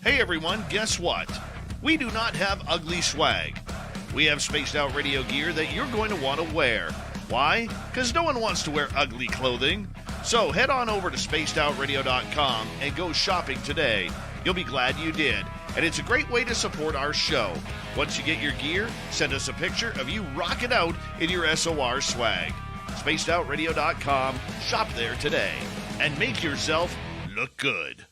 Hey everyone, guess what? We do not have ugly swag. We have spaced out radio gear that you're going to want to wear. Why? Because no one wants to wear ugly clothing. So head on over to spacedoutradio.com and go shopping today. You'll be glad you did. And it's a great way to support our show. Once you get your gear, send us a picture of you rocking out in your SOR swag. spacedoutradio.com, shop there today, and make yourself look good.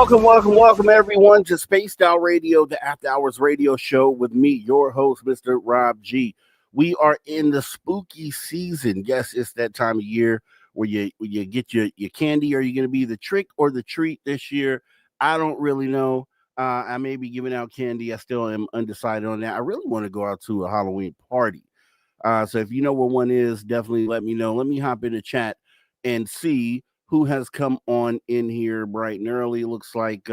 Welcome, everyone, to Spaced Out Radio, the After Hours radio show with me, your host, Mr. Rob G. We are in the spooky season. Yes, it's that time of year where you get your candy. Are you going to be the trick or the treat this year? I don't really know. I may be giving out candy. I still am undecided on that. I really want to go out to a Halloween party. So if you know where one is, definitely let me know. Let me hop in the chat and see who has come on in here bright and early. Looks like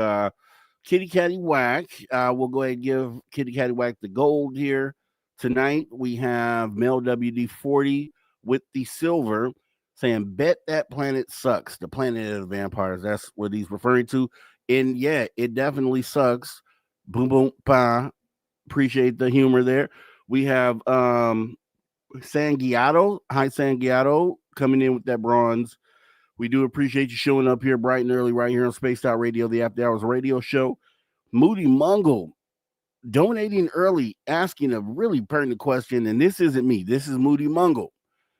Kitty Catty Whack. We'll go ahead and give Kitty Catty Whack the gold here tonight. We have Mel WD40 with the silver saying, bet that planet sucks. The planet of the vampires. That's what he's referring to. And yeah, it definitely sucks. Boom, boom, pa. Appreciate the humor there. We have Sangiato. Hi, Sangiato, coming in with that bronze. We do appreciate you showing up here bright and early right here on Spaced Out Radio, the After Hours radio show. Moody Mungle donating early, asking a really pertinent question. And this isn't me. This is Moody Mungle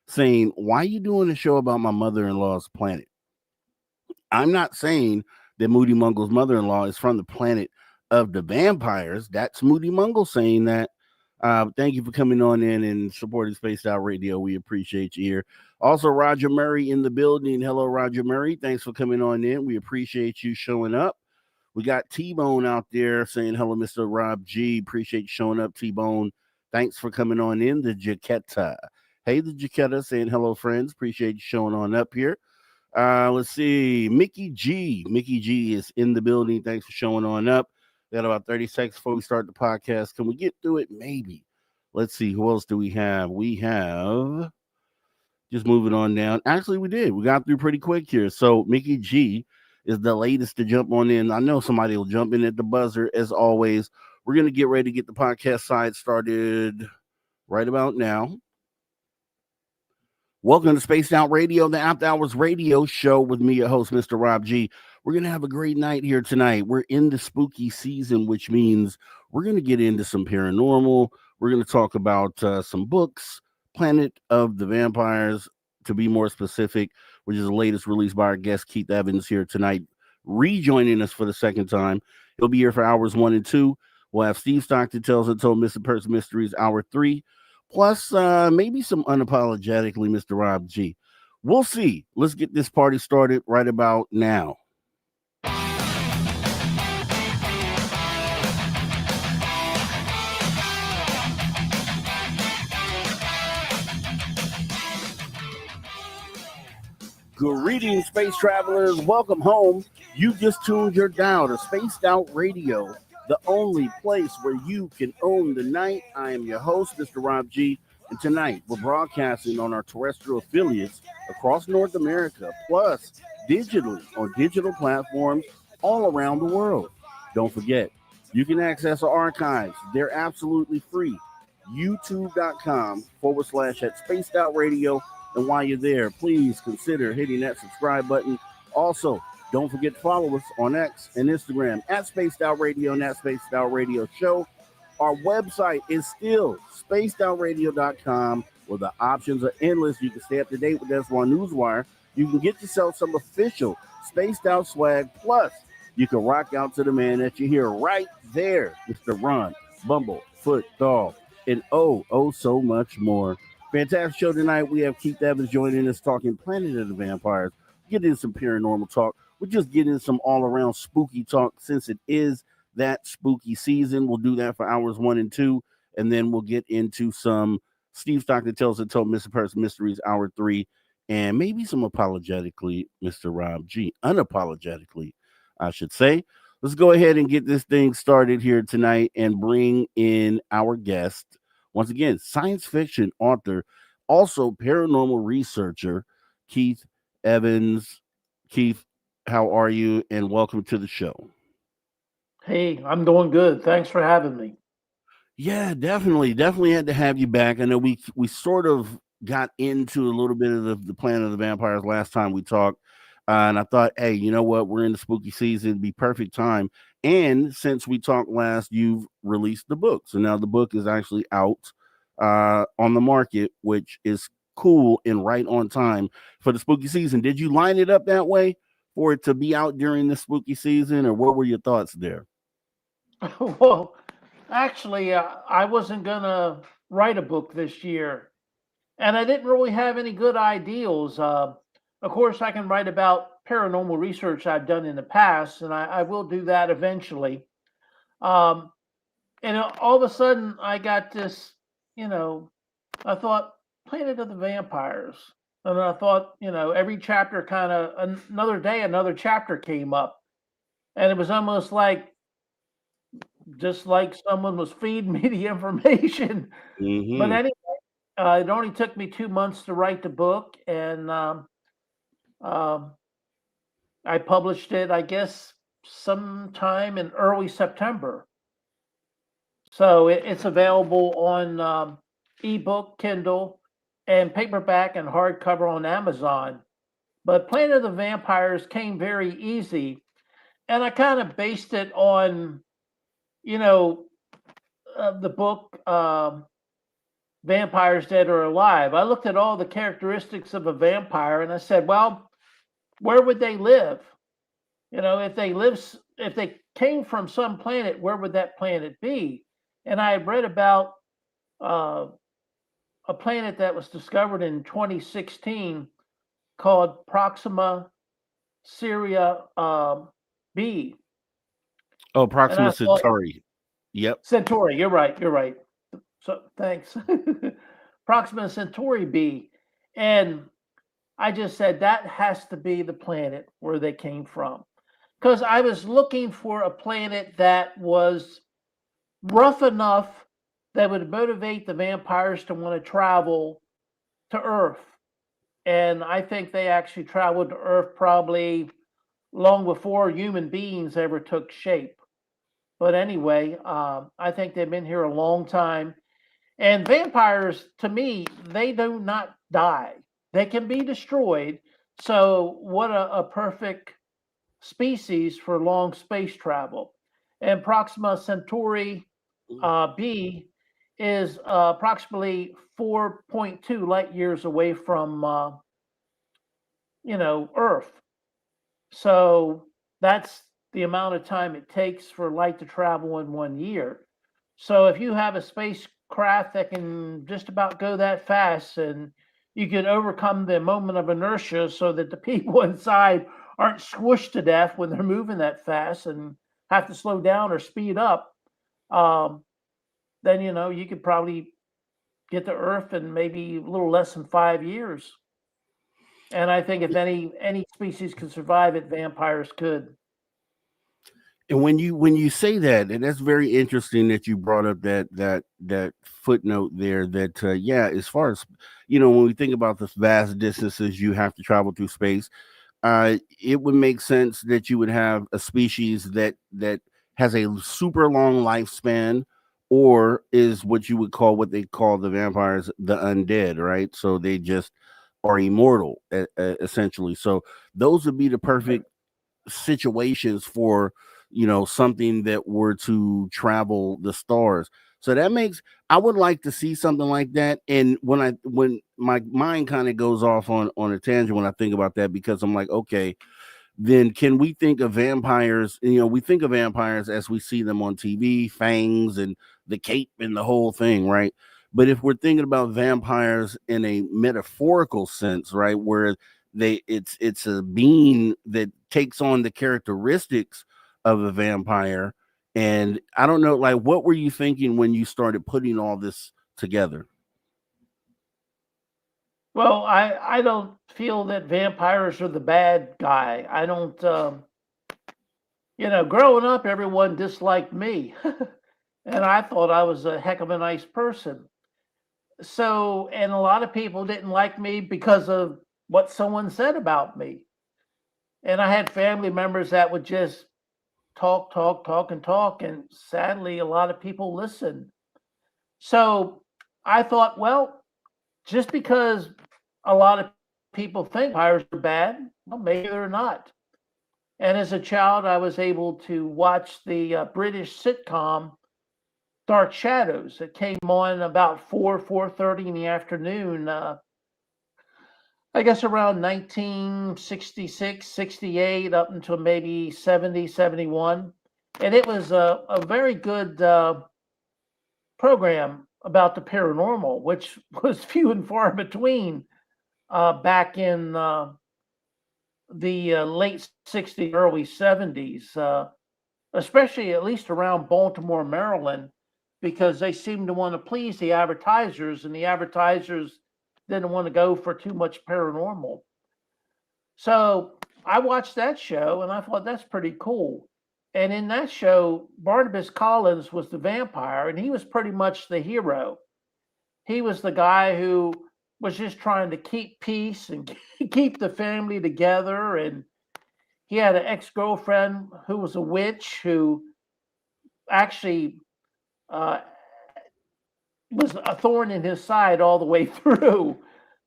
saying, why are you doing a show about my mother-in-law's planet? I'm not saying that Moody Mungle's mother-in-law is from the planet of the vampires. That's Moody Mungle saying that. Thank you for coming on in and supporting Spaced Out Radio. We appreciate you here. Also, Roger Murray in the building. Hello, Roger Murray. Thanks for coming on in. We appreciate you showing up. We got T-Bone out there saying, hello, Mr. Rob G. Appreciate you showing up, T-Bone. Thanks for coming on in. The Jaquetta. Hey, the Jaquetta saying, hello, friends. Appreciate you showing on up here. Let's see. Mickey G. Mickey G is in the building. Thanks for showing on up. We got about 30 seconds before we start the podcast. Can we get through it? Maybe. Let's see. Who else do we have? We have, just moving on down. Actually, we did. We got through pretty quick here. So Mickey G is the latest to jump on in. I know somebody will jump in at the buzzer. As always, we're going to get ready to get the podcast side started right about now. Welcome to Spaced Out Radio, the After Hours radio show with me, your host, Mr. Rob G. We're going to have a great night here tonight. We're in the spooky season, which means we're going to get into some paranormal. We're going to talk about some books, Planet of the Vampires, to be more specific, which is the latest release by our guest, Keith Evans, here tonight, rejoining us for the second time. He'll be here for hours 1 and 2. We'll have Steve Stockton Tells Untold Missing Person Mysteries, hour 3. plus maybe some unapologetically Mr. Rob G. We'll see. Let's get this party started right about now. Greetings, space travelers. Welcome home. You just tuned your dial to Spaced Out Radio, the only place where you can own the night. I am your host, Mr. Rob G. And tonight, we're broadcasting on our terrestrial affiliates across North America, plus digitally on digital platforms all around the world. Don't forget, you can access our archives. They're absolutely free. YouTube.com/ at Spaced Out Radio. And while you're there, please consider hitting that subscribe button. Also, don't forget to follow us on X and Instagram at Spaced Out Radio and at Spaced Out Radio Show. Our website is still spacedoutradio.com, where the options are endless. You can stay up to date with us on Newswire. You can get yourself some official Spaced Out swag. Plus, you can rock out to the man that you hear right there, Mr. Ron Bumblefoot Dog, and so much more. Fantastic show tonight. We have Keith Evans joining us talking Planet of the Vampires. Get in some paranormal talk. We're just getting some all-around spooky talk since it is that spooky season. We'll do that for hours 1 and 2, and then we'll get into some Steve Stockton Tells It Told Missing Person Mysteries, hour 3, and maybe some apologetically Mr. Rob G. Unapologetically, I should say. Let's go ahead and get this thing started here tonight and bring in our guest. Once again, science fiction author, also paranormal researcher, Keith Evans. Keith, how are you? And welcome to the show. Hey, I'm doing good. Thanks for having me. Yeah, definitely had to have you back. I know we sort of got into a little bit of the Planet of the Vampires last time we talked. And I thought, hey, you know what? We're in the spooky season. It'd be perfect time. And since we talked last, you've released the book. So now the book is actually out on the market, which is cool and right on time for the spooky season. Did you line it up that way for it to be out during the spooky season, or what were your thoughts there? Well, actually, I wasn't going to write a book this year, and I didn't really have any good ideals. Of course, I can write about paranormal research I've done in the past, and I will do that eventually. Um, and all of a sudden, I got this, I thought, Planet of the Vampires. And I thought, every chapter kind of, another day, another chapter came up. And it was almost just like someone was feeding me the information. Mm-hmm. But anyway, it only took me 2 months to write the book. And I published it, I guess, sometime in early September. So it's available on ebook, Kindle, and paperback and hardcover on Amazon. But Planet of the Vampires came very easy. And I kind of based it on, the book Vampires Dead or Alive. I looked at all the characteristics of a vampire and I said, well, where would they live? If they came from some planet, where would that planet be? And I had read about a planet that was discovered in 2016 called Proxima B. Oh, Proxima Centauri. Yep. Centauri. You're right. So thanks. Proxima Centauri B. And I just said that has to be the planet where they came from. Because I was looking for a planet that was rough enough that would motivate the vampires to want to travel to Earth. And I think they actually traveled to Earth probably long before human beings ever took shape. But anyway, I think they've been here a long time. And vampires, to me, they do not die. They can be destroyed. So what a perfect species for long space travel. And Proxima Centauri B is approximately 4.2 light years away from, Earth. So that's the amount of time it takes for light to travel in 1 year. So if you have a spacecraft craft that can just about go that fast, and you can overcome the moment of inertia so that the people inside aren't squished to death when they're moving that fast and have to slow down or speed up. Um, then you could probably get to Earth in maybe a little less than 5 years. And I think if any species can survive it, vampires could. And when you say that, and that's very interesting that you brought up that footnote there. That yeah, as far as when we think about the vast distances you have to travel through space, it would make sense that you would have a species that has a super long lifespan, or is what they call the vampires, the undead, right? So they just are immortal, essentially. So those would be the perfect situations for something that were to travel the stars. So that makes I would like to see something like that. And when my mind kind of goes off on a tangent when I think about that, because I'm like, okay, then can we think of vampires? We think of vampires as we see them on TV, fangs and the cape and the whole thing, right? But if we're thinking about vampires in a metaphorical sense, right, where it's a being that takes on the characteristics of a vampire, and I don't know, like, what were you thinking when you started putting all this together? Well, I don't feel that vampires are the bad guy. I don't. Growing up, everyone disliked me, and I thought I was a heck of a nice person. So, and a lot of people didn't like me because of what someone said about me. And I had family members that would just talk, talk, talk, and talk. And sadly, a lot of people listened. So I thought, well, just because a lot of people think vampires are bad, well, maybe they're not. And as a child, I was able to watch the British sitcom Dark Shadows. It came on about 4:30 in the afternoon. I guess around 1966, 68, up until maybe 70, 71. And it was a very good program about the paranormal, which was few and far between back in the late 60s, early 70s, especially at least around Baltimore, Maryland, because they seemed to want to please the advertisers, and the advertisers didn't want to go for too much paranormal. So I watched that show and I thought that's pretty cool. And in that show, Barnabas Collins was the vampire, and he was pretty much the hero. He was the guy who was just trying to keep peace and keep the family together. And he had an ex girlfriend who was a witch who actually uh, was a thorn in his side all the way through.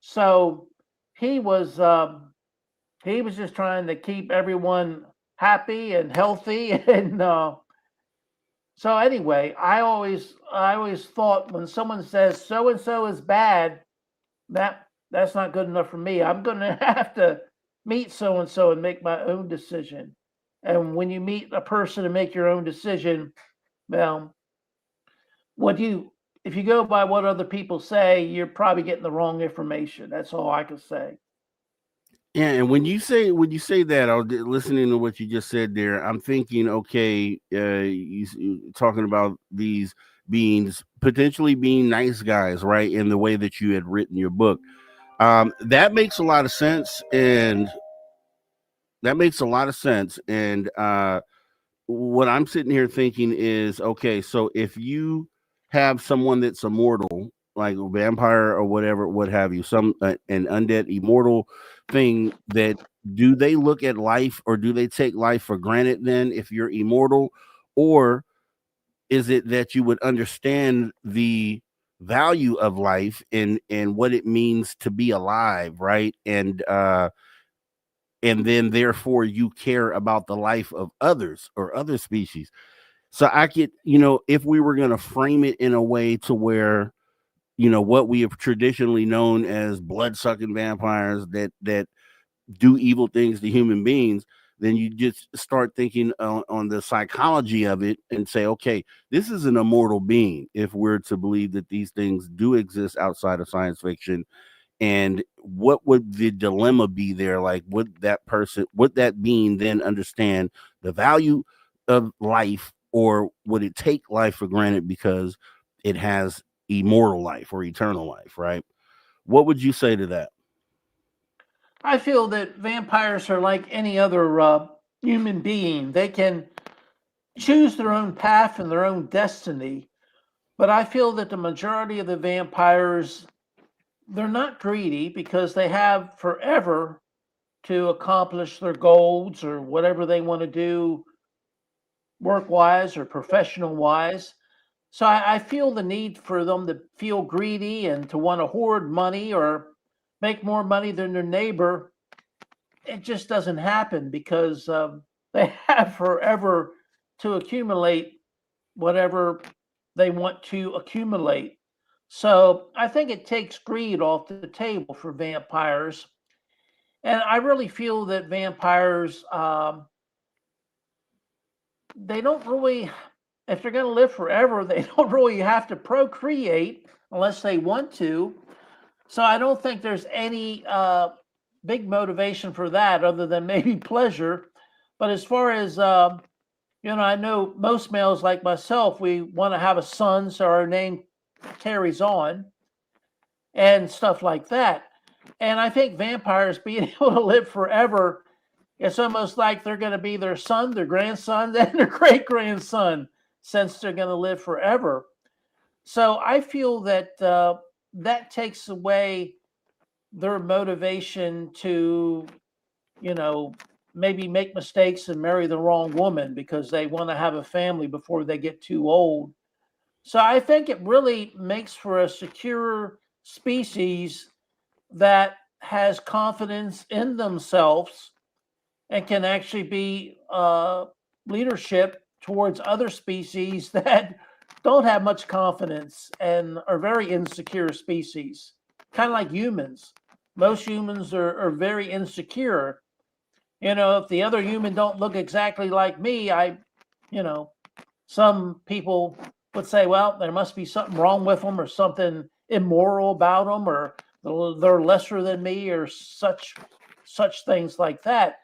So he was um, he was just trying to keep everyone happy and healthy. And so anyway, I always thought when someone says so and so is bad, that's not good enough for me. I'm going to have to meet so and so and make my own decision. And when you meet a person and make your own decision, well, what you if you go by what other people say, you're probably getting the wrong information. That's all I can say. Yeah, and when you say that, listening to what you just said there. I'm thinking, okay, you talking about these beings potentially being nice guys, right? In the way that you had written your book, that makes a lot of sense, and that makes a lot of sense. And what I'm sitting here thinking is, okay, so if you have someone that's immortal, like a vampire or whatever, what have you, some an undead immortal thing, that do they look at life, or do they take life for granted then if you're immortal, or is it that you would understand the value of life and what it means to be alive, right? And then therefore you care about the life of others or other species. So I could, if we were going to frame it in a way to where, what we have traditionally known as blood sucking vampires that do evil things to human beings, then you just start thinking on the psychology of it and say, okay, this is an immortal being. If we're to believe that these things do exist outside of science fiction, and what would the dilemma be there? Like, would that being then understand the value of life, or would it take life for granted because it has immortal life or eternal life, right? What would you say to that? I feel that vampires are like any other human being. They can choose their own path and their own destiny. But I feel that the majority of the vampires, they're not greedy because they have forever to accomplish their goals or whatever they want to do work wise or professional wise. So I feel the need for them to feel greedy and to want to hoard money or make more money than their neighbor. It just doesn't happen because they have forever to accumulate whatever they want to accumulate. So I think it takes greed off the table for vampires. And I really feel that vampires, they don't really, if they're going to live forever, they don't really have to procreate unless they want to. So I don't think there's any big motivation for that other than maybe pleasure. But as far as, I know most males like myself, we want to have a son so our name carries on and stuff like that. And I think vampires being able to live forever, it's almost like they're going to be their son, their grandson, and their great grandson since they're going to live forever. So I feel that that takes away their motivation to, you know, maybe make mistakes and marry the wrong woman because they want to have a family before they get too old. So I think it really makes for a secure species that has confidence in themselves and can actually be leadership towards other species that don't have much confidence and are very insecure species, kind of like humans. Most humans are very insecure. If the other human don't look exactly like me, you know, some people would say, well, there must be something wrong with them or something immoral about them or they're lesser than me or such things like that.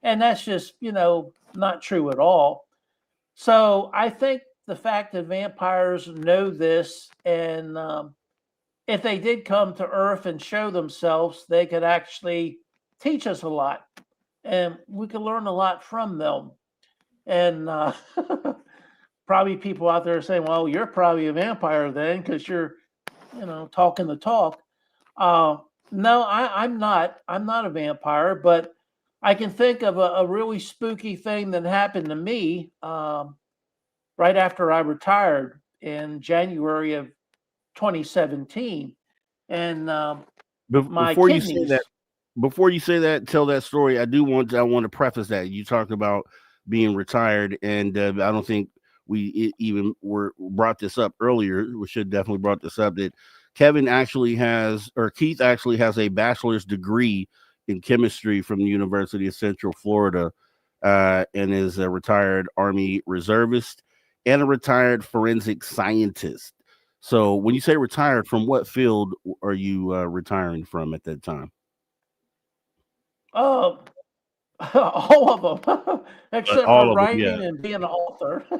And that's just, not true at all. So I think the fact that vampires know this and if they did come to Earth and show themselves, they could actually teach us a lot and we could learn a lot from them. And probably people out there are saying, well, you're probably a vampire then because you're, talking the talk. Uh, no, I'm not. I'm not a vampire, but I can think of a really spooky thing that happened to me right after I retired in January of 2017. And my Before you say that, kidneys. tell that story. I want to preface that you talked about being retired, and I don't think even were brought this up earlier. We should definitely brought this up that Keith actually has a bachelor's degree in chemistry from the University of Central Florida, and is a retired Army reservist and a retired forensic scientist. So when you say retired, from what field are you retiring from at that time? Uh, all of them, except for All of them, yeah. writing and being an author. Is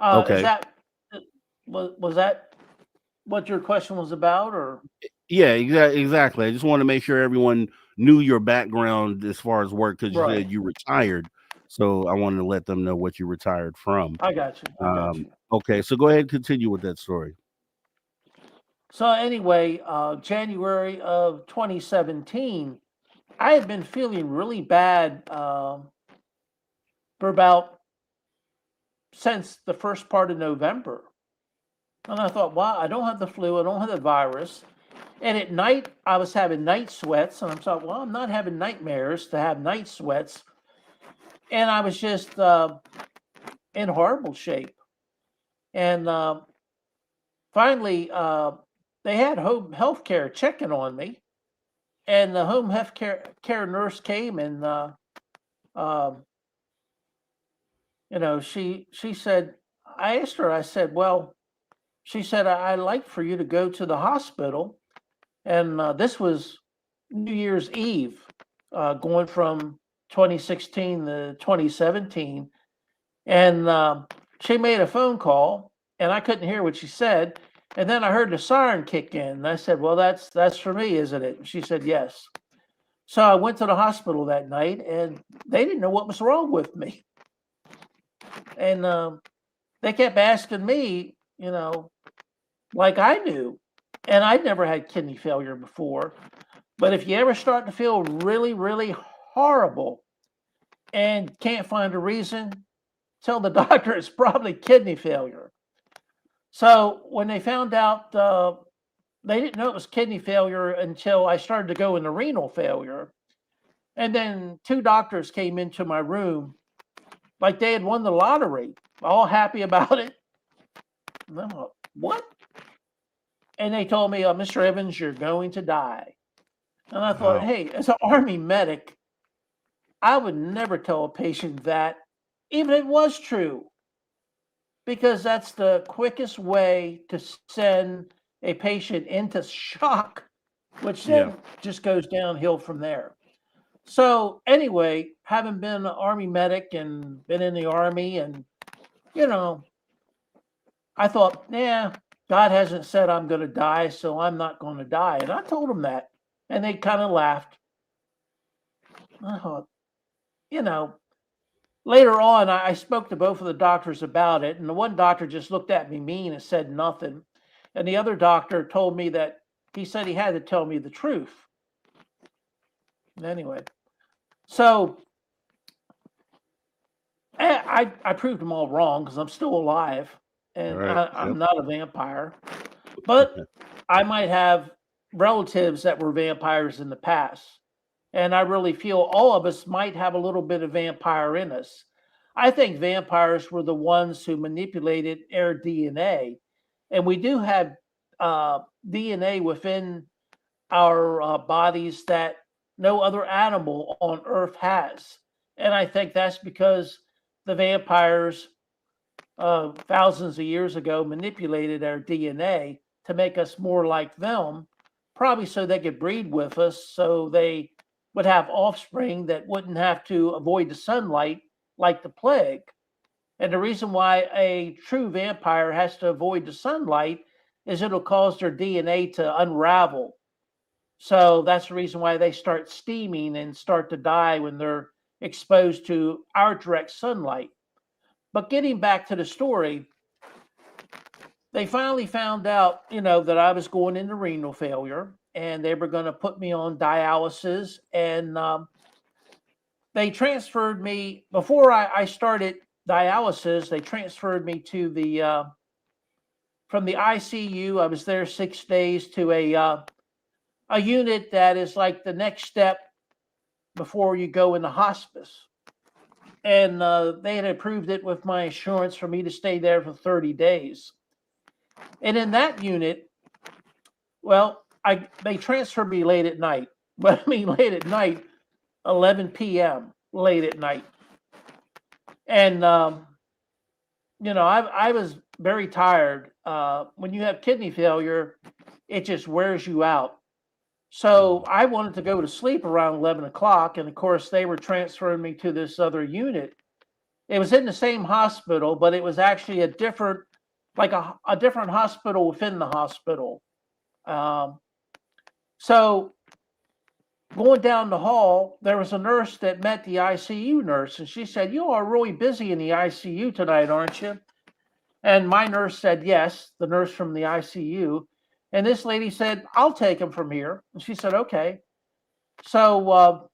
Okay. that was that what your question was about, or Yeah, exactly. I just want to make sure everyone knew your background as far as work because you right? said you retired. So I wanted to let them know what you retired from. I got you. I got you. Okay, so go ahead and continue with that story. So anyway, January of 2017, I had been feeling really bad for about since the first part of November, and I thought, wow, I don't have the flu, I don't have the virus. And at night, I was having night sweats, and I thought, well, I'm not having nightmares to have night sweats. And I was just in horrible shape. And finally, they had home health care checking on me, and the home health care nurse came and um, she said, I asked her, I said, well, she said, I'd like for you to go to the hospital. And this was New Year's Eve, going from 2016 to 2017. And she made a phone call, and I couldn't hear what she said. And then I heard the siren kick in. And I said, well, that's for me, isn't it? And she said, yes. So I went to the hospital that night, and they didn't know what was wrong with me. And they kept asking me, like I knew. And I'd never had kidney failure before. But if you ever start to feel really, really horrible and can't find a reason, tell the doctor it's probably kidney failure. So when they found out, they didn't know it was kidney failure until I started to go into renal failure. And then 2 doctors came into my room like they had won the lottery, all happy about it. And I'm like, what? And they told me, Mr. Evans, you're going to die. And I thought, Wow. hey, as an Army medic, I would never tell a patient that, even if it was true, because that's the quickest way to send a patient into shock, which then just goes downhill from there. So anyway, having been an Army medic and been in the Army, and I thought, God hasn't said I'm going to die, so I'm not going to die. And I told them that, and they kind of laughed. I thought, later on, I spoke to both of the doctors about it, and the one doctor just looked at me mean and said nothing. And the other doctor told me that he said he had to tell me the truth. Anyway, so I proved them all wrong because I'm still alive, and I'm not a vampire. But I might have relatives that were vampires in the past. And I really feel all of us might have a little bit of vampire in us. I think vampires were the ones who manipulated our DNA. And we do have DNA within our bodies that no other animal on Earth has. And I think that's because the vampires, thousands of years ago, manipulated our DNA to make us more like them, probably so they could breed with us, so they would have offspring that wouldn't have to avoid the sunlight like the plague. And the reason why a true vampire has to avoid the sunlight is it'll cause their DNA to unravel. So that's the reason why they start steaming and start to die when they're exposed to our direct sunlight. But getting back to the story, they finally found out, that I was going into renal failure, and they were going to put me on dialysis. And they transferred me before I started dialysis. They transferred me to the from the ICU. I was there 6 days to a unit that is like the next step before you go into hospice. And they had approved it with my insurance for me to stay there for 30 days. And in that unit, well, they transferred me late at night. But I mean, late at night, 11 p.m., late at night. And, I was very tired. When you have kidney failure, it just wears you out. So I wanted to go to sleep around 11 o'clock. And of course, they were transferring me to this other unit. It was in the same hospital, but it was actually a different, like a different hospital within the hospital. So going down the hall, there was a nurse that met the ICU nurse, and she said, "You are really busy in the ICU tonight, aren't you?" And my nurse said, "Yes," the nurse from the ICU. And this lady said, "I'll take him from here." And she said, "Okay." So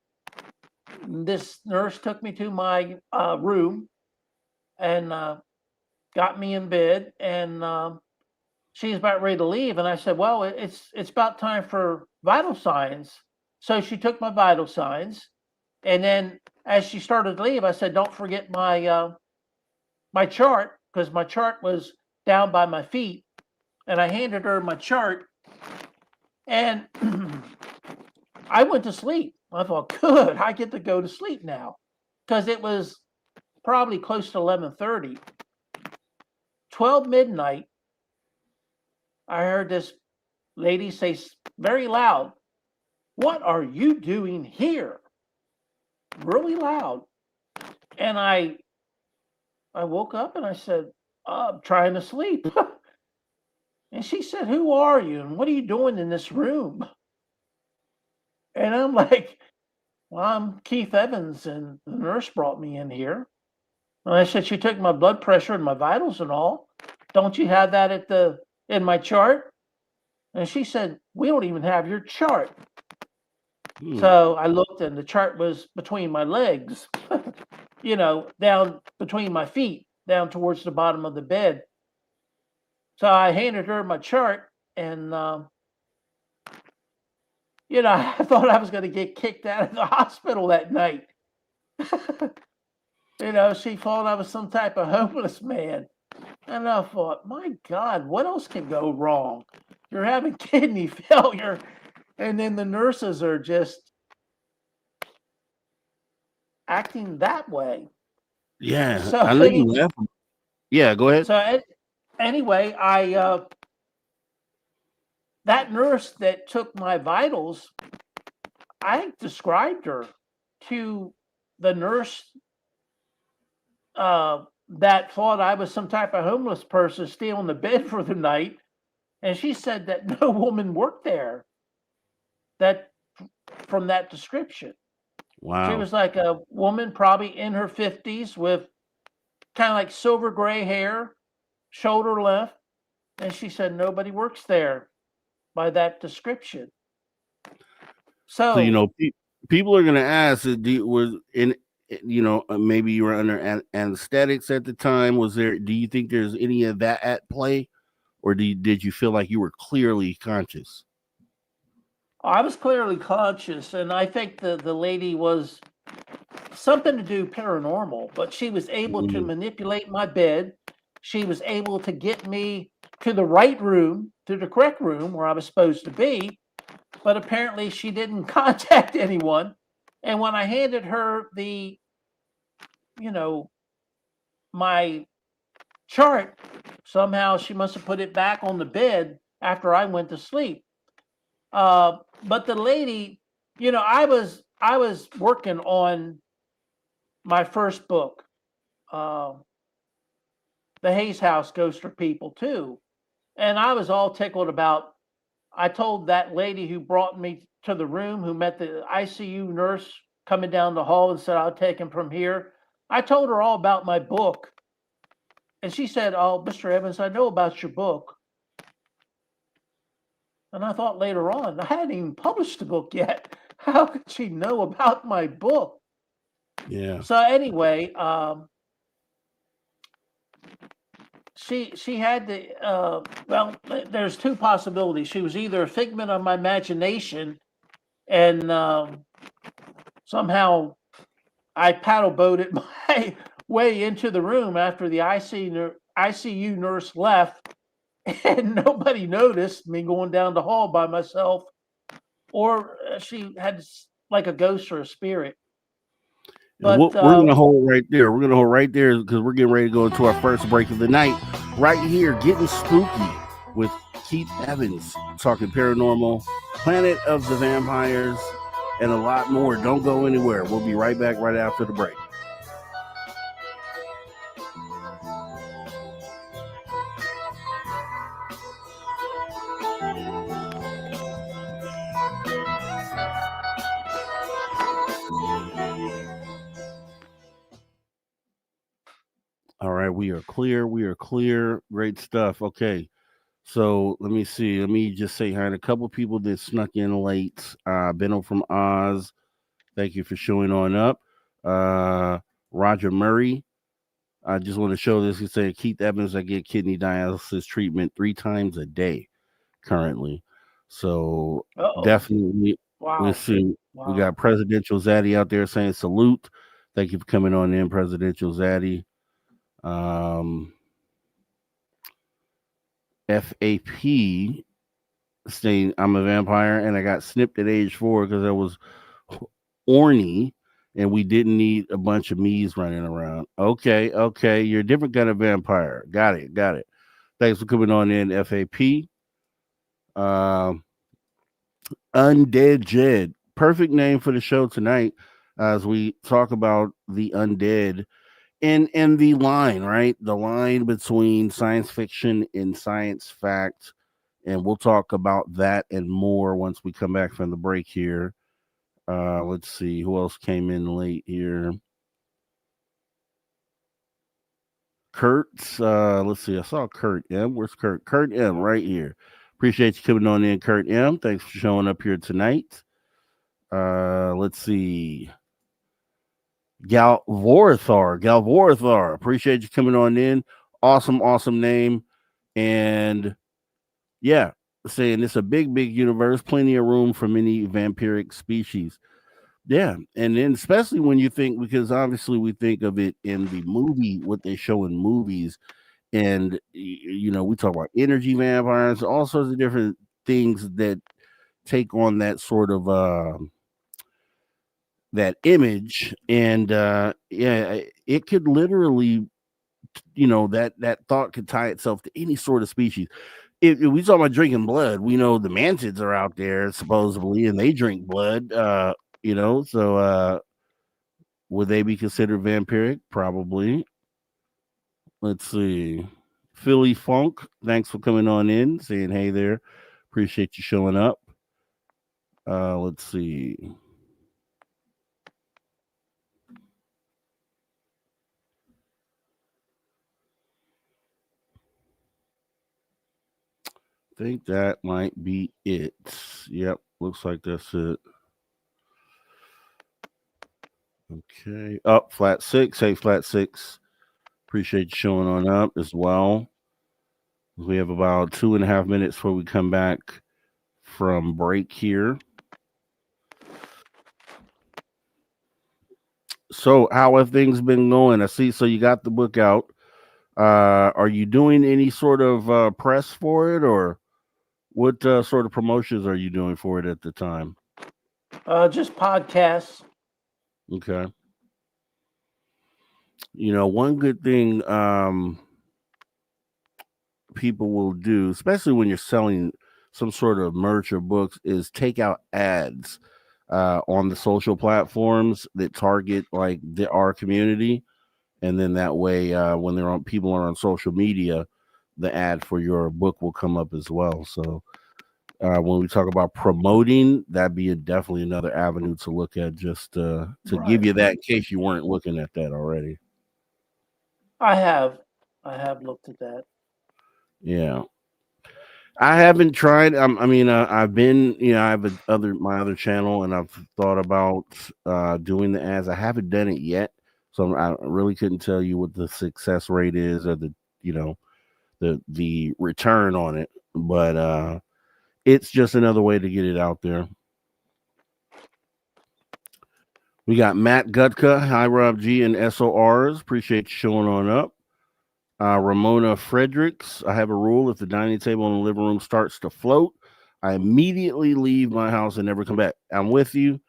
this nurse took me to my room and got me in bed, and she's about ready to leave. And I said, "Well, it's about time for vital signs." So she took my vital signs, and then as she started to leave, I said, "Don't forget my my chart," because my chart was down by my feet. And I handed her my chart, and I went to sleep. I thought, good, I get to go to sleep now. because it was probably close to 11:30. 12 midnight, I heard this lady say very loud, "What are you doing here?" Really loud. And I woke up and I said, "I'm trying to sleep." And she said, "Who are you? And what are you doing in this room?" And I'm like, "Well, I'm Keith Evans, and the nurse brought me in here." And I said, "She took my blood pressure and my vitals and all. Don't you have that in my chart?" And she said, "We don't even have your chart." So I looked, and the chart was between my legs, down between my feet, down towards the bottom of the bed. So I handed her my chart, and I thought I was going to get kicked out of the hospital that night. She thought I was some type of homeless man. And I thought, my God, what else can go wrong? You're having kidney failure, and then the nurses are just acting that way. Yeah, So I know you laugh. Yeah, go ahead. So anyway, that nurse that took my vitals, I described her to the nurse that thought I was some type of homeless person stealing the bed for the night, and she said that no woman worked there that from that description. Wow. She was like a woman probably in her 50s with kind of like silver gray hair, shoulder length, and she said nobody works there by that description. So people are going to ask, was in, maybe you were under anesthetics at the time. Do you think there's any of that at play, or did you feel like you were clearly conscious? I was clearly conscious, and I think the lady was something to do paranormal, but she was able to manipulate my bed. She was able to get me to the right room, to the correct room where I was supposed to be, but apparently she didn't contact anyone. And when I handed her my chart, somehow she must have put it back on the bed after I went to sleep. But the lady, I was working on my first book, The Hayes House Ghost for People too, and I was all tickled about. I told that lady who brought me to the room, who met the ICU nurse coming down the hall and said, "I'll take him from here." I told her all about my book, and she said, "Oh, Mr. Evans, I know about your book." And I thought later on, I hadn't even published the book yet. How could she know about my book? Yeah. So anyway, she had the there's two possibilities. She was either a figment of my imagination, and somehow I paddle boated my way into the room after the ICU nurse left, and nobody noticed me going down the hall by myself, or she had like a ghost or a spirit. But we're going to hold right there. We're going to hold right there because we're getting ready to go into our first break of the night. Right here, getting spooky with Keith Evans, talking paranormal, Planet of the Vampires, and a lot more. Don't go anywhere. We'll be right back right after the break. All right, we are clear. We are clear. Great stuff. Okay. So let me see. Let me just say hi to a couple people that snuck in late. Benno from Oz. Thank you for showing on up. Roger Murray. I just want to show this. He said, Keith Evans, I get kidney dialysis treatment 3 times a day currently. So definitely, wow. Let's see. Wow. We got Presidential Zaddy out there saying salute. Thank you for coming on in, Presidential Zaddy. FAP saying I'm a vampire and I got snipped at age 4 because I was orny and we didn't need a bunch of me's running around. Okay, okay, you're a different kind of vampire. Got it, got it. Thanks for coming on in, FAP. Um, Undead Jed, perfect name for the show tonight, as we talk about the undead and the line, right? The line between science fiction and science fact, and we'll talk about that and more once we come back from the break here. Let's see who else came in late here. Kurt's let's see, I saw Kurt M. Where's Kurt? Kurt M right here. Appreciate you coming on in, Kurt M. Thanks for showing up here tonight. Let's see. Galvorthar. Appreciate you coming on in. Awesome, awesome name. And yeah, saying it's a big, big universe, plenty of room for many vampiric species. Yeah, and then especially when you think, because obviously we think of it in the movie, what they show in movies, and we talk about energy vampires, all sorts of different things that take on that sort of that image, and yeah, it could literally, that thought could tie itself to any sort of species. If we talk about drinking blood, we know the mantids are out there supposedly, and they drink blood. So would they be considered vampiric? Probably. Let's see. Philly Funk, thanks for coming on in, saying hey there. Appreciate you showing up. Let's see. Think that might be it. Yep, looks like that's it. Okay. Up, flat six. Hey, flat six. Appreciate you showing on up as well. We have about 2.5 minutes before we come back from break here. So, how have things been going? I see. So, you got the book out. Are you doing any sort of press for it, or what sort of promotions are you doing for it at the time? Just podcasts. Okay. One good thing people will do, especially when you're selling some sort of merch or books, is take out ads on the social platforms that target like our community, and then that way, when people are on social media, the ad for your book will come up as well. So when we talk about promoting, that'd be definitely another avenue to look at, just to give you that in case you weren't looking at that already. I have looked at that. Yeah. I haven't tried. I've been, I have my other channel, and I've thought about doing the ads. I haven't done it yet, so I really couldn't tell you what the success rate is, or the return on it. But it's just another way to get it out there. We got Matt Gutka, hi Rob G, and SORs. Appreciate you showing on up. Ramona Fredericks, I have a rule: if the dining table in the living room starts to float, I immediately leave my house and never come back. I'm with you,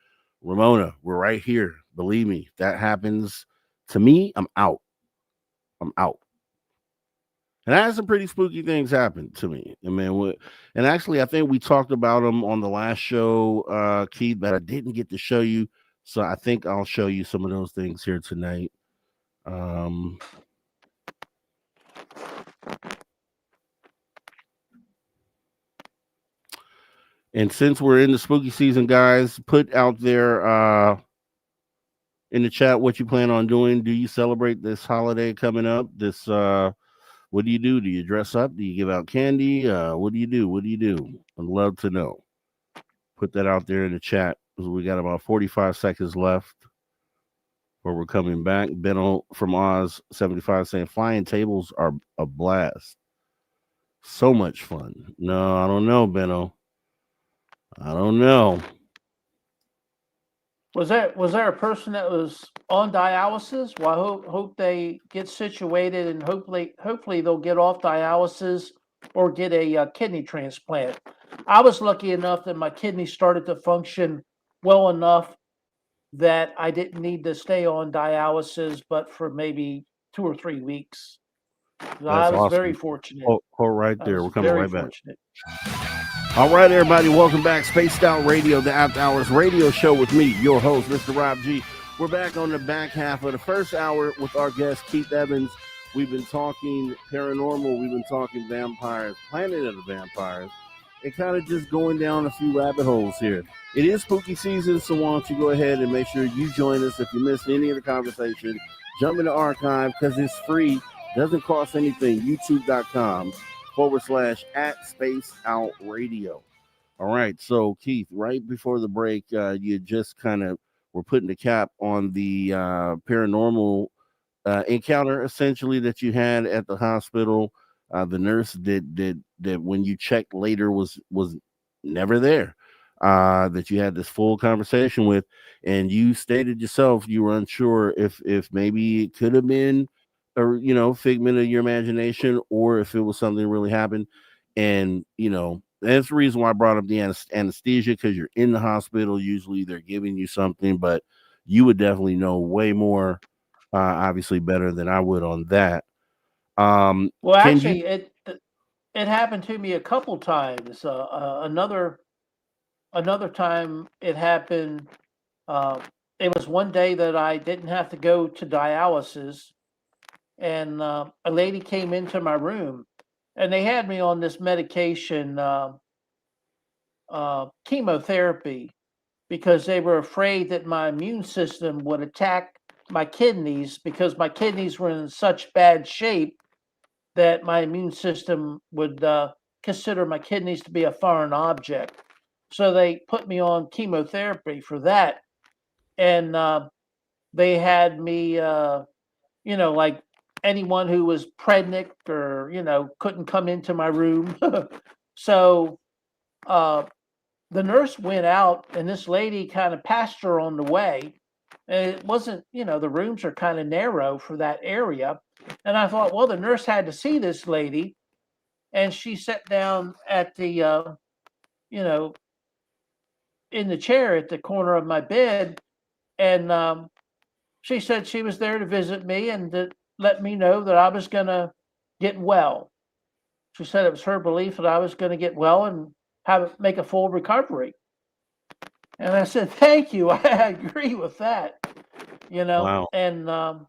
Ramona. We're right here. Believe me, if that happens to me, I'm out. I'm out. And I had some pretty spooky things happen to me. And actually, I think we talked about them on the last show, Keith, but I didn't get to show you. So I think I'll show you some of those things here tonight. And since we're in the spooky season, guys, put out there in the chat what you plan on doing. Do you celebrate this holiday coming up? What do you do? Do you dress up? Do you give out candy? What do you do? What do you do? I'd love to know. Put that out there in the chat, because we got about 45 seconds left before we're coming back. Benno from Oz 75 saying flying tables are a blast. So much fun. No, I don't know, Benno. I don't know. Was there a person that was on dialysis? Well, I hope they get situated, and hopefully they'll get off dialysis or get a kidney transplant. I was lucky enough that my kidney started to function well enough that I didn't need to stay on dialysis, but for maybe 2 or 3 weeks. I That's was very awesome. fortunate. Hold right I there. was We're coming very right back. fortunate. All right, everybody, welcome back. Spaced Out Radio, the After Hours radio show with me, your host, Mr. Rob G. We're back on the back half of the first hour with our guest, Keith Evans. We've been talking paranormal, we've been talking vampires, Planet of the Vampires, and kind of just going down a few rabbit holes here. It is spooky season, so why don't you go ahead and make sure you join us. If you missed any of the conversation, jump in the archive because it's free, doesn't cost anything, youtube.com/at Space Out Radio. All right. So, Keith, right before the break, you just kind of were putting the cap on the paranormal encounter essentially that you had at the hospital. The nurse that when you checked later was never there. That you had this full conversation with, and you stated yourself you were unsure if maybe it could have been a figment of your imagination or if it was something that really happened. And that's the reason why I brought up the anesthesia, because you're in the hospital. Usually they're giving you something, but you would definitely know way more, obviously better than I would on that. Well, Can you? actually, it happened to me a couple times. Another time it happened. Uh, it was one day that I didn't have to go to dialysis, and a lady came into my room, and they had me on this medication, chemotherapy, because they were afraid that my immune system would attack my kidneys because my kidneys were in such bad shape that my immune system would consider my kidneys to be a foreign object. So they put me on chemotherapy for that. And they had me, like anyone who was pregnant or, couldn't come into my room. So uh, the nurse went out and this lady kind of passed her on the way. And it wasn't, the rooms are kind of narrow for that area. And I thought, well, the nurse had to see this lady. And she sat down at the, you know, in the chair at the corner of my bed. And she said she was there to visit me and to let me know that I was going to get well. She said it was her belief that I was going to get well and make a full recovery. And I said, thank you. I agree with that, Wow. And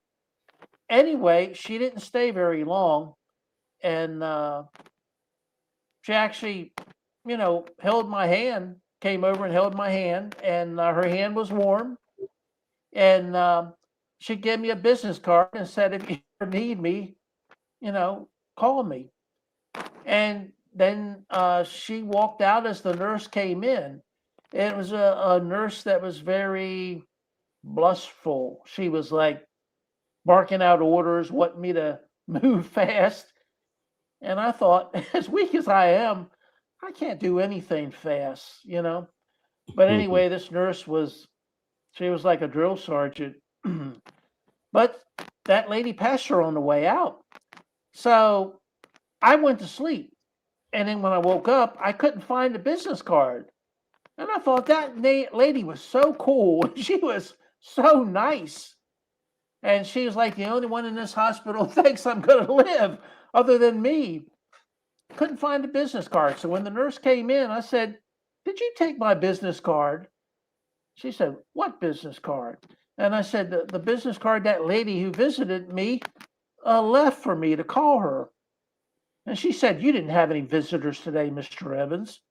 anyway, she didn't stay very long. And she actually, held my hand, came over and held my hand, and her hand was warm. And she gave me a business card and said, if you ever need me, call me. And then she walked out as the nurse came in. It was a nurse that was very blusterful. She was like barking out orders, wanting me to move fast. And I thought, as weak as I am, I can't do anything fast. But anyway, this nurse she was like a drill sergeant. But that lady passed her on the way out. So I went to sleep. And then when I woke up, I couldn't find the business card. And I thought that lady was so cool. She was so nice. And she was like the only one in this hospital thinks I'm going to live other than me. Couldn't find the business card. So when the nurse came in, I said, did you take my business card? She said, what business card? And I said, the business card that lady who visited me left for me to call her. And she said, you didn't have any visitors today, Mr. Evans.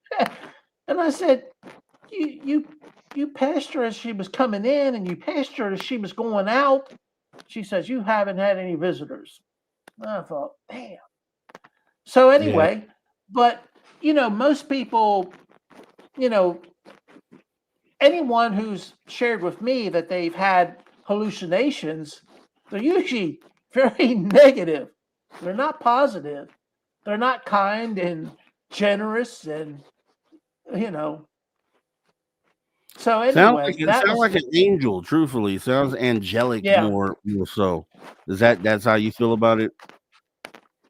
And I said, you passed her as she was coming in and you passed her as she was going out. She says, you haven't had any visitors. And I thought, damn. So Yeah. anyway, but, most people, anyone who's shared with me that they've had hallucinations, they're usually very negative. They're not positive. They're not kind and generous and, So anyway, that Sound was, like an angel. Truthfully, sounds angelic yeah, more so. That's how you feel about it?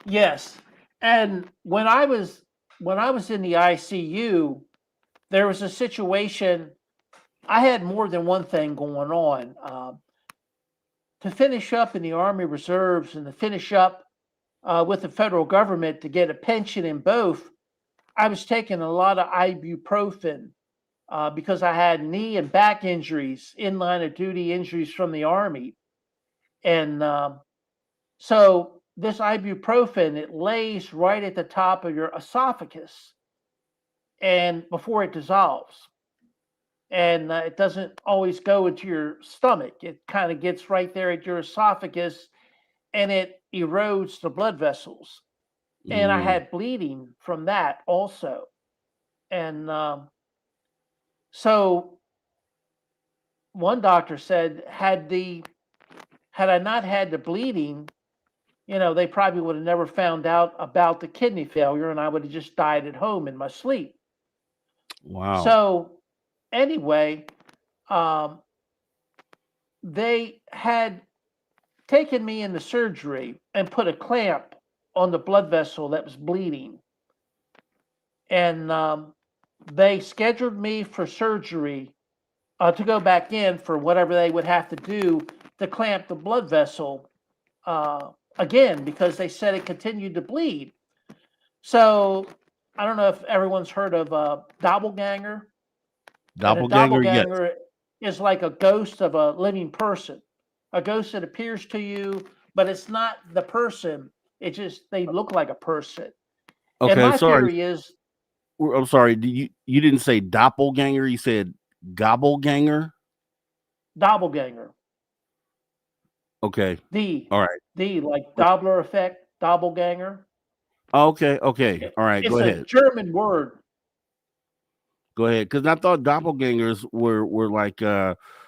yes. And when I was in the ICU, there was a situation I had more than one thing going on. To finish up in the Army Reserves and to finish up with the federal government to get a pension in both, I was taking a lot of ibuprofen because I had knee and back injuries, in line of duty injuries from the Army. And so this ibuprofen, it lays right at the top of your esophagus and before it dissolves. And it doesn't always go into your stomach. It kind of gets right there at your esophagus and it erodes the blood vessels. And I Mm. had bleeding from that also. And so one doctor said, had I not had the bleeding, they probably would have never found out about the kidney failure and I would have just died at home in my sleep. Wow. So anyway, um, they had taken me into surgery and put a clamp on the blood vessel that was bleeding. And they scheduled me for surgery to go back in for whatever they would have to do to clamp the blood vessel again, because they said it continued to bleed. So I don't know if everyone's heard of a doppelganger. And a Doppelganger, yes. doppelganger is like a ghost of a living person, a ghost that appears to you, but it's not the person. It just, they look like a person. And Okay, my sorry. theory is I'm sorry. You didn't say doppelganger, you said gobbleganger? doppelganger. Okay. D, All right. D like Doppler effect, doppelganger. Okay, okay. All right, go It's a ahead. German word. Go ahead. Because I thought doppelgangers were like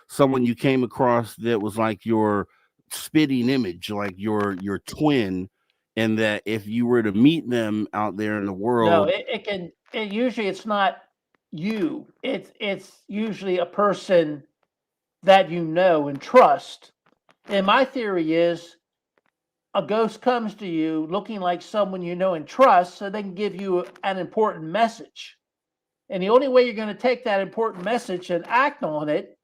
someone you came across that was like your spitting image, like your twin, and that if you were to meet them out there in the No, world. it usually it's not you. It's usually a person that you know and trust. And my theory is a ghost comes to you looking like someone you know and trust so they can give you an important message. And the only way you're going to take that important message and act on it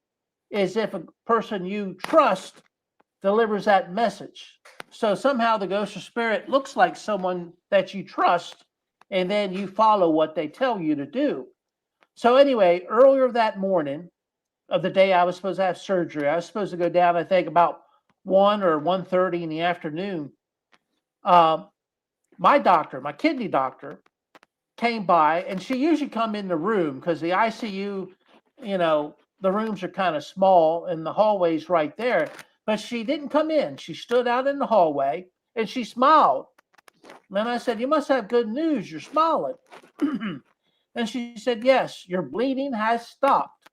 is if a person you trust delivers that message. So somehow the ghost or spirit looks like someone that you trust, and then you follow what they tell you to do. So anyway, earlier that morning of the day I was supposed to have surgery, I was supposed to go down, I think about 1 or 1:30 in the afternoon. My doctor, my kidney doctor, came by, and she usually come in the room because the ICU, the rooms are kind of small and the hallway's right there. But she didn't come in. She stood out in the hallway and she smiled. And I said, "You must have good news. You're smiling." And she said, "Yes, your bleeding has stopped,"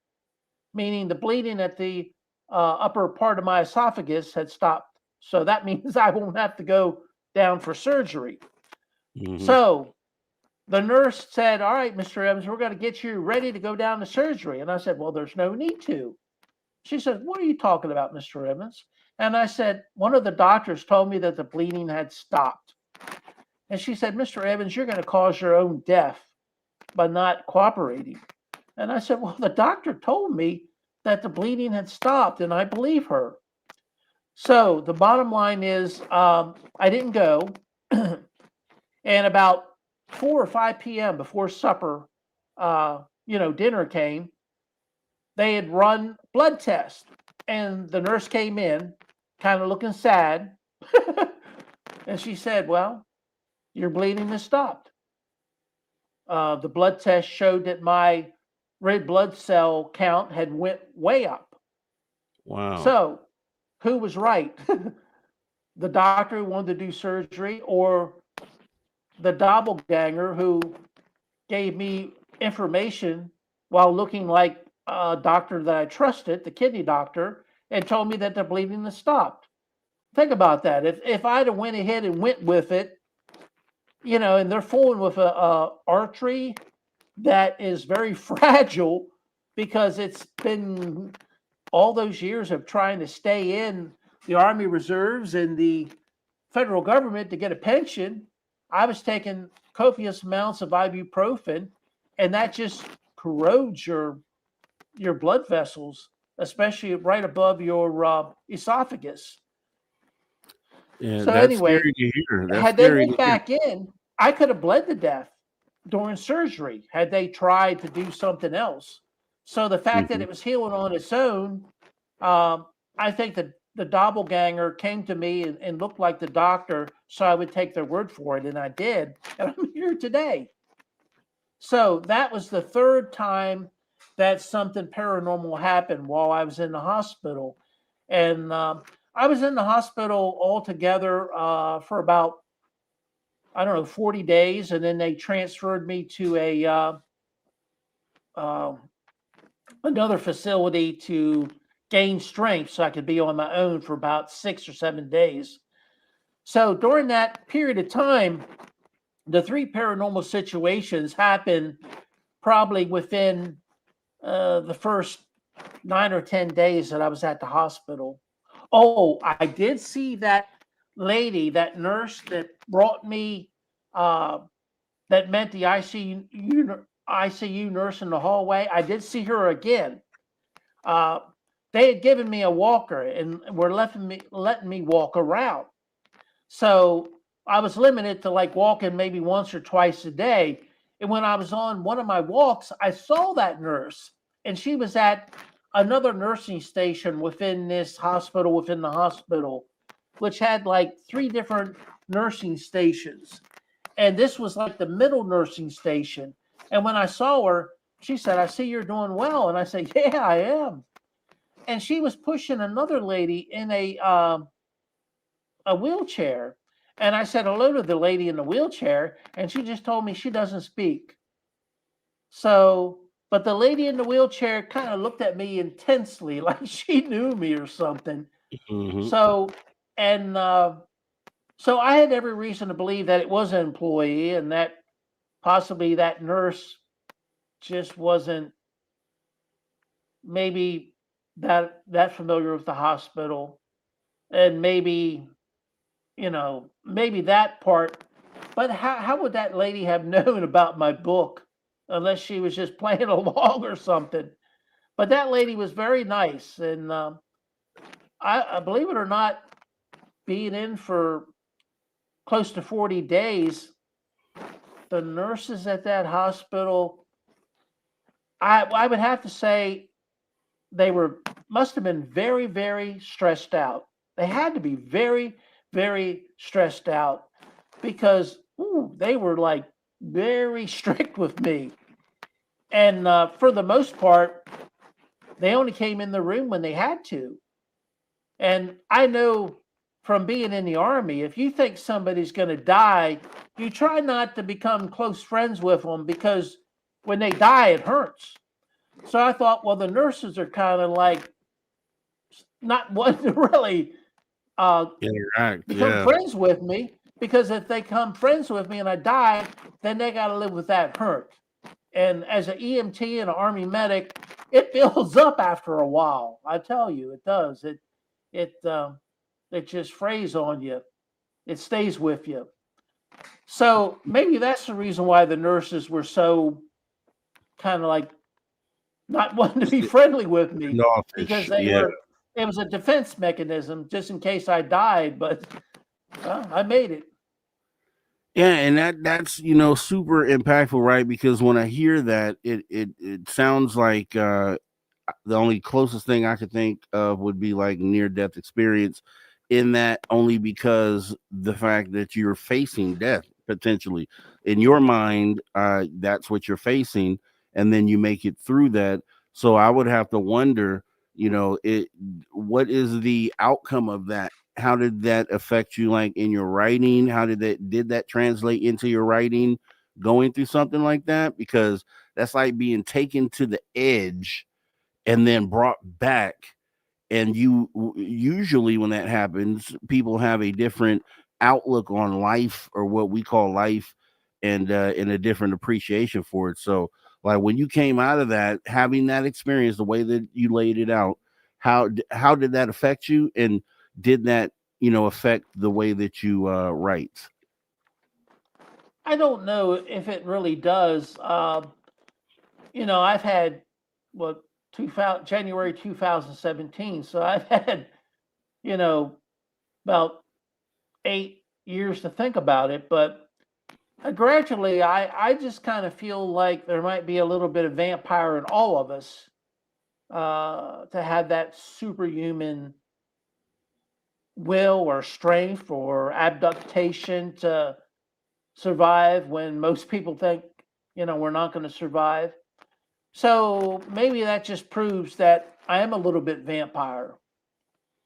meaning the bleeding at the upper part of my esophagus had stopped. So that means I won't have to go down for surgery. Mhm. So the nurse said, "All right, Mr. Evans, we're going to get you ready to go down to surgery." And I said, "Well, there's no need to." She said, "What are you talking about, Mr. Evans?" And I said, "One of the doctors told me that the bleeding had stopped." And she said, "Mr. Evans, you're going to cause your own death by not cooperating." And I said, "Well, the doctor told me that the bleeding had stopped, and I believe her." So the bottom line is, I didn't go. And about 4 or 5 p.m. before supper, dinner came, they had run blood tests. And the nurse came in, kind of looking sad. And she said, "Well, your bleeding has stopped." The blood test showed that my red blood cell count had went way up. Wow. So who was right? The doctor who wanted to do surgery, or the doppelganger who gave me information while looking like a doctor that I trusted, the kidney doctor, and told me that the bleeding has stopped? Think about that. If I'd have went ahead and went with it, and they're fooling with a artery that is very fragile because it's been all those years of trying to stay in the Army Reserves and the federal government to get a pension. I was taking copious amounts of ibuprofen, and that just corrodes your your blood vessels, especially right above your esophagus. Yeah, So that's anyway, scary to hear. That's had they scary to went hear. back in, I could have bled to death during surgery had they tried to do something else. So the fact that Mhm. it was healing on its own, um, I think that the doppelganger came to me and looked like the doctor, so I would take their word for it, and I did, and I'm here today. So that was the third time that something paranormal happened while I was in the hospital, and I was in the hospital altogether for about, I don't know, 40 days, and then they transferred me to a uh, another facility to gain strength so I could be on my own for about 6 or 7 days. So during that period of time, the three paranormal situations happened probably within the first 9 or 10 days that I was at the hospital. Oh, I did see that lady, that nurse that brought me, uh, that met the ICU nurse in the hallway. I did see her again. Uh, they had given me a walker and were letting me walk around. So I was limited to like walking maybe once or twice a day. And when I was on one of my walks, I saw that nurse, and she was at another nursing station within the hospital, which had like three different nursing stations. And this was like the middle nursing station. And when I saw her, she said, "I see you're doing well." And I said, "Yeah, I am." And she was pushing another lady in a wheelchair. And I said hello to the lady in the wheelchair, and she just told me she doesn't speak. So, but the lady in the wheelchair kind of looked at me intensely, like she knew me or something. Mhm. So, and so I had every reason to believe that it was an employee, and that possibly that nurse just wasn't maybe that familiar with the hospital, and maybe, maybe that part. But how would that lady have known about my book unless she was just playing along or something? But that lady was very nice, and I believe it or not, being in for close to 40 days, the nurses at that hospital, I would have to say they were must have been very, very stressed out. They had to be very, very stressed out because they were like very strict with me. And for the most part, they only came in the room when they had to. And I know from being in the army, if you think somebody's going to die, you try not to become close friends with them because when they die, it hurts. So I thought, well, the nurses are kind of like not wanting to really uh, Interact. become Yeah. friends with me, because if they come friends with me and I die, then they got to live with that hurt. And as an EMT and an army medic, it builds up after a while. I tell you, it does. It just frays on you. It stays with you. So maybe that's the reason why the nurses were so kind of like not wanting to be friendly with me, because Standoffish. they Yeah. were. It was a defense mechanism just in case I died, but I made it. Yeah, and that's super impactful, right? Because when I hear that, it sounds like the only closest thing I could think of would be like near death experience, in that only because the fact that you're facing death potentially in your mind, that's what you're facing, and then you make it through that. So I would have to wonder, what is the outcome of that? How did that affect you, like in your writing? How did that translate into your writing, going through something like that? Because that's like being taken to the edge and then brought back. And usually when that happens, people have a different outlook on life, or what we call life, and a different appreciation for it. So like when you came out of that, having that experience the way that you laid it out, how did that affect you, and did that affect the way that you write? I don't know if it really does. I've had what January 2017. So I've had, you know, about 8 years to think about it. But gradually, I just kind of feel like there might be a little bit of vampire in all of us to have that superhuman will or strength or abduction to survive when most people think, we're not going to survive. So maybe that just proves that I am a little bit vampire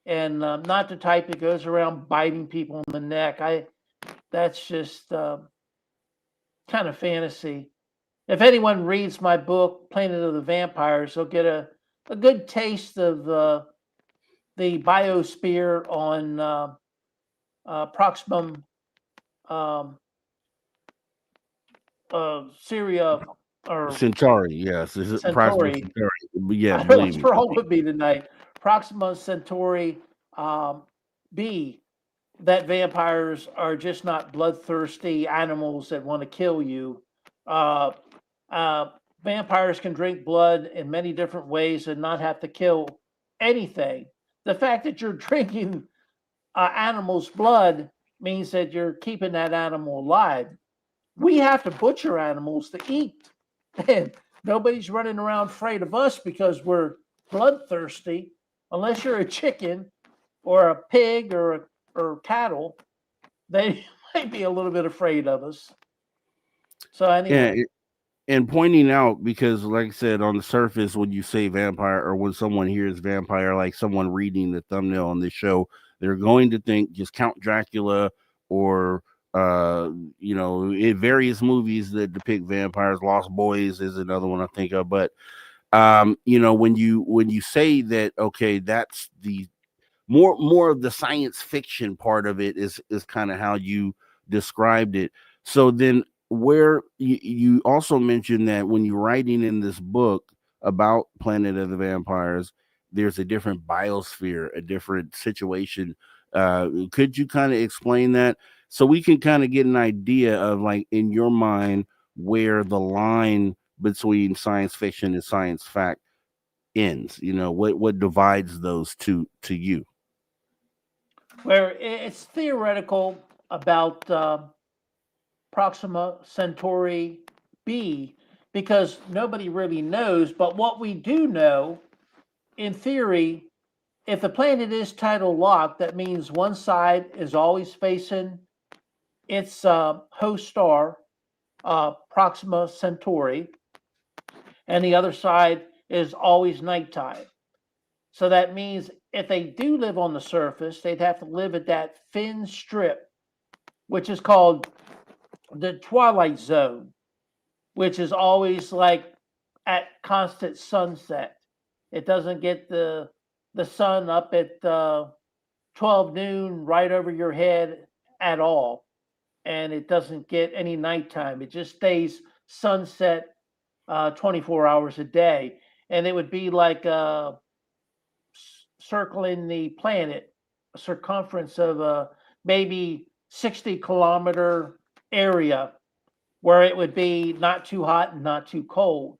and not the type that goes around biting people in the neck. That's just kind of fantasy. If anyone reads my book, Planet of the Vampires, they'll get a good taste of the biosphere on Proxima um, Syria or Centauri, yes. Is it Proxima Centauri. Centauri? Yeah, I don't know believe what's me. wrong with me tonight. Proxima Centauri B, that vampires are just not bloodthirsty animals that want to kill you. Uh, Vampires can drink blood in many different ways and not have to kill anything. The fact that you're drinking animal's blood means that you're keeping that animal alive. We have to butcher animals to eat. And nobody's running around afraid of us because we're bloodthirsty, unless you're a chicken or a pig or cattle. They might be a little bit afraid of us. So Yeah, anyway, and pointing out, because like I said, on the surface, when you say vampire or when someone hears vampire, like someone reading the thumbnail on this show, they're going to think just Count Dracula or in various movies that depict vampires. Lost Boys is another one I think of. But when you say that, okay, that's the more of the science fiction part of it is kind of how you described it. So then, where you also mentioned that when you're writing in this book about Planet of the Vampires, there's a different biosphere, a different situation. Could you kind of explain that so we can kind of get an idea of, like, in your mind, where the line between science fiction and science fact ends? What divides those two to you? where it's theoretical about Proxima Centauri B because nobody really knows. But what we do know, in theory, if the planet is tidal locked, that means one side is always facing its host star, Proxima Centauri, and the other side is always nighttime. So that means if they do live on the surface, they'd have to live at that thin strip, which is called the twilight zone, which is always like at constant sunset. It doesn't get the sun up at 12 noon right over your head at all, and it doesn't get any nighttime. It just stays sunset 24 hours a day, and it would be like circling the planet, a circumference of maybe 60-kilometer area where it would be not too hot and not too cold.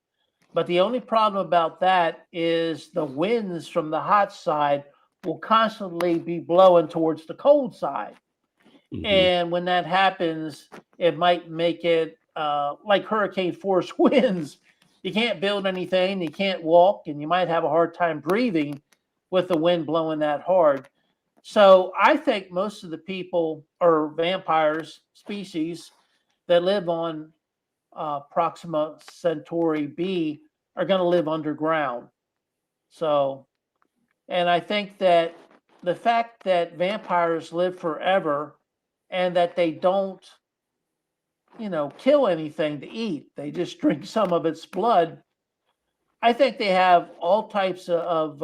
But the only problem about that is the winds from the hot side will constantly be blowing towards the cold side. Mm-hmm. And when that happens, it might make it like hurricane force winds. You can't build anything, you can't walk, and you might have a hard time breathing with the wind blowing that hard. So I think most of the people or vampires species that live on Proxima Centauri B are going to live underground. So, and I think that the fact that vampires live forever and that they don't, kill anything to eat, they just drink some of its blood. I think they have all types of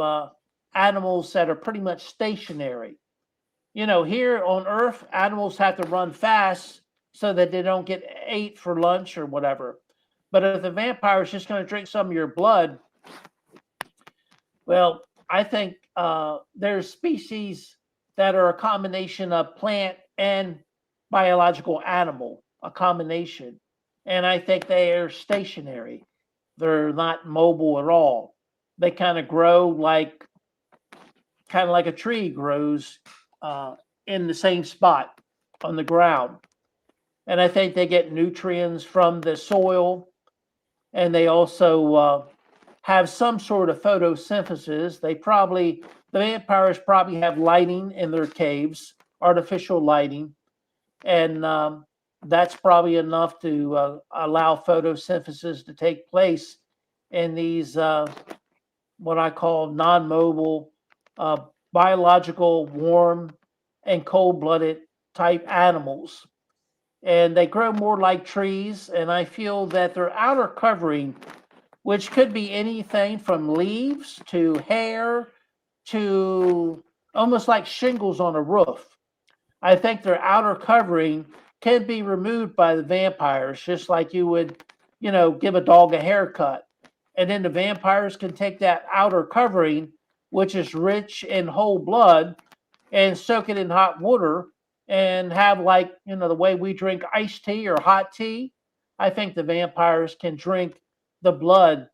animals that are pretty much stationary. Here on Earth, animals have to run fast so that they don't get ate for lunch or whatever. But if the vampire is just going to drink some of your blood, well, I think there's species that are a combination of plant and biological animal, a combination. And I think they are stationary. They're not mobile at all. they kind of grow kind of like a tree grows in the same spot on the ground. And I think they get nutrients from the soil, and they also have some sort of photosynthesis. The vampires probably have lighting in their caves, artificial lighting, and that's probably enough to allow photosynthesis to take place in these what I call non-mobile, biological, warm and cold-blooded type animals. And they grow more like trees, and I feel that their outer covering, which could be anything from leaves to hair to almost like shingles on a roof. I think their outer covering can be removed by the vampires, just like you would, give a dog a haircut. And then the vampires can take that outer covering, which is rich in whole blood, and soak it in hot water and have, like, the way we drink iced tea or hot tea. I think the vampires can drink the blood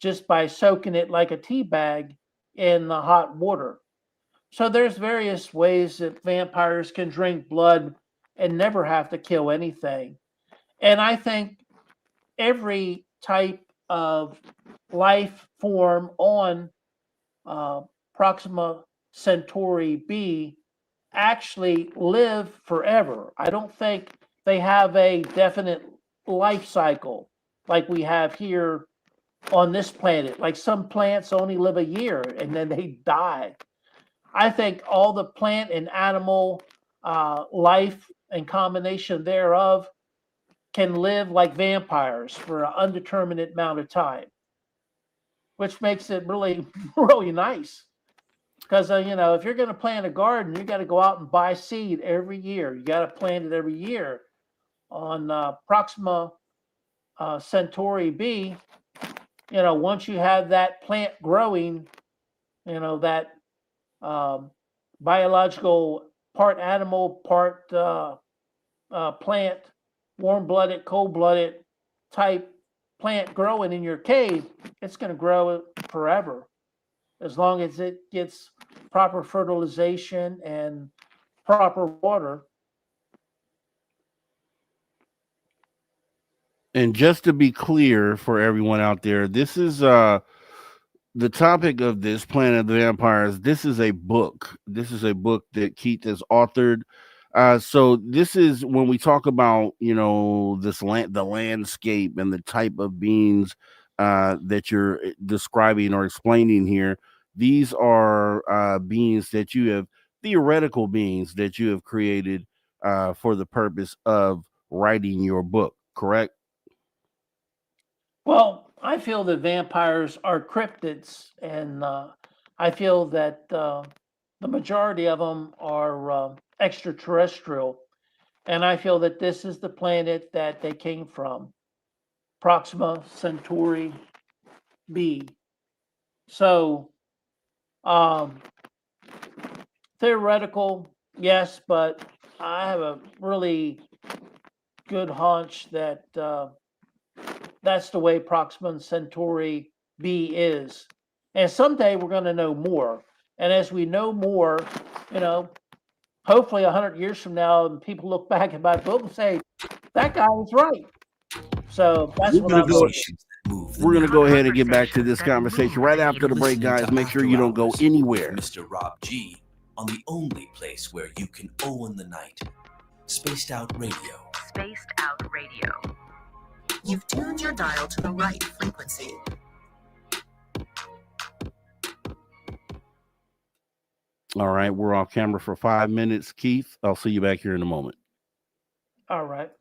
just by soaking it like a tea bag in the hot water. So there's various ways that vampires can drink blood and never have to kill anything. And I think every type of life form on Proxima Centauri b actually live forever. I don't think they have a definite life cycle like we have here on this planet. Like some plants only live a year and then they die. I think all the plant and animal life and combination thereof can live like vampires for an undeterminate amount of time, which makes it really, really nice. Because, if you're going to plant a garden, you got to go out and buy seed every year. You got to plant it every year. On Proxima Centauri b, once you have that plant growing, that biological part animal, part plant, warm-blooded, cold-blooded type plant growing in your cave, it's going to grow forever, as long as it gets proper fertilization and proper water. And just to be clear for everyone out there, this is the topic of this Planet of the Vampires. This is a book. This is a book that Keith has authored. So this is when we talk about, the landscape and the type of beings that you're describing or explaining here. These are beings that you have, theoretical beings that you have created for the purpose of writing your book, correct? Well, I feel that vampires are cryptids, and I feel that the majority of them are extraterrestrial, and I feel that this is the planet that they came from, Proxima Centauri b. So, theoretical, yes, but I have a really good hunch that that's the way Proxima Centauri b is. And someday we're going to know more. And as we know more, hopefully 100 years from now, and people look back at my book and say, that guy was right. So that's what I'm doing. We're going to go ahead and get back to this conversation right after the break, guys. Make sure you don't go anywhere. Mr. Rob G on the only place where you can own the night. Spaced Out Radio. Spaced Out Radio. You've tuned your dial to the right frequency. All right, we're off camera for 5 minutes. Keith, I'll see you back here in a moment. All right.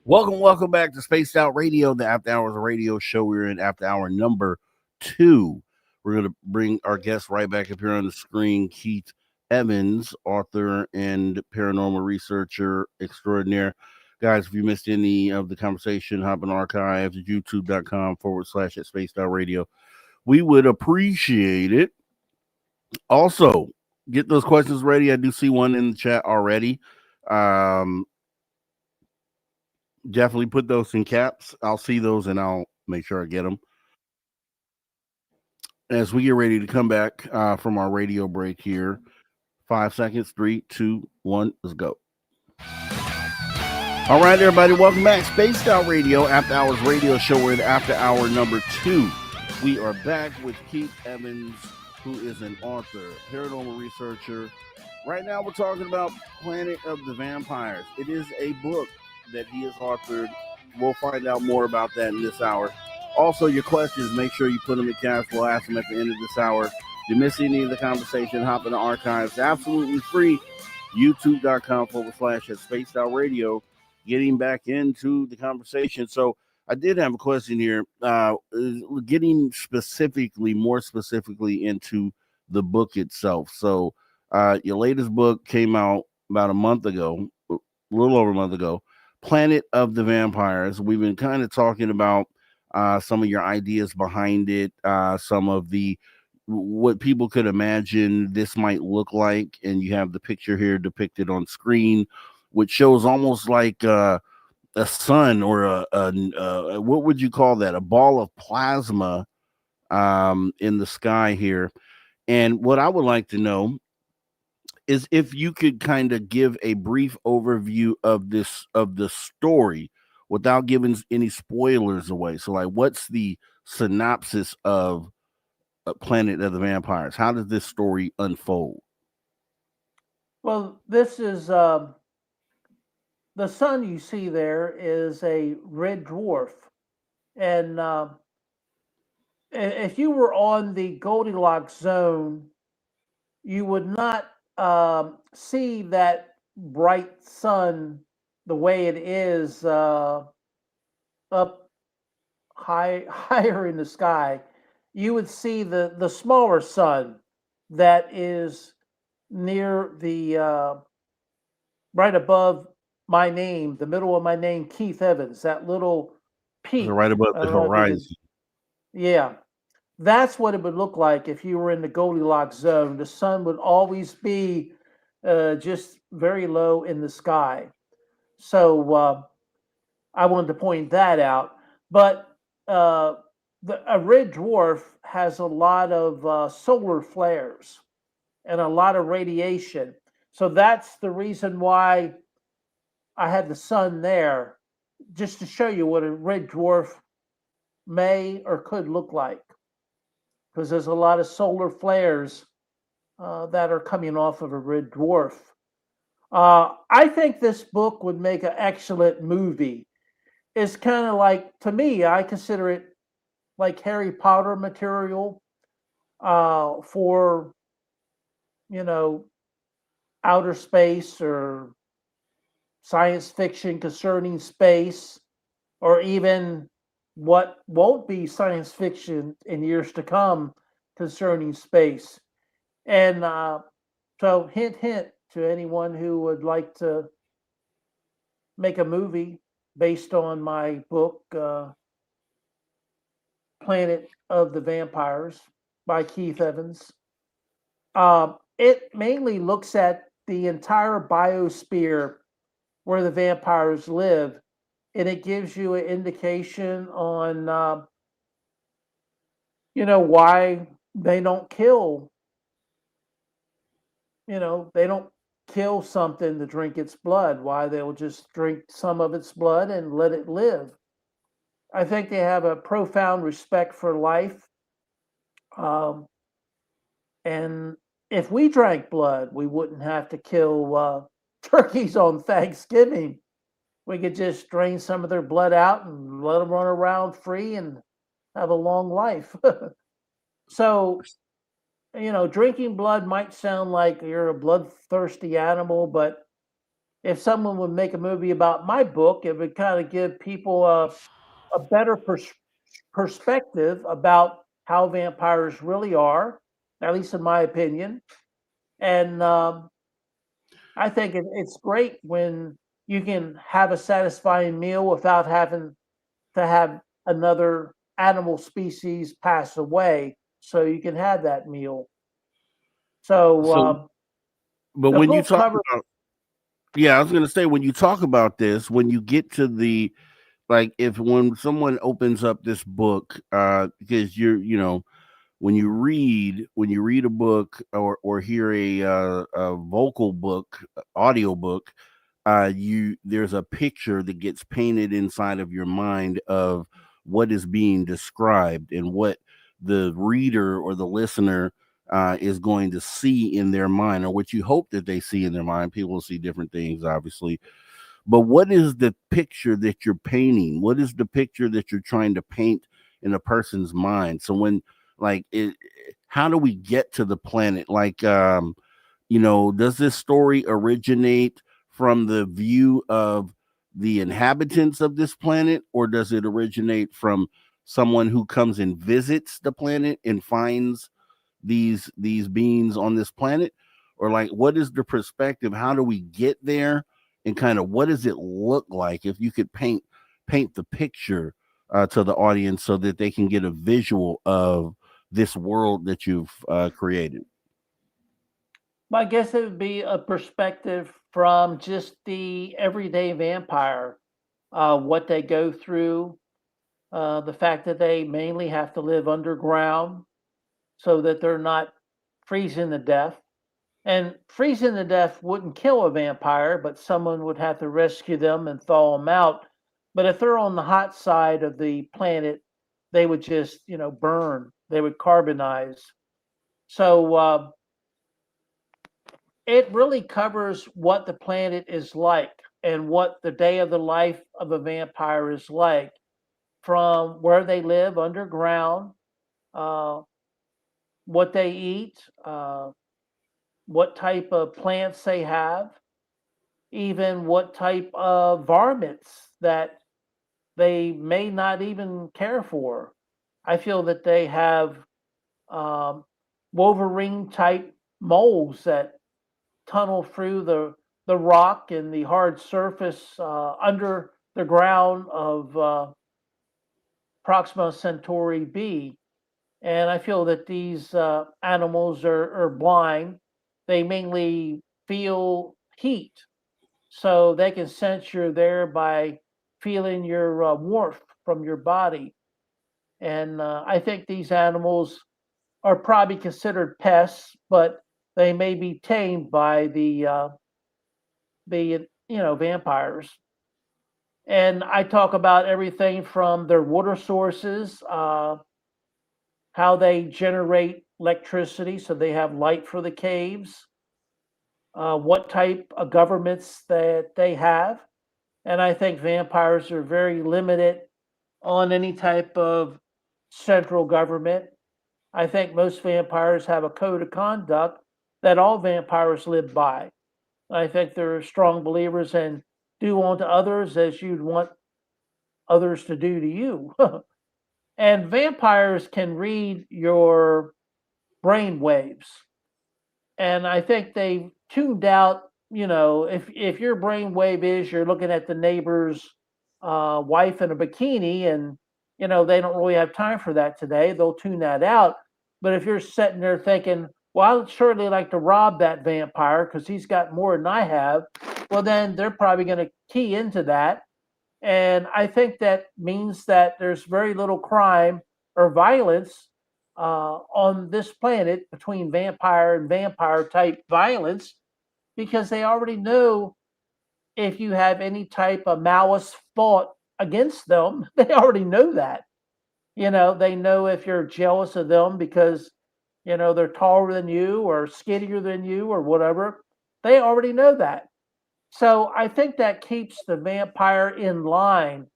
Welcome back to Spaced Out Radio, the After Hours radio show. We're in After Hour number 2. We're going to bring our guest right back up here on the screen, Keith Evans, author and paranormal researcher extraordinaire. Guys, if you missed any of the conversation, hop in archives at youtube.com/at Spaced Out Radio. We would appreciate it. Also, get those questions ready. I do see one in the chat already. Definitely put those in caps. I'll see those and I'll make sure I get them. As we get ready to come back from our radio break here, 5 seconds, 3, 2, 1, let's go. All right, everybody, welcome back. Spaced Out Radio, After Hours radio show. We're at After Hour number 2. We are back with Keith Evans, who is an author, paranormal researcher. Right now, we're talking about Planet of the Vampires. It is a book that he has authored. We'll find out more about that in this hour. Also, your questions, make sure you put them in caps. We'll ask them at the end of this hour. If you miss any of the conversation, hop in the archives. Absolutely free. youtube.com/at Spaced Out Radio. Getting back into the conversation. So I did have a question here. Getting more specifically into the book itself. So your latest book came out about a little over a month ago. Planet of the Vampires. We've been kind of talking about some of your ideas behind it, some of what people could imagine this might look like, and you have the picture here depicted on screen, which shows almost like a sun or a what would you call that? A ball of plasma in the sky here. And what I would like to know is if you could kind of give a brief overview of the story without giving any spoilers away. So, like, what's the synopsis of Planet of the Vampires? How does this story unfold? Well, this is the sun you see there is a red dwarf, and if you were on the Goldilocks zone, you would not see that bright sun the way it is up higher in the sky. You would see the smaller sun that is near the right above my name, the middle of my name, Keith Evans. That little peak right above the horizon. Yeah. That's what it would look like if you were in the Goldilocks zone. The sun would always be just very low in the sky. So I wanted to point that out. But a red dwarf has a lot of solar flares and a lot of radiation. So that's the reason why I had the sun there, just to show you what a red dwarf may or could look like. Because there's a lot of solar flares that are coming off of a red dwarf. I think this book would make an excellent movie. It's kind of like, to me, I consider it like Harry Potter material for, outer space or science fiction concerning space, or even what won't be science fiction in years to come concerning space. And so hint to anyone who would like to make a movie based on my book, Planet of the Vampires by Keith Evans. It mainly looks at the entire biosphere where the vampires live, and it gives you an indication on why they don't kill. They don't kill something to drink its blood, why they'll just drink some of its blood and let it live. I think they have a profound respect for life. And if we drank blood, we wouldn't have to kill turkeys on Thanksgiving. We could just drain some of their blood out and let them run around free and have a long life. So, drinking blood might sound like you're a bloodthirsty animal, but if someone would make a movie about my book, it would kind of give people a better perspective about how vampires really are, at least in my opinion. And I think it's great when you can have a satisfying meal without having to have another animal species pass away, so you can have that meal. So So, but the when you book talk covers. about, yeah, I was gonna say when you talk about this, when you get to the like, if when someone opens up this book, because when you read a book or hear a vocal book, audio book, you there's a picture that gets painted inside of your mind of what is being described and what the reader or the listener is going to see in their mind, or what you hope that they see in their mind. People will see different things, obviously, but what is the picture that you're painting? What is the picture that you're trying to paint in a person's mind? So when how do we get to the planet? Like, does this story originate from the view of the inhabitants of this planet, or does it originate from someone who comes and visits the planet and finds these beings on this planet? Or like, what is the perspective? How do we get there? And kind of what does it look like, if you could paint the picture to the audience so that they can get a visual of this world that you've created? I guess it would be a perspective from just the everyday vampire, what they go through, the fact that they mainly have to live underground so that they're not freezing to death. And freezing to death wouldn't kill a vampire, but someone would have to rescue them and thaw them out. But if they're on the hot side of the planet, they would just, burn. They would carbonize. So it really covers what the planet is like and what the day of the life of a vampire is like, from where they live underground, uh, what they eat, what type of plants they have, even what type of varmints that they may not even care for. I feel that they have um, Wolverine type moles that tunnel through the rock and the hard surface under the ground of Proxima Centauri b. And I feel that these animals are blind. They mainly feel heat, so they can sense you're there by feeling your warmth from your body. And I think these animals are probably considered pests, but they may be tamed by the vampires. And I talk about everything from their water sources, how they generate electricity so they have light for the caves, what type of governments that they have. And I think vampires are very limited on any type of central government. I think most vampires have a code of conduct that all vampires live by. I think they're strong believers in do unto others as you'd want others to do to you. And vampires can read your brain waves. And I think they tuned out, if your brain wave is you're looking at the neighbor's wife in a bikini, and they don't really have time for that today, they'll tune that out. But if you're sitting there thinking, well, I'd surely like to rob that vampire because he's got more than I have, well, then they're probably going to key into that. And I think that means that there's very little crime or violence on this planet between vampire and vampire type violence, because they already know if you have any type of malice thought against them. They already know that. They know if you're jealous of them because, they're taller than you or skinnier than you or whatever. They already know that. So I think that keeps the vampire in line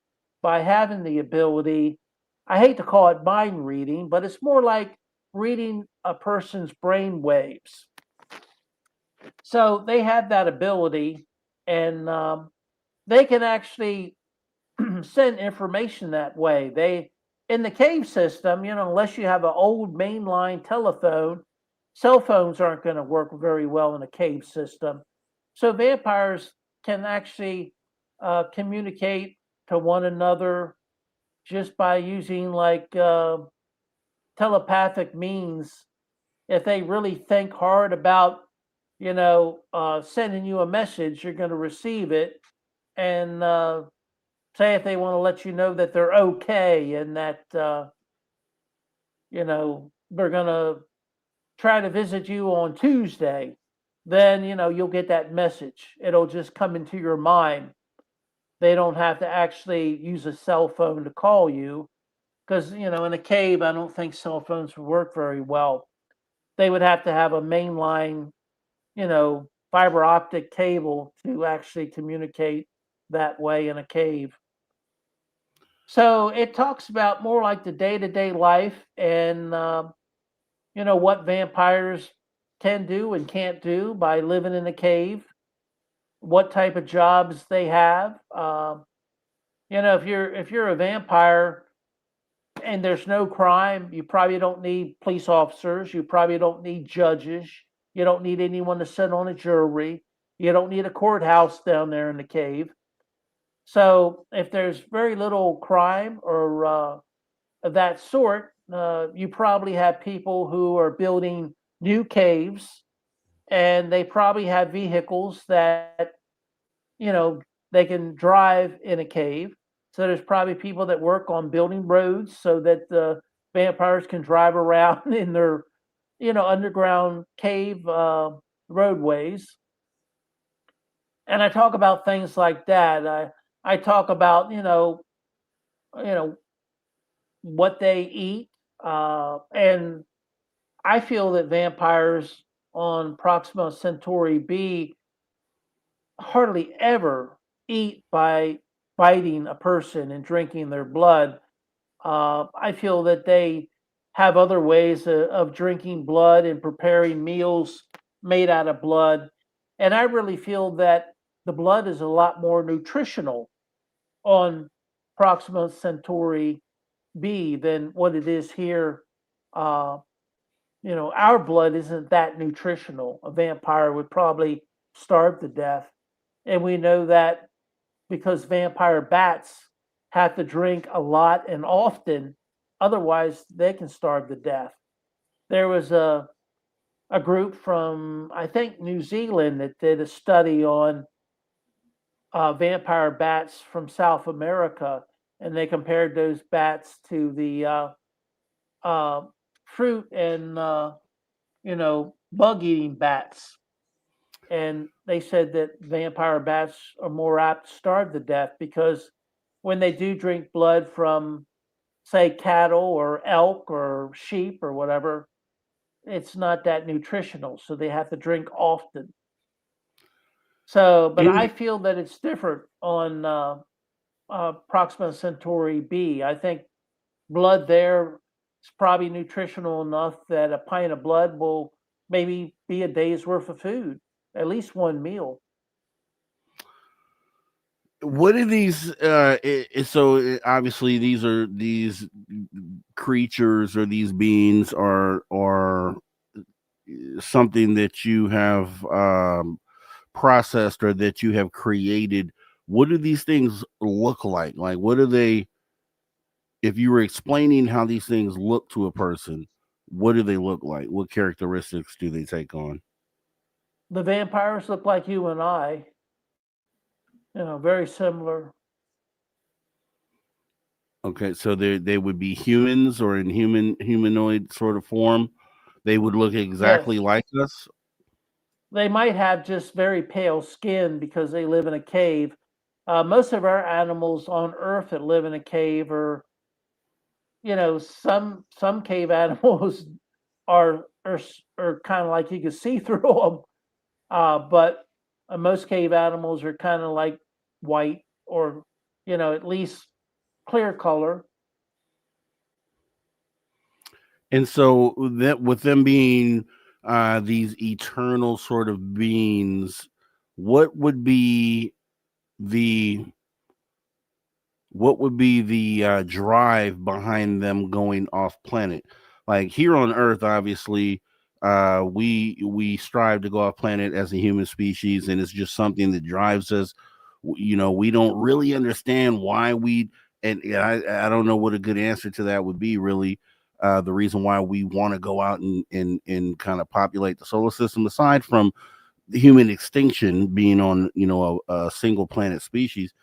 by having the ability. I hate to call it mind reading, but it's more like reading a person's brain waves. So they have that ability, and they can actually send information that way. They in the cave system, unless you have an old mainline telephone, cell phones aren't going to work very well in a cave system. So vampires can actually communicate to one another just by using like telepathic means. If they really think hard about, sending you a message, you're going to receive it, and say if they want to let you know that they're okay and that they're going to try to visit you on Tuesday, then you'll get that message. It'll just come into your mind. They don't have to actually use a cell phone to call you because in a cave, I don't think cell phones would work very well. They would have to have a mainline, fiber optic cable to actually communicate that way in a cave. So it talks about more like the day to day life and, what vampires can do and can't do by living in a cave, what type of jobs they have. If you're a vampire and there's no crime, you probably don't need police officers. You probably don't need judges. You don't need anyone to sit on a jury. You don't need a courthouse down there in the cave. So if there's very little crime or of that sort, you probably have people who are building new caves, and they probably have vehicles that you know they can drive in a cave. So there's probably people that work on building roads so that the vampires can drive around in their underground cave roadways. And I talk about things like that. I talk about you know what they eat, and I feel that vampires on Proxima Centauri B hardly ever eat by biting a person and drinking their blood. I feel that they have other ways of drinking blood and preparing meals made out of blood. And I really feel that the blood is a lot more nutritional on Proxima Centauri B than what it is here. Uh, our blood isn't that nutritional. A vampire would probably starve to death. And we know that because vampire bats have to drink a lot and often, otherwise, they can starve to death. There was a group from, I think, New Zealand that did a study on vampire bats from South America, and they compared those bats to the uh, fruit and bug eating bats. And they said that vampire bats are more apt to starve to death because when they do drink blood from, say, cattle or elk or sheep or whatever, it's not that nutritional. So they have to drink often. So, but I And feel that it's different on Proxima Centauri B. I think blood there is probably nutritional enough that a pint of blood will maybe be a day's worth of food, at least one meal. what are these? Obviously these creatures or these beings are something that you have processed or that you have created. What do these things look like? Like, what are they? If you were explaining how these things look to a person, what do they look like? What characteristics do they take on? The vampires look like you and I, very similar. Okay, so they would be humans or in humanoid sort of form. They would look exactly Yes. like us. They might have just very pale skin because they live in a cave. Most of our animals on Earth that live in a cave are, some cave animals are kind of like you can see through them, but most cave animals are kind of like white or, at least clear color. And so that with them being these eternal sort of beings, what would be the drive behind them going off planet? Like here on Earth, obviously, we strive to go off planet as a human species, and it's just something that drives us. We don't really understand why I don't know what a good answer to that would be, really. The reason why we want to go out and kind of populate the solar system, aside from the human extinction being on a single planet species,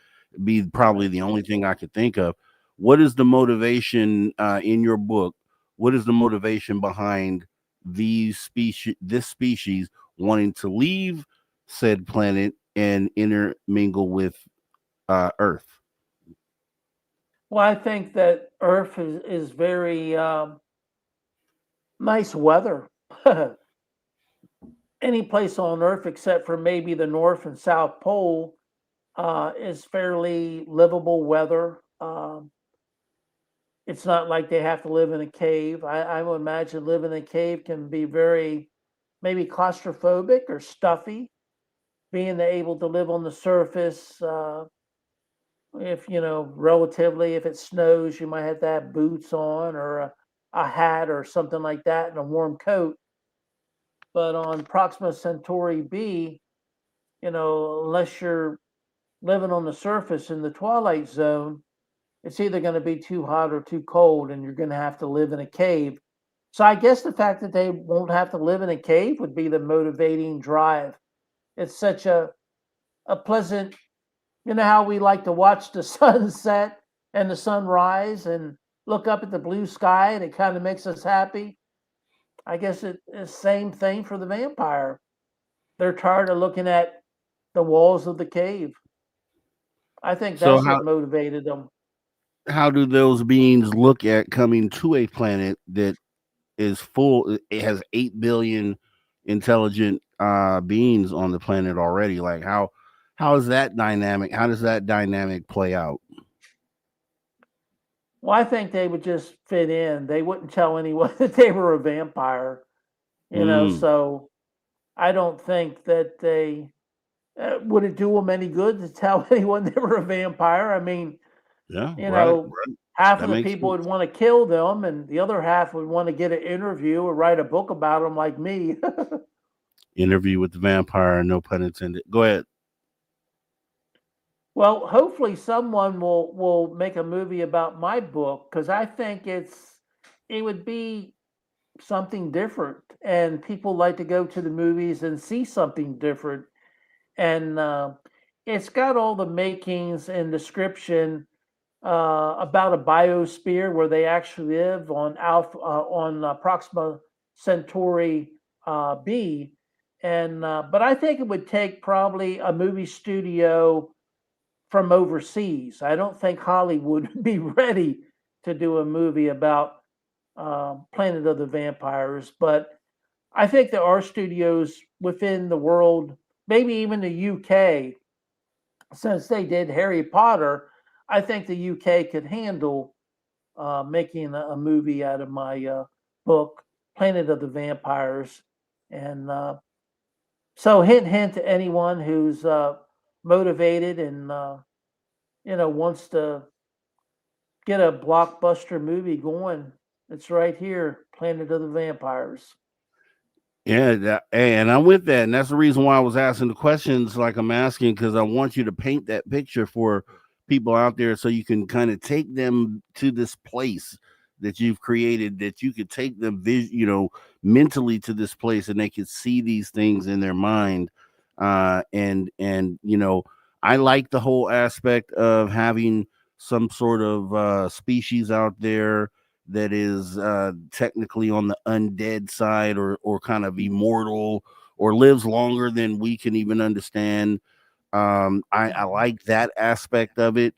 be probably the only thing I could think of. What is the motivation in your book? What is the motivation behind this species wanting to leave said planet and intermingle with Earth? Well, I think that Earth is very nice weather. Any place on Earth except for maybe the North and South Pole is fairly livable weather. It's not like they have to live in a cave. I would imagine living in a cave can be very maybe claustrophobic or stuffy. Being able to live on the surface, if relatively, if it snows, you might have to have boots on or a hat or something like that and a warm coat. But on Proxima Centauri B, unless you're living on the surface in the twilight zone, it's either going to be too hot or too cold, and you're going to have to live in a cave. So I guess the fact that they won't have to live in a cave would be the motivating drive. It's such a pleasant, how we like to watch the sunset and the sunrise and look up at the blue sky, and it kind of makes us happy. I guess it's the same thing for the vampire. They're tired of looking at the walls of the cave. I think So that's what motivated them. how do those beings look at coming to a planet that is full? It has 8 billion intelligent beings on the planet already. Like how is that dynamic? How does that dynamic play out? Well, I think they would just fit in. They wouldn't tell anyone that they were a vampire, Mm, so I don't think that they would it do them any good to tell anyone they were a vampire. I mean, yeah, you right, know, right. half That of the makes people would sense. want to kill them, and the other half would want to get an interview or write a book about them, like me. Interview with the vampire, no pun intended. Go ahead. Well, hopefully someone will make a movie about my book because I think it would be something different, and people like to go to the movies and see something different. And it's got all the makings and description about a biosphere where they actually live on Alpha on Proxima Centauri B. And but I think it would take probably a movie studio from overseas. I don't think Hollywood would be ready to do a movie about Planet of the Vampires, but I think there are studios within the world, maybe even the UK, since they did Harry Potter. I think the UK could handle making a movie out of my book, Planet of the Vampires. And so, hint, hint to anyone who's motivated and wants to get a blockbuster movie going. It's right here, Planet of the Vampires. Yeah, and I'm with that, and that's the reason why I was asking the questions like I'm asking, because I want you to paint that picture for people out there, so you can kind of take them to this place that you've created, that you could take them, mentally to this place, and they could see these things in their mind. And I like the whole aspect of having some sort of species out there that is technically on the undead side, or kind of immortal, or lives longer than we can even understand. I like that aspect of it,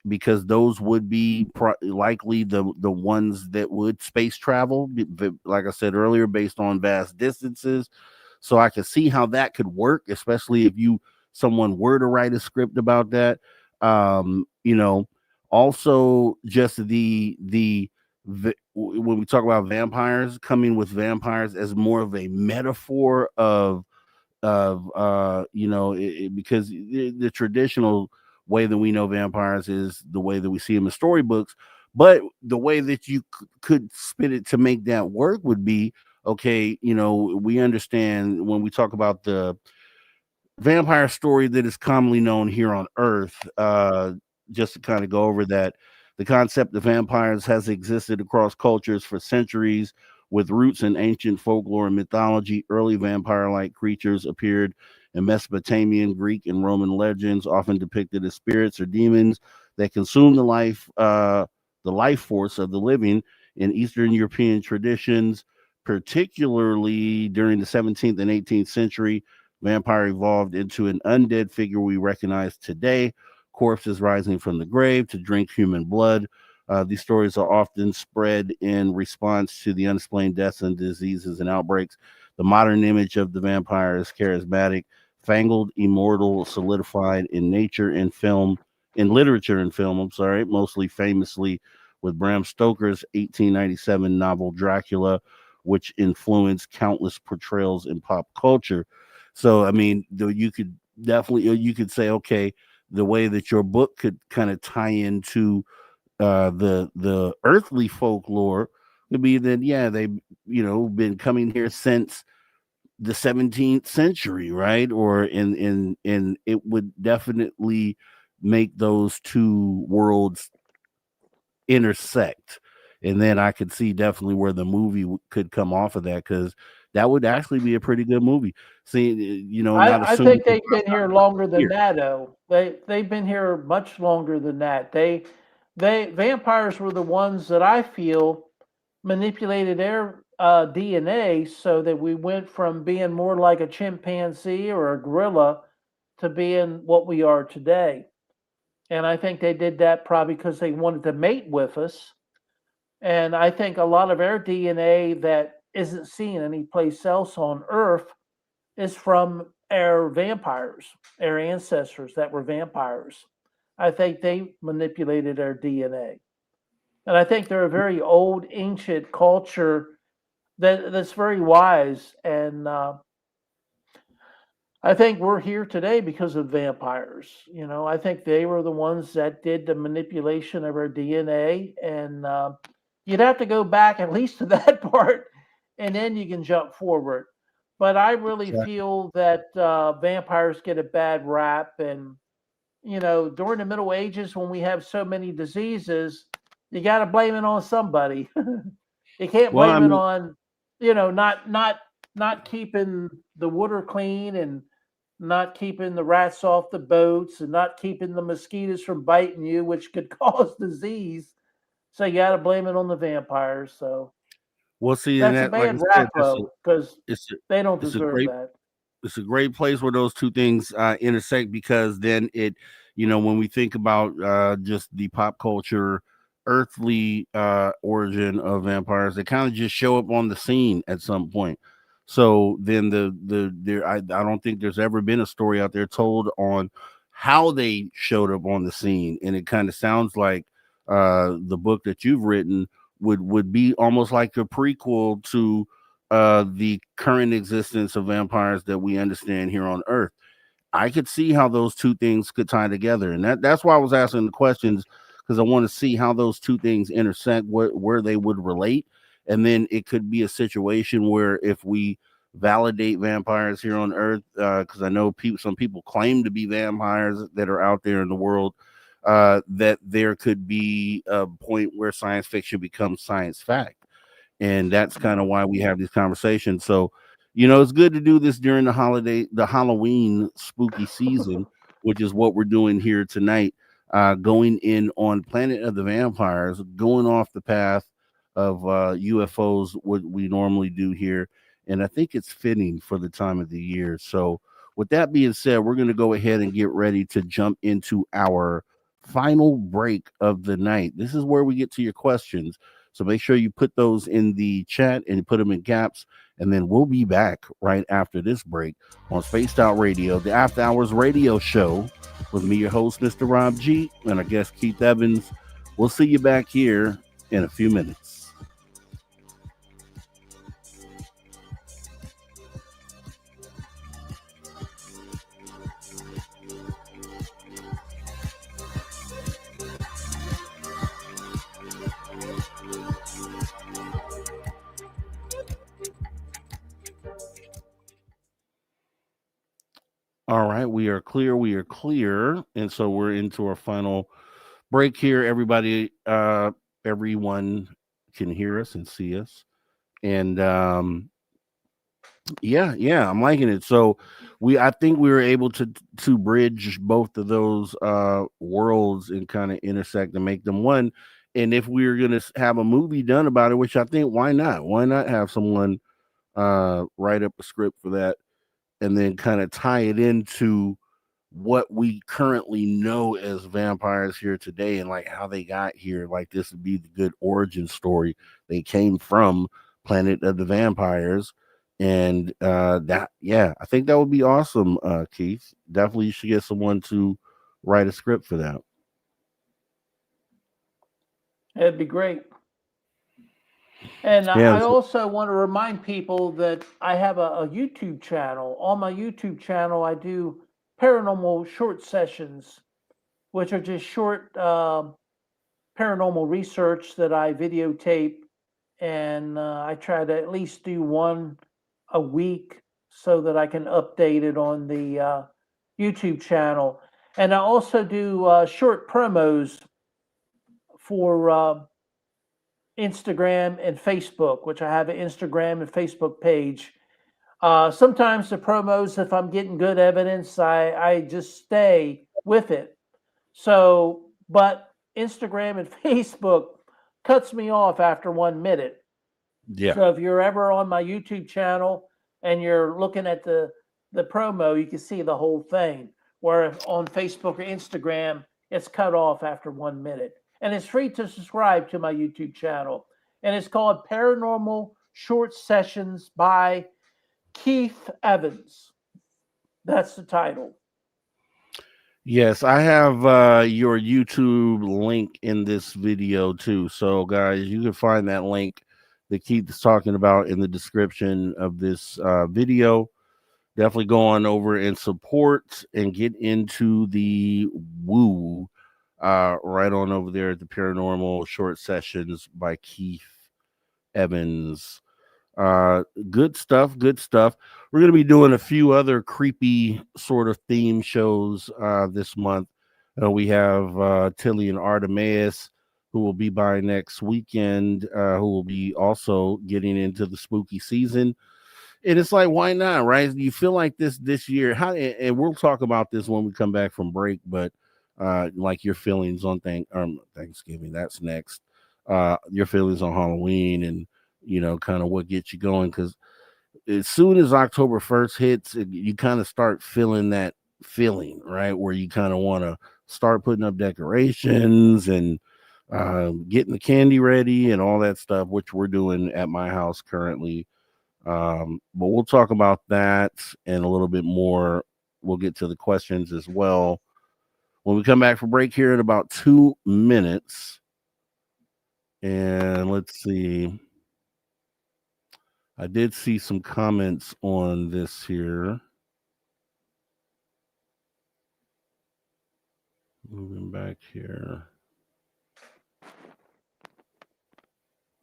because those would be likely the ones that would space travel, like I said earlier, based on vast distances. So I can see how that could work, especially if someone were to write a script about that. Also, just when we talk about vampires, coming with vampires as more of a metaphor of of because the traditional way that we know vampires is the way that we see them in storybooks, but the way that you could spin it to make that work would be okay. We understand when we talk about the vampire story that is commonly known here on Earth. Just to kind of go over that, the concept of vampires has existed across cultures for centuries, with roots in ancient folklore and mythology. Early vampire like creatures appeared in Mesopotamian, Greek, and Roman legends, often depicted as spirits or demons that consume the life force of the living. In Eastern European traditions, particularly during the 17th and 18th century, vampire evolved into an undead figure we recognize today, corpses rising from the grave to drink human blood. These stories are often spread in response to the unexplained deaths and diseases and outbreaks. The modern image of the vampire is charismatic, fangled, immortal, solidified in nature and film, in literature and film, mostly famously with Bram Stoker's 1897 novel Dracula, which influenced countless portrayals in pop culture. So, I mean, you could definitely, you could say, okay, the way that your book could kind of tie into the earthly folklore would be that, yeah, they been coming here since the 17th century, right? Or in it would definitely make those two worlds intersect. And then I could see definitely where the movie could come off of that, because that would actually be a pretty good movie. See, not I assuming think they've been here longer than here. that, though. They've been here much longer than that. They vampires were the ones that I feel manipulated their DNA so that we went from being more like a chimpanzee or a gorilla to being what we are today. And I think they did that probably because they wanted to mate with us. And I think a lot of our DNA that isn't seen anyplace else on Earth is from our vampires, our ancestors that were vampires. I think they manipulated our DNA. And I think they're a very old, ancient culture that's very wise. And I think we're here today because of vampires. I think they were the ones that did the manipulation of our DNA. And you'd have to go back at least to that part, and then you can jump forward. But I really feel that vampires get a bad rap. And, during the Middle Ages, when we have so many diseases, you got to blame it on somebody. You can't Well, I blame it mean, on, not keeping the water clean, and not keeping the rats off the boats, and not keeping the mosquitoes from biting you, which could cause disease. So you got to blame it on the vampires. So we'll see. And that's a that, like I bad said, rap, though, because it's a, they don't it's a deserve great that. it's a great place where those two things intersect, because then when we think about just the pop culture earthly origin of vampires, they kind of just show up on the scene at some point. So then I don't think there's ever been a story out there told on how they showed up on the scene. And it kind of sounds like the book that you've written would be almost like a prequel to the current existence of vampires that we understand here on Earth. I could see how those two things could tie together, and that's why I was asking the questions, because I want to see how those two things intersect, where they would relate, and then it could be a situation where if we validate vampires here on Earth, because I know some people claim to be vampires that are out there in the world, that there could be a point where science fiction becomes science fact. And that's kind of why we have these conversations. So, it's good to do this during the Halloween spooky season, which is what we're doing here tonight. Going in on Planet of the Vampires, going off the path of UFOs, what we normally do here. And I think it's fitting for the time of the year. So, with that being said, we're going to go ahead and get ready to jump into our final break of the night. This is where we get to your questions. So make sure you put those in the chat and put them in caps. And then we'll be back right after this break on Spaced Out Radio, the After Hours radio show, with me, your host, Mr. Rob G, and our guest, Keith Evans. We'll see you back here in a few minutes. All right, we are clear. We are clear, and so we're into our final break here. Everybody, everyone can hear us and see us, and yeah, I'm liking it. So I think we were able to bridge both of those worlds and kind of intersect and make them one. And if we were gonna have a movie done about it, which I think, why not? Why not have someone write up a script for that and then kind of tie it into what we currently know as vampires here today and like how they got here. Like, this would be the good origin story. They came from Planet of the Vampires. And I think that would be awesome, Keith. Definitely you should get someone to write a script for that. It'd be great. And Yeah. I also want to remind people that I have a YouTube channel. On my YouTube channel, I do paranormal short sessions, which are just short paranormal research that I videotape. And I try to at least do one a week so that I can update it on the YouTube channel. And I also do short promos for Instagram and Facebook, which I have an Instagram and Facebook page. Sometimes the promos, if I'm getting good evidence, I just stay with it. So, but Instagram and Facebook cuts me off after 1 minute. Yeah. So if you're ever on my YouTube channel and you're looking at the promo, you can see the whole thing. Where on Facebook or Instagram, it's cut off after 1 minute. And it's free to subscribe to my YouTube channel. And it's called Paranormal Short Sessions by Keith Evans. That's the title. Yes, I have your YouTube link in this video too. So, guys, you can find that link that Keith is talking about in the description of this video. Definitely go on over and support and get into the woo right on over there at the Paranormal Short Sessions by Keith Evans. Good stuff. We're going to be doing a few other creepy sort of theme shows this month. We have Tilly and Artemis, who will be by next weekend, who will be also getting into the spooky season. And it's like, why not, right? You feel like this year, and we'll talk about this when we come back from break, but like your feelings on Thanksgiving, that's next. Your feelings on Halloween and kind of what gets you going, because as soon as October 1st hits, you kind of start feeling that feeling, right, where you kind of want to start putting up decorations and getting the candy ready and all that stuff, which we're doing at my house currently. But we'll talk about that and a little bit more. We'll get to the questions as well when we come back for break here in about 2 minutes. And let's see. I did see some comments on this here. Moving back here.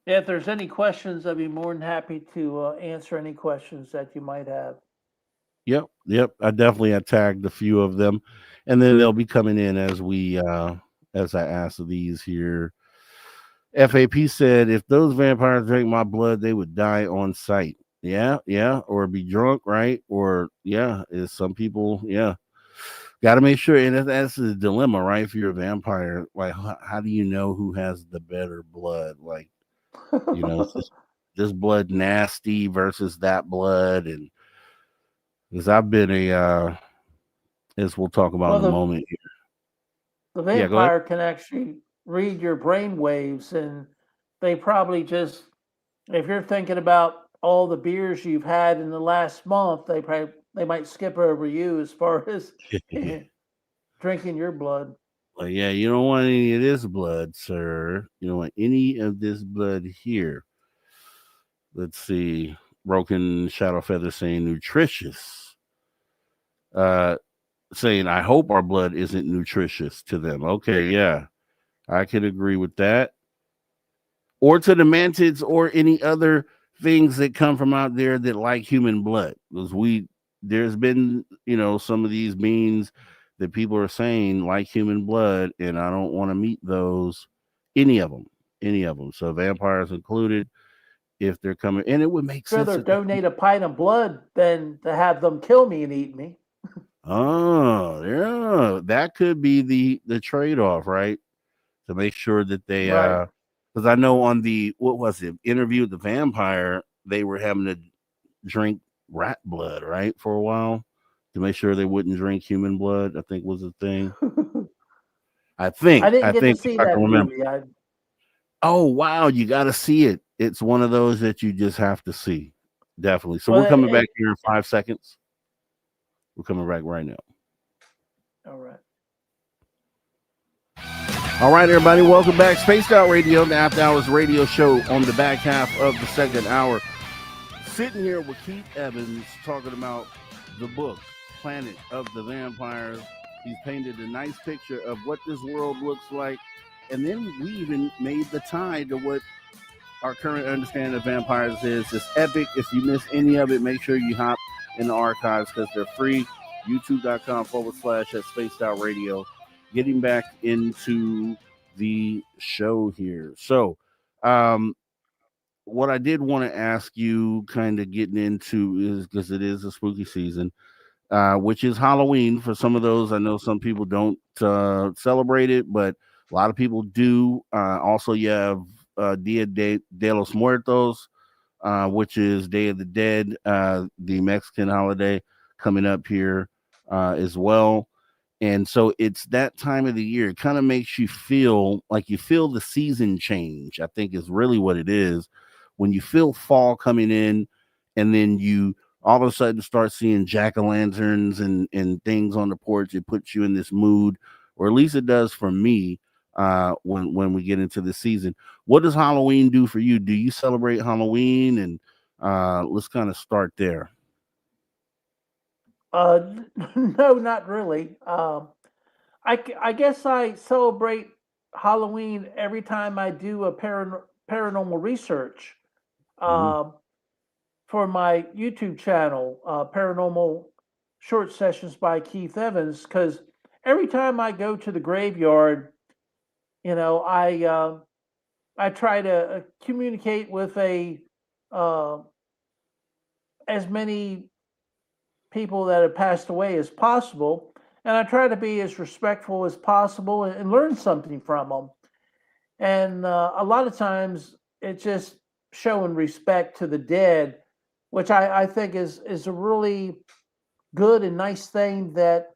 Yeah, if there's any questions, I'd be more than happy to answer any questions that you might have. Yep. I definitely tagged a few of them, and then they'll be coming in as I ask these here. FAP said, if those vampires drank my blood, they would die on sight. Yeah, or be drunk, right? Or is some people, got to make sure, and that's the dilemma, right? If you're a vampire, like, how do you know who has the better blood? Like, is this blood nasty versus that blood? And because I've been as we'll talk about in a moment here. The vampire can actually read your brain waves, and they probably just, if you're thinking about all the beers you've had in the last month, they might skip over you as far as drinking your blood. Well, yeah, you don't want any of this blood, sir. You don't want any of this blood here. Let's see. Broken Shadow Feather saying nutritious. Saying, I hope our blood isn't nutritious to them. Okay, yeah. I can agree with that. or to the mantids or any other things that come from out there that like human blood. Because there's been, some of these beings that people are saying like human blood, and I don't want to meet those, any of them. So vampires included, if they're coming, and it would make sense. Rather donate a pint of blood than to have them kill me and eat me. Oh, yeah, that could be the trade off, right? To make sure that they, Right. because I know on the what was it interview with the vampire, they were having to drink rat blood, right, for a while to make sure they wouldn't drink human blood. I think was the thing. I I didn't get to think see if I that can remember. movie. Oh wow, you got to see it. It's one of those that you just have to see. Definitely. So we're Well, coming back here in 5 seconds. We're coming back right now. All right. All right, everybody, welcome back. Spaced Out Radio, the After Hours radio show on the back half of the second hour. Sitting here with Keith Evans talking about the book, Planet of the Vampires. He's painted a nice picture of what this world looks like. And then we even made the tie to what our current understanding of vampires is. It's epic. If you miss any of it, make sure you hop in the archives because they're free. YouTube.com/at Spaced Out Radio. Getting back into the show here. So, what I did want to ask you, kind of getting into, is because it is a spooky season, which is Halloween. For some of those, I know some people don't celebrate it, but a lot of people do. Also, you have Dia de los Muertos, which is Day of the Dead, the Mexican holiday coming up here as well. And so it's that time of the year. It kind of makes you feel like you feel the season change, I think is really what it is. When you feel fall coming in, and then you all of a sudden start seeing jack-o'-lanterns and things on the porch, it puts you in this mood, or at least it does for me when we get into the season. What does Halloween do for you? Do you celebrate Halloween? And let's kind of start there. No, not really. I guess I celebrate Halloween every time I do a paranormal research Mhm. for my YouTube channel, Paranormal Short Sessions by Keith Evans. Because every time I go to the graveyard, you know, I try to communicate with uh, as many people that have passed away as possible, and I try to be as respectful as possible and learn something from them. And a lot of times, it's just showing respect to the dead, which I think is a really good and nice thing that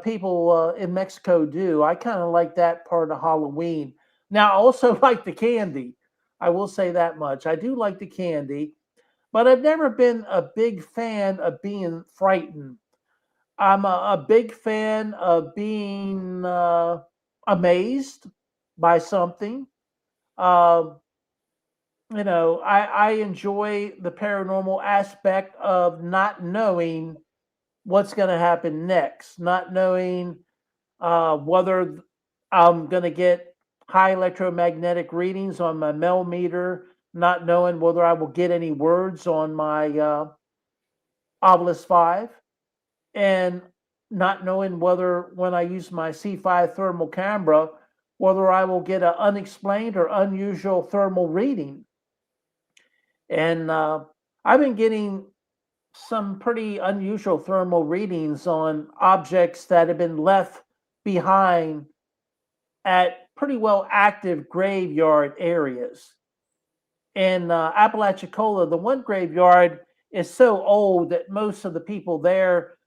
people in Mexico do. I kind of like that part of Halloween. Now, I also like the candy. I will say that much. I do like the candy, but I've never been a big fan of being frightened. I'm a big fan of being amazed by something. Um, I enjoy the paranormal aspect of not knowing what's going to happen next, not knowing whether I'm going to get high electromagnetic readings on my millimeter, not knowing whether I will get any words on my Obelisk 5, and not knowing whether when I use my C5 thermal camera, whether I will get an unexplained or unusual thermal reading. And I've been getting some pretty unusual thermal readings on objects that have been left behind at pretty well active graveyard areas. In Apalachicola, the one graveyard is so old that most of the people there,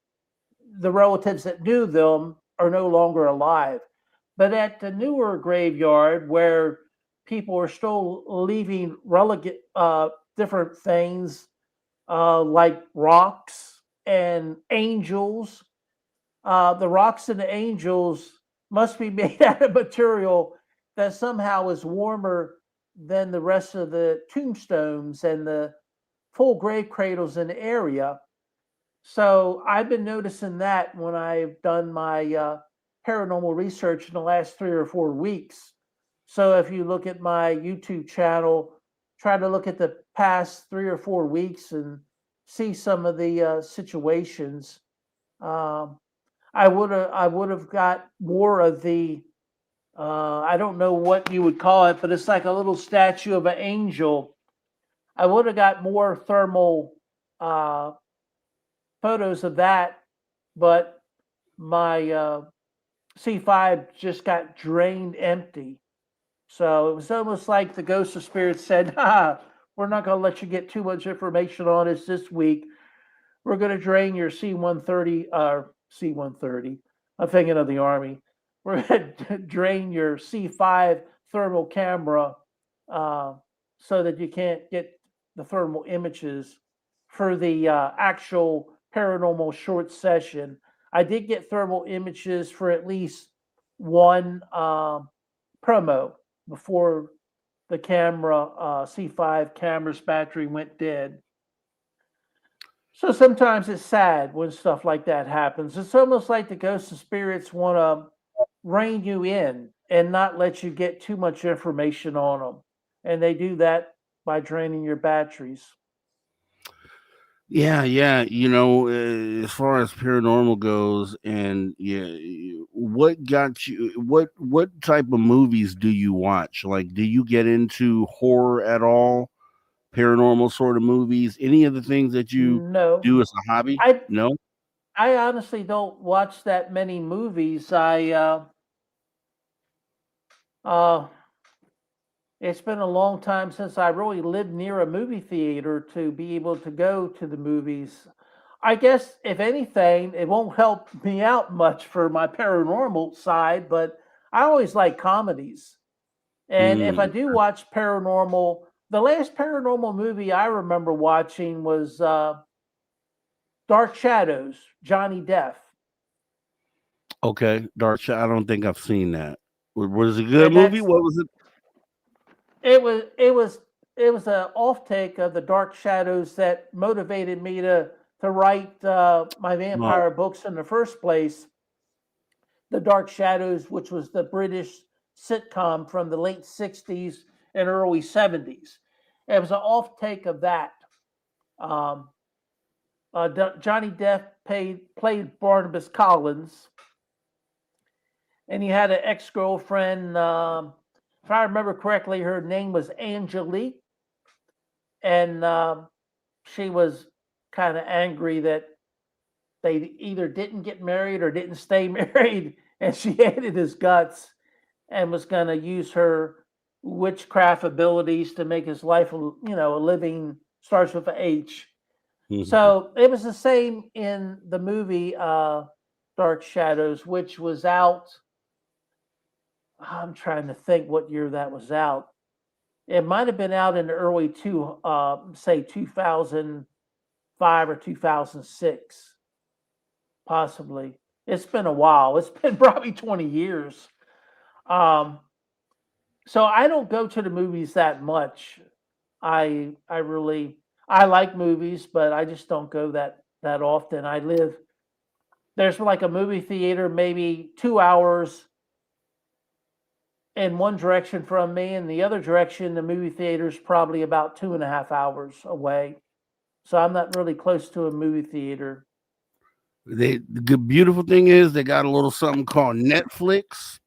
the relatives that knew them, are no longer alive. But at the newer graveyard, where people are still leaving different things like rocks and angels. The rocks and the angels must be made out of material that somehow is warmer than the rest of the tombstones and the full grave cradles in the area. So I've been noticing that when I've done my paranormal research in the last 3 or 4 weeks. So if you look at my YouTube channel, try to look at the past 3 or 4 weeks and see some of the situations. Um, I would have got more of the I don't know what you would call it, but it's like a little statue of an angel. I would have got more thermal uh, photos of that, but my C5 just got drained empty. So it was almost like the ghost of spirit said, we're not going to let you get too much information on us this week. We're going to drain your C-130, C-130. I'm thinking of the Army. We're going to drain your C5 thermal camera uh, so that you can't get the thermal images for the actual paranormal short session. I did get thermal images for at least one promo before the camera C5 camera's battery went dead. So sometimes it's sad when stuff like that happens. It's almost like the ghosts and spirits want to rein you in and not let you get too much information on them. And they do that by draining your batteries. Yeah, yeah. As far as paranormal goes, and what got you? What type of movies do you watch? Like, do you get into horror at all? Paranormal sort of movies? Any of the things that you No, do as a hobby? I No. I honestly don't watch that many movies. Uh, it's been a long time since I really lived near a movie theater to be able to go to the movies. I guess, if anything, it won't help me out much for my paranormal side, but I always like comedies. And if I Mm, do watch paranormal, the last paranormal movie I remember watching was Dark Shadows, Johnny Depp. okay, I don't think I've seen that. Was it a good And movie? that's What was it? it was it was it was an off take of the Dark Shadows that motivated me to write my Oh, vampire books in the first place. The Dark Shadows, which was the British sitcom from the late '60s and early '70s. It was an off take of that. Um, Johnny Depp played Barnabas Collins, and he had an ex girlfriend. If I remember correctly, her name was Angelique, and she was kind of angry that they either didn't get married or didn't stay married, and she hated his guts and was going to use her witchcraft abilities to make his life, a living. Starts with a H. So it was the same in the movie Dark Shadows, which was out. I'm trying to think what year that was out. It might have been out in the early say 2005 or 2006, possibly. It's been a while. It's been probably 20 years. Um, so I don't go to the movies that much. I really I like movies, but I just don't go that often. There's like a movie theater maybe 2 hours in one direction from me, and the other direction, the movie theater is probably about 2.5 hours away. So I'm not really close to a movie theater. the good beautiful thing is they got a little something called Netflix,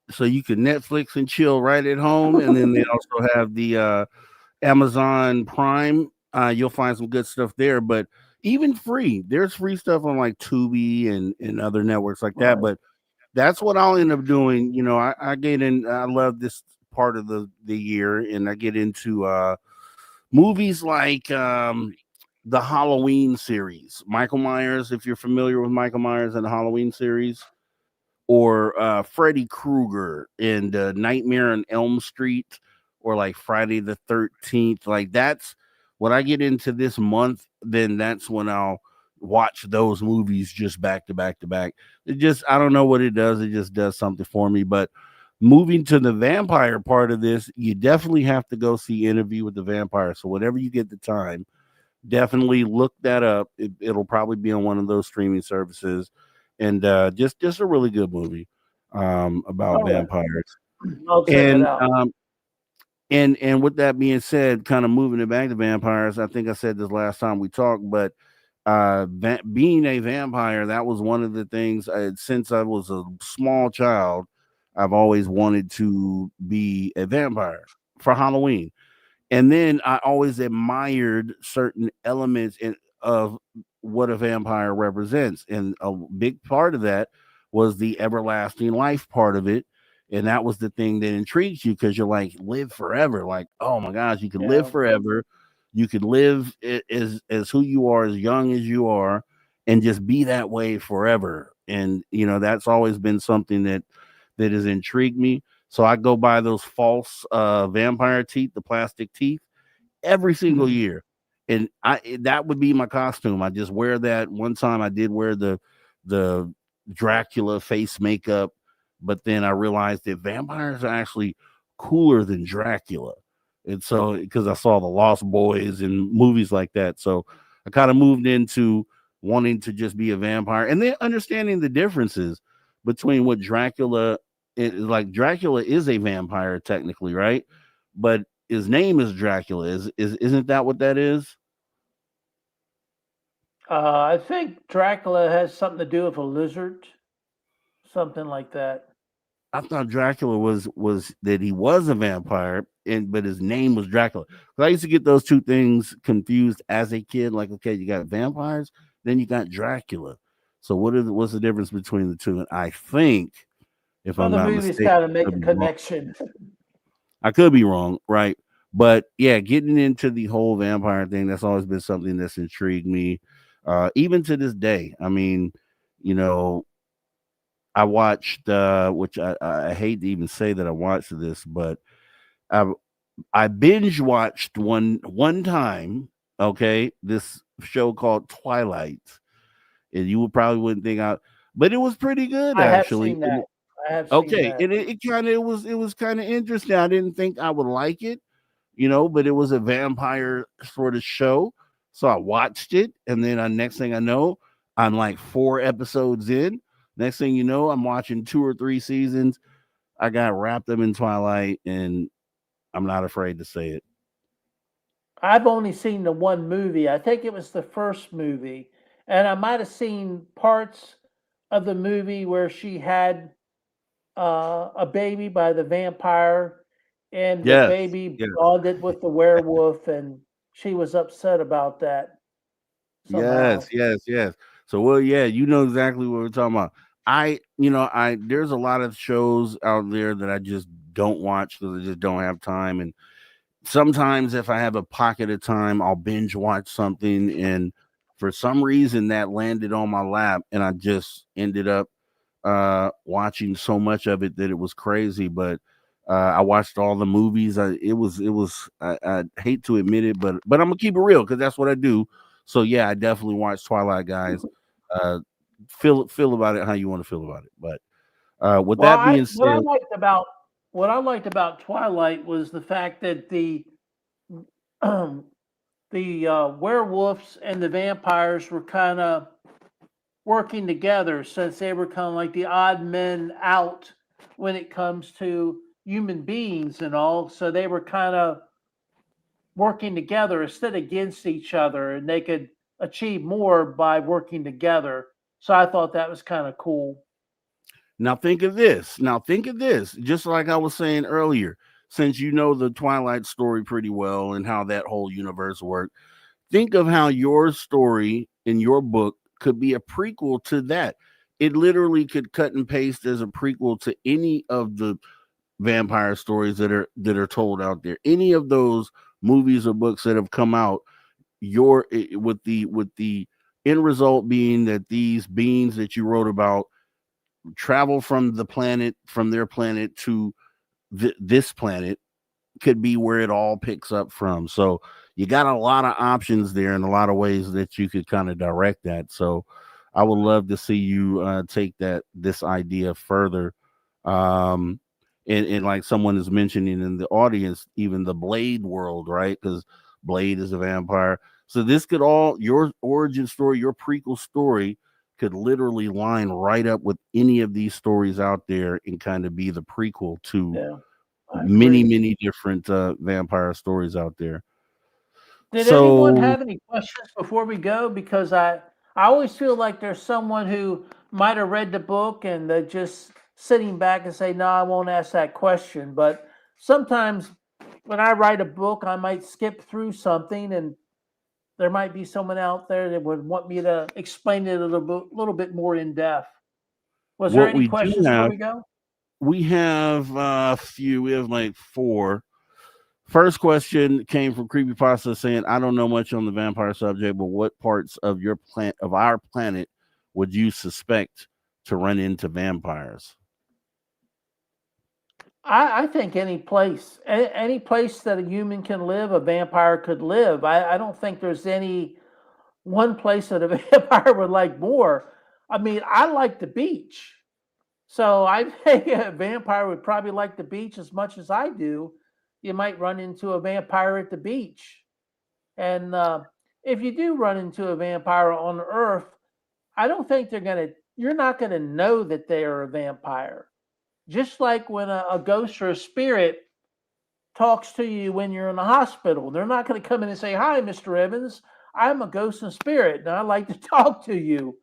so you can Netflix and chill right at home, and then they also have the Amazon Prime. You'll find some good stuff there, but even free. There's free stuff on like Tubi and other networks like that. Right. But that's what I'll end up doing. I get in. I love this part of the year, and I get into movies like the Halloween series. Michael Myers, if you're familiar with Michael Myers and the Halloween series, or Freddy Krueger and Nightmare on Elm Street, or like Friday the 13th. Like that's when I get into this month, then that's when I'll watch those movies just back to back to back. It just, I don't know what it does. It just does something for me. But moving to the vampire part of this, you definitely have to go see Interview with the Vampire. So whenever you get the time, definitely look that up. It'll probably be on one of those streaming services, and just a really good movie about All right. vampires. I'll check it And out. and with that being said, kind of moving it back to vampires, I think I said this last time we talked, but being a vampire, that was one of the things since I was a small child, I've always wanted to be a vampire for Halloween. And then I always admired certain elements of what a vampire represents. And a big part of that was the everlasting life part of it. And that was the thing that intrigues you because you're like, live forever. Like, oh my gosh, you could live Yeah. forever. You could live as who you are, as young as you are, and just be that way forever. And that's always been something that has intrigued me. So I go buy those false vampire teeth, the plastic teeth, every single year. And that would be my costume. I just wear that. One time I did wear the Dracula face makeup, but then I realized that vampires are actually cooler than Dracula. And so because I saw the Lost Boys and movies like that. So I kind of moved into wanting to just be a vampire and then understanding the differences between what Dracula is. Like Dracula is a vampire technically, right? But his name is Dracula. Isn't that what that is? I think Dracula has something to do with a lizard, something like that. I thought Dracula was that he was a vampire, but his name was Dracula. 'Cause I used to get those two things confused as a kid. Like, okay, you got vampires, then you got Dracula. So what's the difference between the two? And I think, if Well, I'm the not movies mistaken, kind of make a connection. I could be wrong, right? But yeah, getting into the whole vampire thing, that's always been something that's intrigued me, even to this day. I mean, you know, I watched, which I hate to even say that I watched this, but I I binge watched one time. Okay, this show called Twilight, and you would probably wouldn't think but it was pretty good I have actually. seen that. I have seen Okay, that. and it was kind of interesting. I didn't think I would like it, but it was a vampire sort of show. So I watched it, and then next thing I know, I'm like 4 episodes in. Next thing you know, I'm watching 2 or 3 seasons. I got wrapped up in Twilight, and I'm not afraid to say it. I've only seen the one movie. I think it was the first movie, and I might have seen parts of the movie where she had a baby by the vampire, and the Yes, baby yes, bonded with the werewolf, and she was upset about that yes, somehow. yes, yes. So, well, yeah, you know exactly what we're talking about. There's a lot of shows out there that I just don't watch because I just don't have time. And sometimes if I have a pocket of time, I'll binge watch something. And for some reason that landed on my lap and I just ended up watching so much of it that it was crazy. But I watched all the movies. I hate to admit it, but I'm gonna keep it real because that's what I do. So yeah, I definitely watched Twilight, guys. Uh feel about it how you want to feel about it. But with Well, that I being what I said, liked about what I liked about Twilight was the fact that the werewolves and the vampires were kind of working together since they were kind of like the odd men out when it comes to human beings and all. So they were kind of working together instead against each other, and they could achieve more by working together. So I thought that was kind of cool. now think of this. Now think of this. Just like I was saying earlier, since you know the Twilight story pretty well and how that whole universe worked, think of how your story in your book could be a prequel to that. It literally could cut and paste as a prequel to any of the vampire stories that are told out there. Any of those movies or books that have come out, with the end result being that these beings that you wrote about travel from their planet to this planet could be where it all picks up from. So you got a lot of options there and a lot of ways that you could kind of direct that. So I would love to see you take this idea further. Um, and like someone is mentioning in the audience, even the Blade world, right? Because Blade is a vampire. So this could all your origin story, your prequel story could literally line right up with any of these stories out there and kind of be the prequel to Yeah, I many, agree. many different vampire stories out there. Did anyone So have any questions before we go? Because I always feel like there's someone who might have read the book and they're just sitting back and say, "No, I won't ask that question." But sometimes when I write a book, I might skip through something, and there might be someone out there that would want me to explain it a little bit more in depth. Was there what any we do questions before have, we go? we have a few. We have like four. First question came from Creepypasta saying, "I don't know much on the vampire subject, but what parts of our planet would you suspect to run into vampires?" I think any place that a human can live, a vampire could live. I don't think there's any one place that a vampire would like more. I mean, I like the beach. So I think a vampire would probably like the beach as much as I do. You might run into a vampire at the beach. And if you do run into a vampire on Earth, I don't think you're not going to know that they are a vampire. Just like when a ghost or a spirit talks to you when you're in the hospital, they're not going to come in and say, "Hi, Mr. Evans, I'm a ghost and spirit and I'd like to talk to you."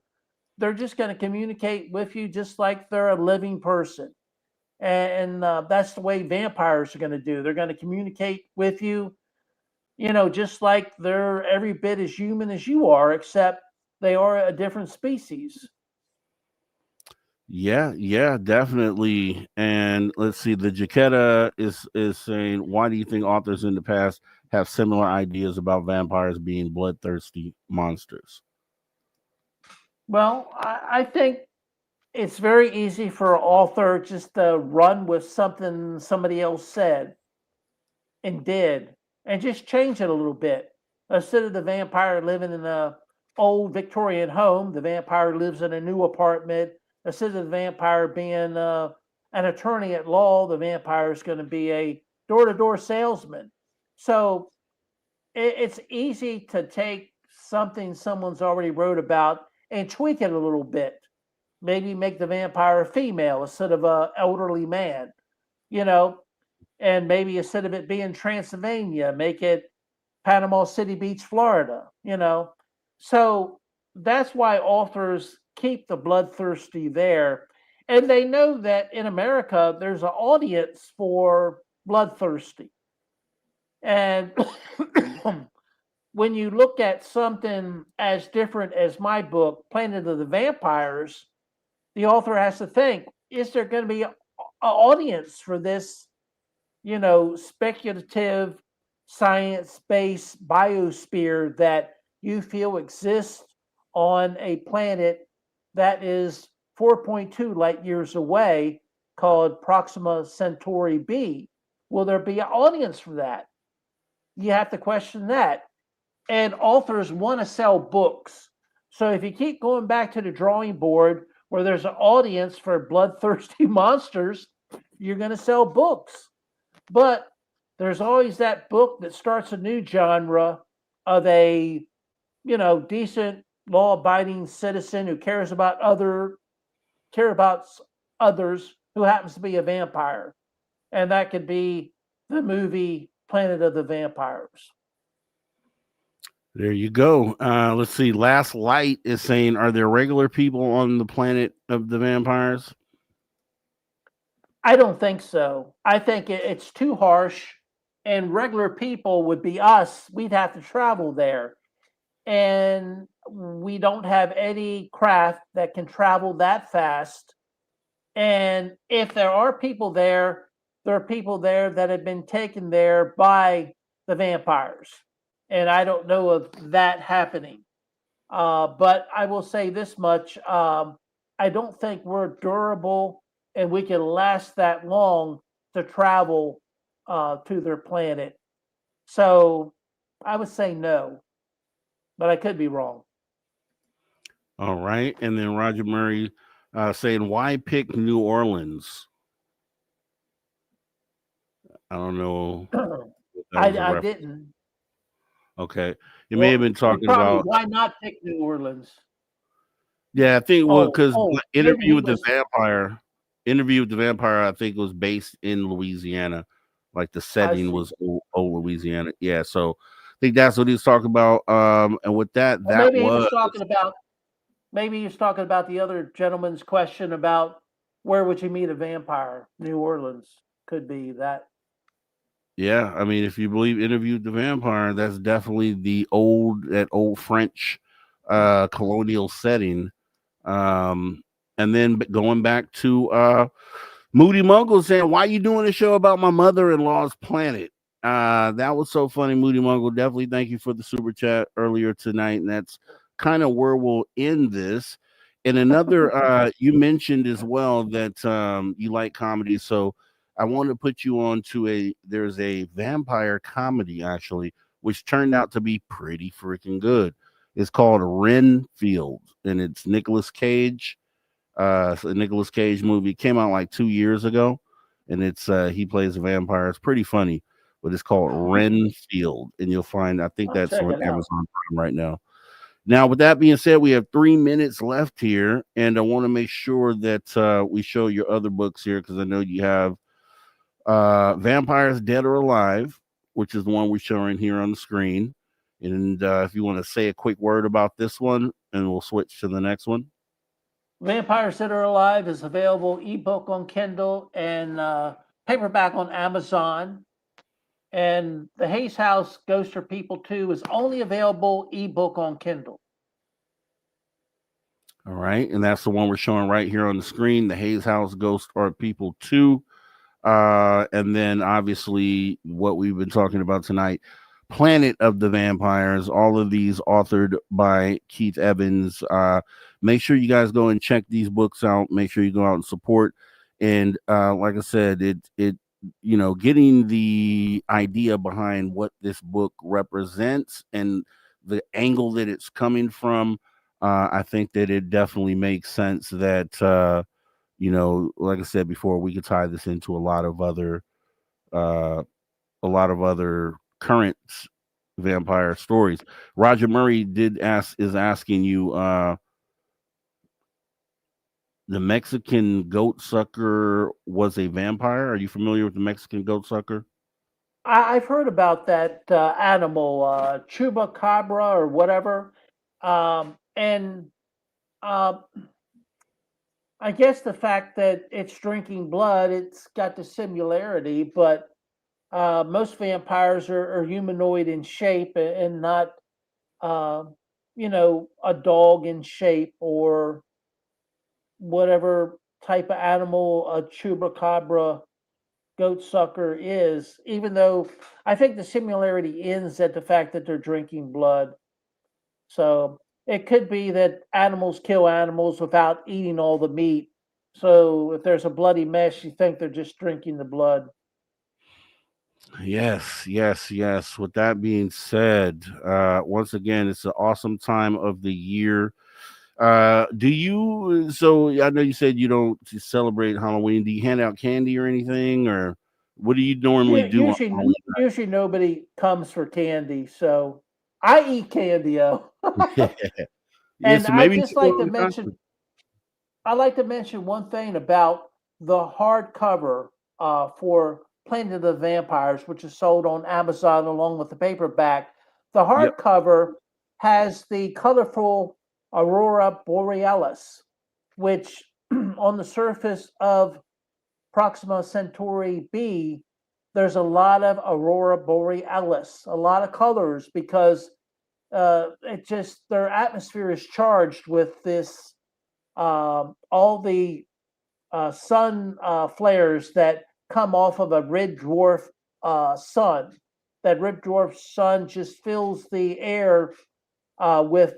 They're just going to communicate with you just like they're a living person. And that's the way vampires are going to do. They're going to communicate with you, just like they're every bit as human as you are, except they are a different species. Yeah, definitely. And let's see, the Jaquetta is saying, "Why do you think authors in the past have similar ideas about vampires being bloodthirsty monsters?" Well, I think it's very easy for an author just to run with something somebody else said and did and just change it a little bit. Instead of the vampire living in a old Victorian home, the vampire lives in a new apartment. Instead of the vampire being an attorney at law, the vampire is going to be a door-to-door salesman. So it's easy to take something someone's already wrote about and tweak it a little bit. Maybe make the vampire a female instead of a elderly man, you know, and maybe instead of it being Transylvania, make it Panama City Beach, Florida. So that's why authors keep the bloodthirsty there. And they know that in America, there's an audience for bloodthirsty. And when you look at something as different as my book, Planet of the Vampires, the author has to think, is there going to be an audience for this, speculative science-based biosphere that you feel exists on a planet that is 4.2 light years away called Proxima Centauri b? Will there be an audience for that? You have to question that. And authors want to sell books. So if you keep going back to the drawing board where there's an audience for bloodthirsty monsters, you're going to sell books. But there's always that book that starts a new genre of a, decent law-abiding citizen who care about others who happens to be a vampire. And that could be the movie Planet of the Vampires. There you go. Let's see. Last Light is saying, "Are there regular people on the planet of the vampires?" I don't think so. I think it's too harsh, and regular people would be us. We'd have to travel there, and we don't have any craft that can travel that fast. And if there are people there are people there that have been taken there by the vampires, and I don't know of that happening. But I will say this much: I don't think we're durable and we can last that long to travel to their planet. So I would say no, but I could be wrong. All right. And then Roger Murray saying, "Why pick New Orleans?" I don't know if that was a I reference. didn't. Okay. You may have Well, been it's talking probably about, why not pick New Orleans? Yeah, I think because maybe Interview he with the was. Vampire, I think was based in Louisiana, like the I setting see. was old Louisiana. Yeah, so I think that's what he's talking about. And with that, Or that maybe he was was talking about. Maybe he was talking about the other gentleman's question about where would you meet a vampire? New Orleans could be that. yeah. I mean, if you believe Interview with the Vampire, that's definitely that old French colonial setting. And then going back to Moody Mungle saying, "Why you doing a show about my mother-in-law's planet?" That was so funny, Moody Mungle. Definitely thank you for the super chat earlier tonight, and that's kind of where we'll end this. And another, you mentioned as well that you like comedy, so I want to put you on to there's a vampire comedy actually, which turned out to be pretty freaking good. It's called Renfield, and it's Nicolas Cage. It's a Nicolas Cage movie. It came out like 2 years ago, and it's he plays a vampire. It's pretty funny, but it's called Renfield, and you'll find I think I'll that's check on it out. Amazon Prime right now. Now, with that being said, we have 3 minutes left here, and I want to make sure that we show your other books here because I know you have Vampires Dead or Alive, which is the one we're showing here on the screen. And if you want to say a quick word about this one, and we'll switch to the next one. Vampires That Are Alive is available ebook on Kindle and paperback on Amazon. And The Hayes House Ghosts for People 2 is only available ebook on Kindle. All right, and that's the one we're showing right here on the screen, the Hayes House Ghost or People 2. And then obviously what we've been talking about tonight, Planet of the Vampires, all of these authored by Keith Evans. Make sure you guys go and check these books out. Make sure you go out and support. And like I said, it getting the idea behind what this book represents and the angle that it's coming from. I think that it definitely makes sense that like I said before, we could tie this into a lot of other current vampire stories. Roger Murray is asking you the Mexican goat sucker was a vampire. Are you familiar with the Mexican goat sucker? I've heard about that animal, chupacabra or whatever. And uh, I guess the fact that it's drinking blood, it's got the similarity, but most vampires are humanoid in shape and not, uh, a dog in shape or whatever type of animal a chupacabra goat sucker is, even though I think the similarity ends at the fact that they're drinking blood. So it could be that animals kill animals without eating all the meat. So if there's a bloody mess, you think they're just drinking the blood. Yes, yes, yes. With that being said, once again, it's an awesome time of the year. Do you? So I know you said you don't celebrate Halloween. Do you hand out candy or anything, or what do you normally do on Usually, Halloween? usually nobody comes for candy, so I eat candy. Yeah, And so maybe you I like to mention one thing about the hardcover for Planet of the Vampires, which is sold on Amazon along with the paperback. The Yep. hardcover has the colorful Aurora Borealis, which on the surface of Proxima Centauri B, there's a lot of Aurora Borealis, a lot of colors because their atmosphere is charged with this all the sun flares that come off of a red dwarf sun. That red dwarf sun just fills the air with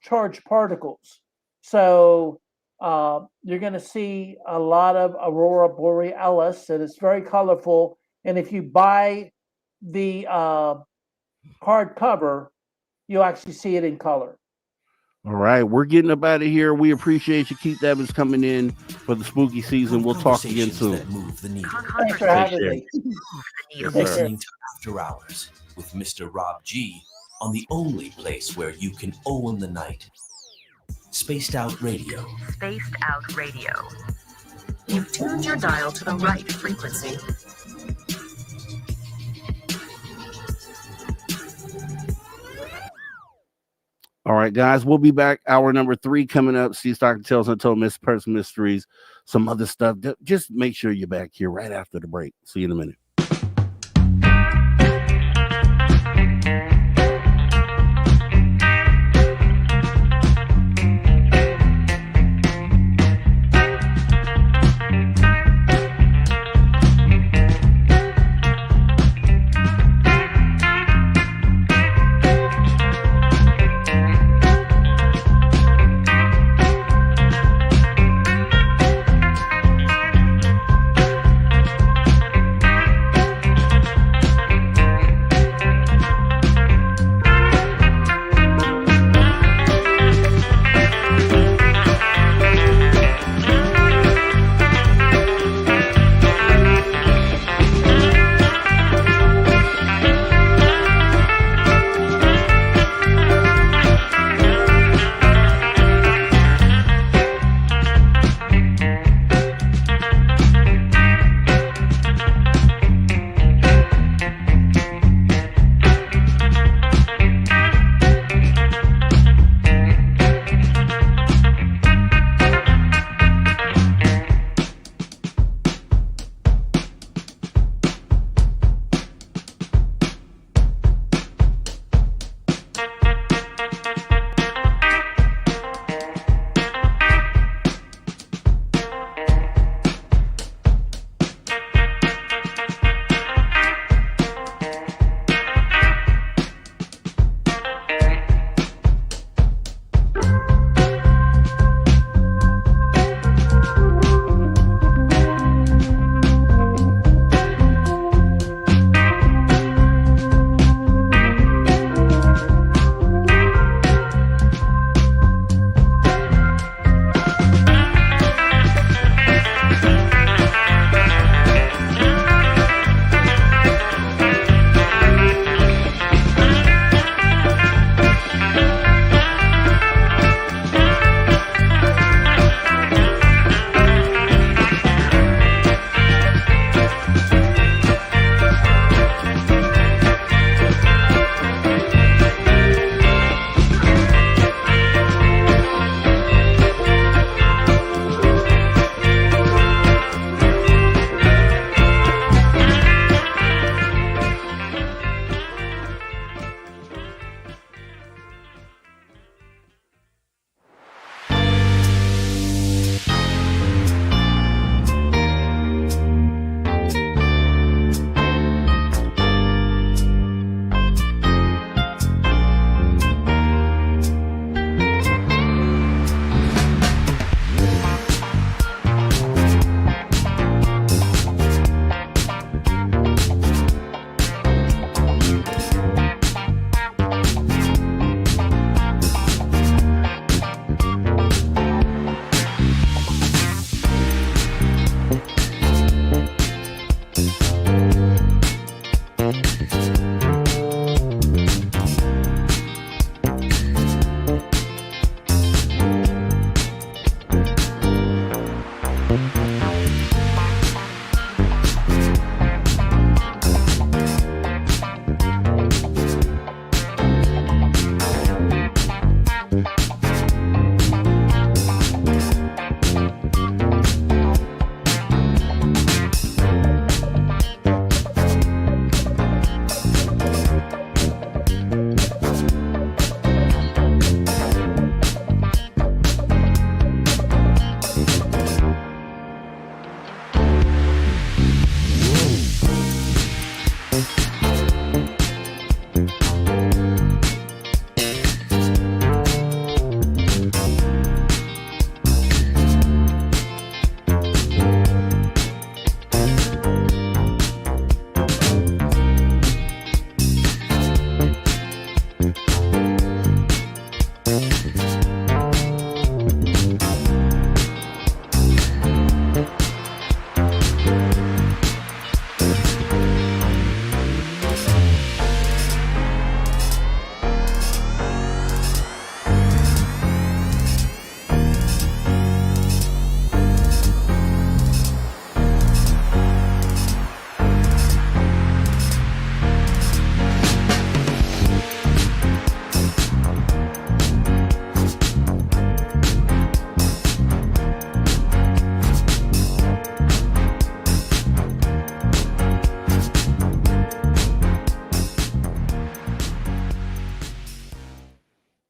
charged particles. So you're going to see a lot of Aurora Borealis, and it's very colorful. And if you buy the hardcover, you'll actually see it in color. All right, we're getting up out of here. We appreciate you. Keith Evans coming in for the spooky season. We'll talk again soon. That move the needle. Thanks for having me. Yes, Take sir. care. Listening to After Hours with Mr. Rob G on the only place where you can own the night. Spaced Out Radio. Spaced Out Radio. You've tuned your dial to the right frequency. All right, guys, we'll be back. Hour number 3 coming up. See Stock Tales Untold, Miss Person Mysteries, some other stuff. Just make sure you're back here right after the break. See you in a minute.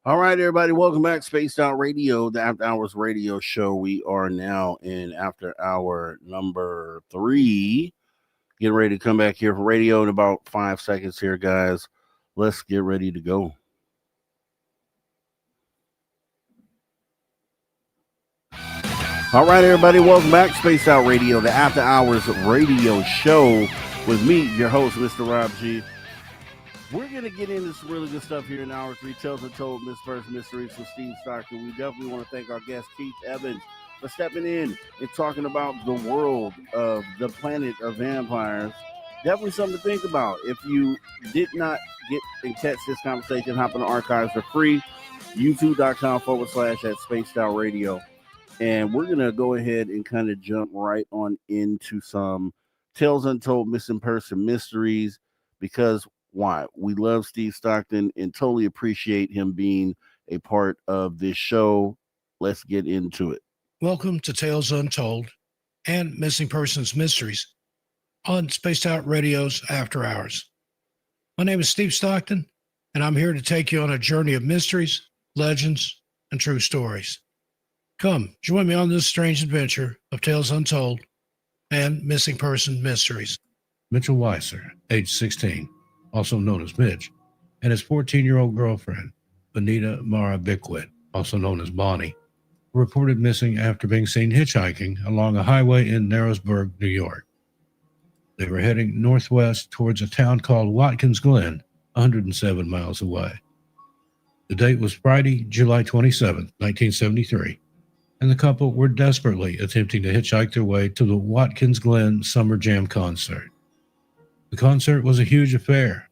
All right, everybody, welcome back. Spaced Out Radio, the After Hours radio show. We are now in after hour number 3. Getting ready to come back here for radio in about 5 seconds here, guys. Let's get ready to go. All right, everybody, welcome back. Spaced Out Radio, the After Hours radio show with me, your host, Mr. Rob G. We're going to get into some really good stuff here in hour 3. Tales Untold, Misfirst Mysteries with Steve Stockton. We definitely want to thank our guest, Keith Evans, for stepping in and talking about the world of the planet of vampires. Definitely something to think about. If you did not get and catch this conversation, hop in the archives. They're free. YouTube.com/at Spaced Out Radio. And we're going to go ahead and kind of jump right on into some Tales Untold, Missing Person Mysteries, because why? We love Steve Stockton and totally appreciate him being a part of this show. Let's get into it. Welcome to Tales Untold and Missing Persons Mysteries on Spaced Out Radio's After Hours. My name is Steve Stockton, and I'm here to take you on a journey of mysteries, legends, and true stories. Come, join me on this strange adventure of Tales Untold and Missing Person Mysteries. Mitchell Weiser, age 16, also known as Mitch, and his 14-year-old girlfriend, Benita Mara Bickwit, also known as Bonnie, were reported missing after being seen hitchhiking along a highway in Narrowsburg, New York. They were heading northwest towards a town called Watkins Glen, 107 miles away. The date was Friday, July 27, 1973, and the couple were desperately attempting to hitchhike their way to the Watkins Glen Summer Jam concert. The concert was a huge affair,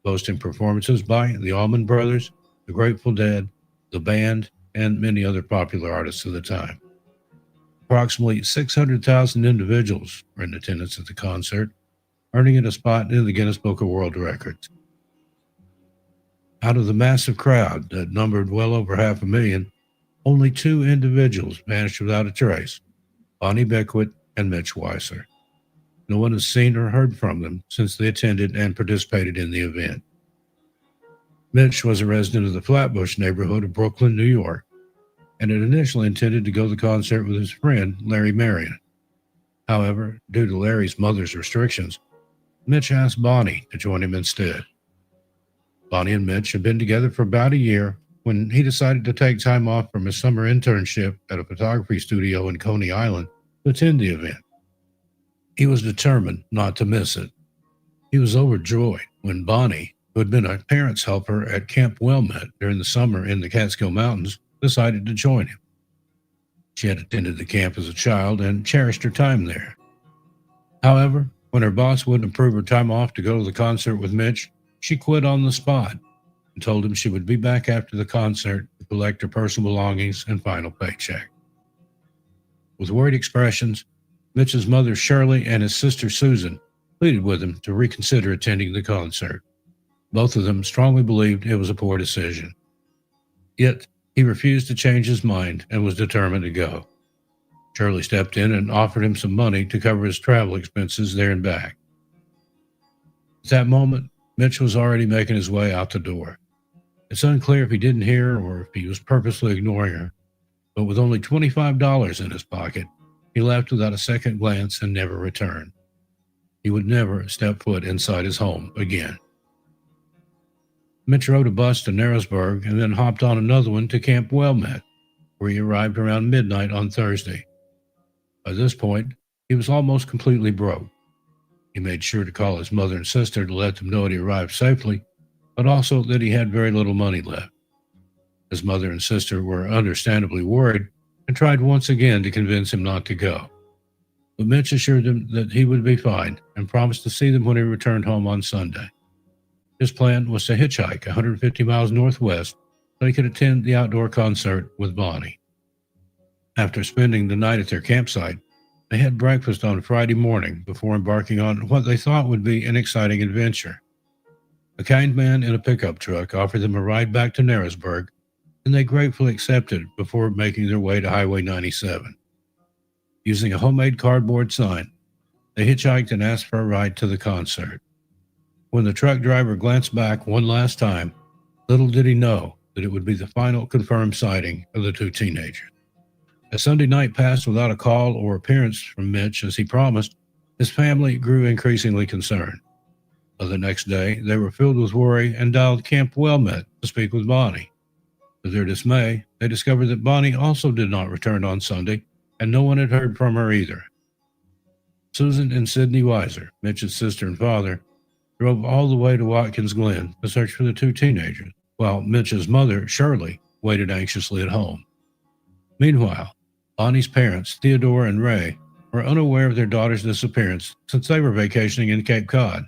boasting performances by the Allman Brothers, the Grateful Dead, the band, and many other popular artists of the time. Approximately 600,000 individuals were in attendance at the concert, earning it a spot in the Guinness Book of World Records. Out of the massive crowd that numbered well over 500,000, only 2 individuals vanished without a trace, Bonnie Bickwit and Mitch Weiser. No one has seen or heard from them since they attended and participated in the event. Mitch was a resident of the Flatbush neighborhood of Brooklyn, New York, and had initially intended to go to the concert with his friend, Larry Marion. However, due to Larry's mother's restrictions, Mitch asked Bonnie to join him instead. Bonnie and Mitch had been together for about a year when he decided to take time off from his summer internship at a photography studio in Coney Island to attend the event. He was determined not to miss it. He was overjoyed when Bonnie, who had been a parents' helper at Camp Wilmette during the summer in the Catskill Mountains, decided to join him. She had attended the camp as a child and cherished her time there. However, when her boss wouldn't approve her time off to go to the concert with Mitch, she quit on the spot and told him she would be back after the concert to collect her personal belongings and final paycheck. With worried expressions, Mitch's mother Shirley and his sister Susan pleaded with him to reconsider attending the concert. Both of them strongly believed it was a poor decision. Yet, he refused to change his mind and was determined to go. Shirley stepped in and offered him some money to cover his travel expenses there and back. At that moment, Mitch was already making his way out the door. It's unclear if he didn't hear or if he was purposely ignoring her, but with only $25 in his pocket, he left without a second glance and never returned. He would never step foot inside his home again. Mitch rode a bus to Narrowsburg and then hopped on another one to Camp Wilmette, where he arrived around midnight on Thursday. By this point, he was almost completely broke. He made sure to call his mother and sister to let them know he arrived safely, but also that he had very little money left. His mother and sister were understandably worried and tried once again to convince him not to go. But Mitch assured them that he would be fine and promised to see them when he returned home on Sunday. His plan was to hitchhike 150 miles northwest so he could attend the outdoor concert with Bonnie. After spending the night at their campsite, they had breakfast on Friday morning before embarking on what they thought would be an exciting adventure. A kind man in a pickup truck offered them a ride back to Narrowsburg, and they gratefully accepted before making their way to Highway 97. Using a homemade cardboard sign, they hitchhiked and asked for a ride to the concert. When the truck driver glanced back one last time, little did he know that it would be the final confirmed sighting of the two teenagers. As Sunday night passed without a call or appearance from Mitch as he promised, his family grew increasingly concerned. By the next day, they were filled with worry and dialed Camp Wilmette to speak with Bonnie. To their dismay, they discovered that Bonnie also did not return on Sunday, and no one had heard from her either. Susan and Sidney Weiser, Mitch's sister and father, drove all the way to Watkins Glen to search for the two teenagers, while Mitch's mother, Shirley, waited anxiously at home. Meanwhile, Bonnie's parents, Theodore and Ray, were unaware of their daughter's disappearance since they were vacationing in Cape Cod.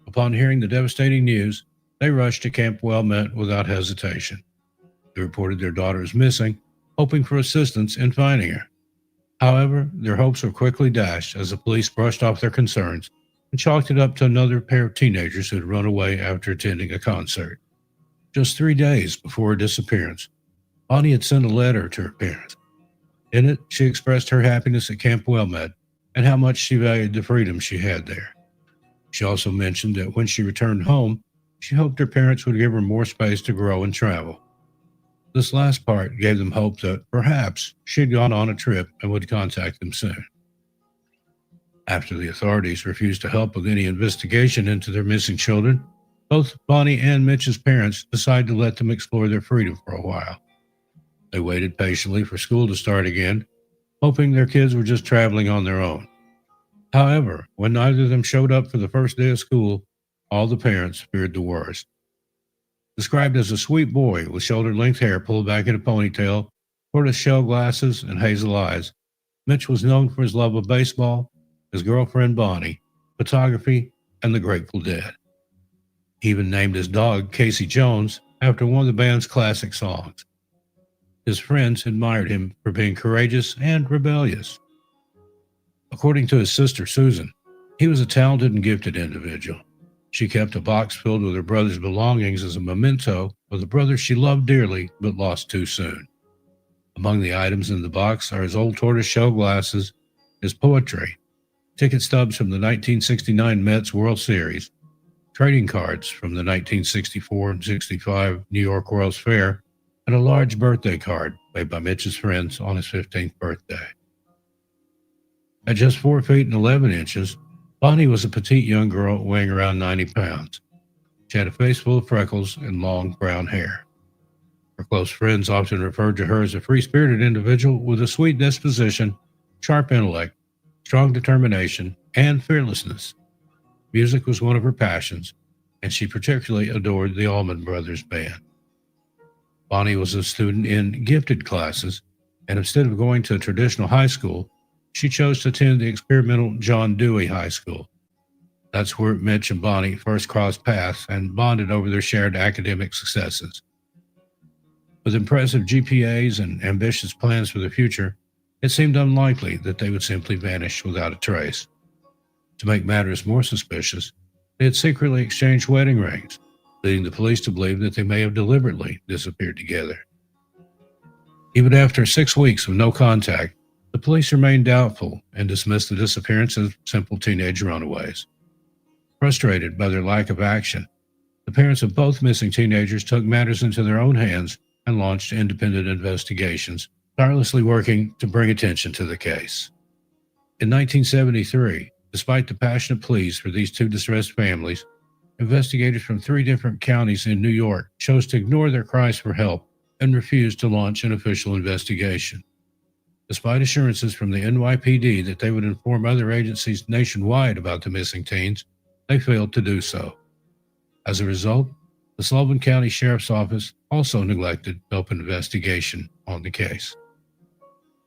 Upon hearing the devastating news, they rushed to Camp Wilmette without hesitation. They reported their daughter was missing, hoping for assistance in finding her. However, their hopes were quickly dashed as the police brushed off their concerns and chalked it up to another pair of teenagers who had run away after attending a concert. Just 3 days before her disappearance, Bonnie had sent a letter to her parents. In it, she expressed her happiness at Camp Wilmette and how much she valued the freedom she had there. She also mentioned that when she returned home, she hoped her parents would give her more space to grow and travel. This last part gave them hope that perhaps she had gone on a trip and would contact them soon. After the authorities refused to help with any investigation into their missing children, both Bonnie and Mitch's parents decided to let them explore their freedom for a while. They waited patiently for school to start again, hoping their kids were just traveling on their own. However, when neither of them showed up for the first day of school, all the parents feared the worst. Described as a sweet boy with shoulder-length hair pulled back in a ponytail, tortoise-shell glasses, and hazel eyes, Mitch was known for his love of baseball, his girlfriend Bonnie, photography, and the Grateful Dead. He even named his dog Casey Jones after one of the band's classic songs. His friends admired him for being courageous and rebellious. According to his sister Susan, he was a talented and gifted individual. She kept a box filled with her brother's belongings as a memento of the brother she loved dearly but lost too soon. Among the items in the box are his old tortoise-shell glasses, his poetry, ticket stubs from the 1969 Mets World Series, trading cards from the 1964 and 65 New York World's Fair, and a large birthday card made by Mitch's friends on his 15th birthday. At just 4 feet and 11 inches, Bonnie was a petite young girl weighing around 90 pounds. She had a face full of freckles and long brown hair. Her close friends often referred to her as a free-spirited individual with a sweet disposition, sharp intellect, strong determination, and fearlessness. Music was one of her passions, and she particularly adored the Allman Brothers Band. Bonnie was a student in gifted classes, and instead of going to a traditional high school, she chose to attend the experimental John Dewey High School. That's where Mitch and Bonnie first crossed paths and bonded over their shared academic successes. With impressive GPAs and ambitious plans for the future, it seemed unlikely that they would simply vanish without a trace. To make matters more suspicious, they had secretly exchanged wedding rings, leading the police to believe that they may have deliberately disappeared together. Even after 6 weeks of no contact, the police remained doubtful and dismissed the disappearance as simple teenage runaways. Frustrated by their lack of action, the parents of both missing teenagers took matters into their own hands and launched independent investigations, tirelessly working to bring attention to the case. In 1973, despite the passionate pleas for these two distressed families, investigators from 3 different counties in New York chose to ignore their cries for help and refused to launch an official investigation. Despite assurances from the NYPD that they would inform other agencies nationwide about the missing teens, they failed to do so. As a result, the Sullivan County Sheriff's Office also neglected to open an investigation on the case.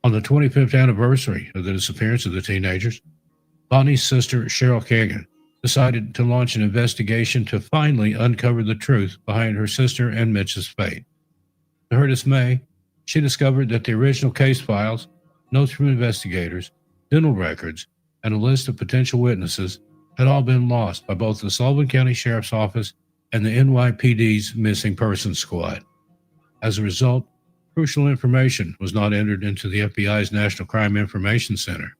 On the 25th anniversary of the disappearance of the teenagers, Bonnie's sister, Cheryl Kagan, decided to launch an investigation to finally uncover the truth behind her sister and Mitch's fate. To her dismay, she discovered that the original case files, notes from investigators, dental records, and a list of potential witnesses had all been lost by both the Sullivan County Sheriff's Office and the NYPD's Missing Persons Squad. As a result, crucial information was not entered into the FBI's National Crime Information Center.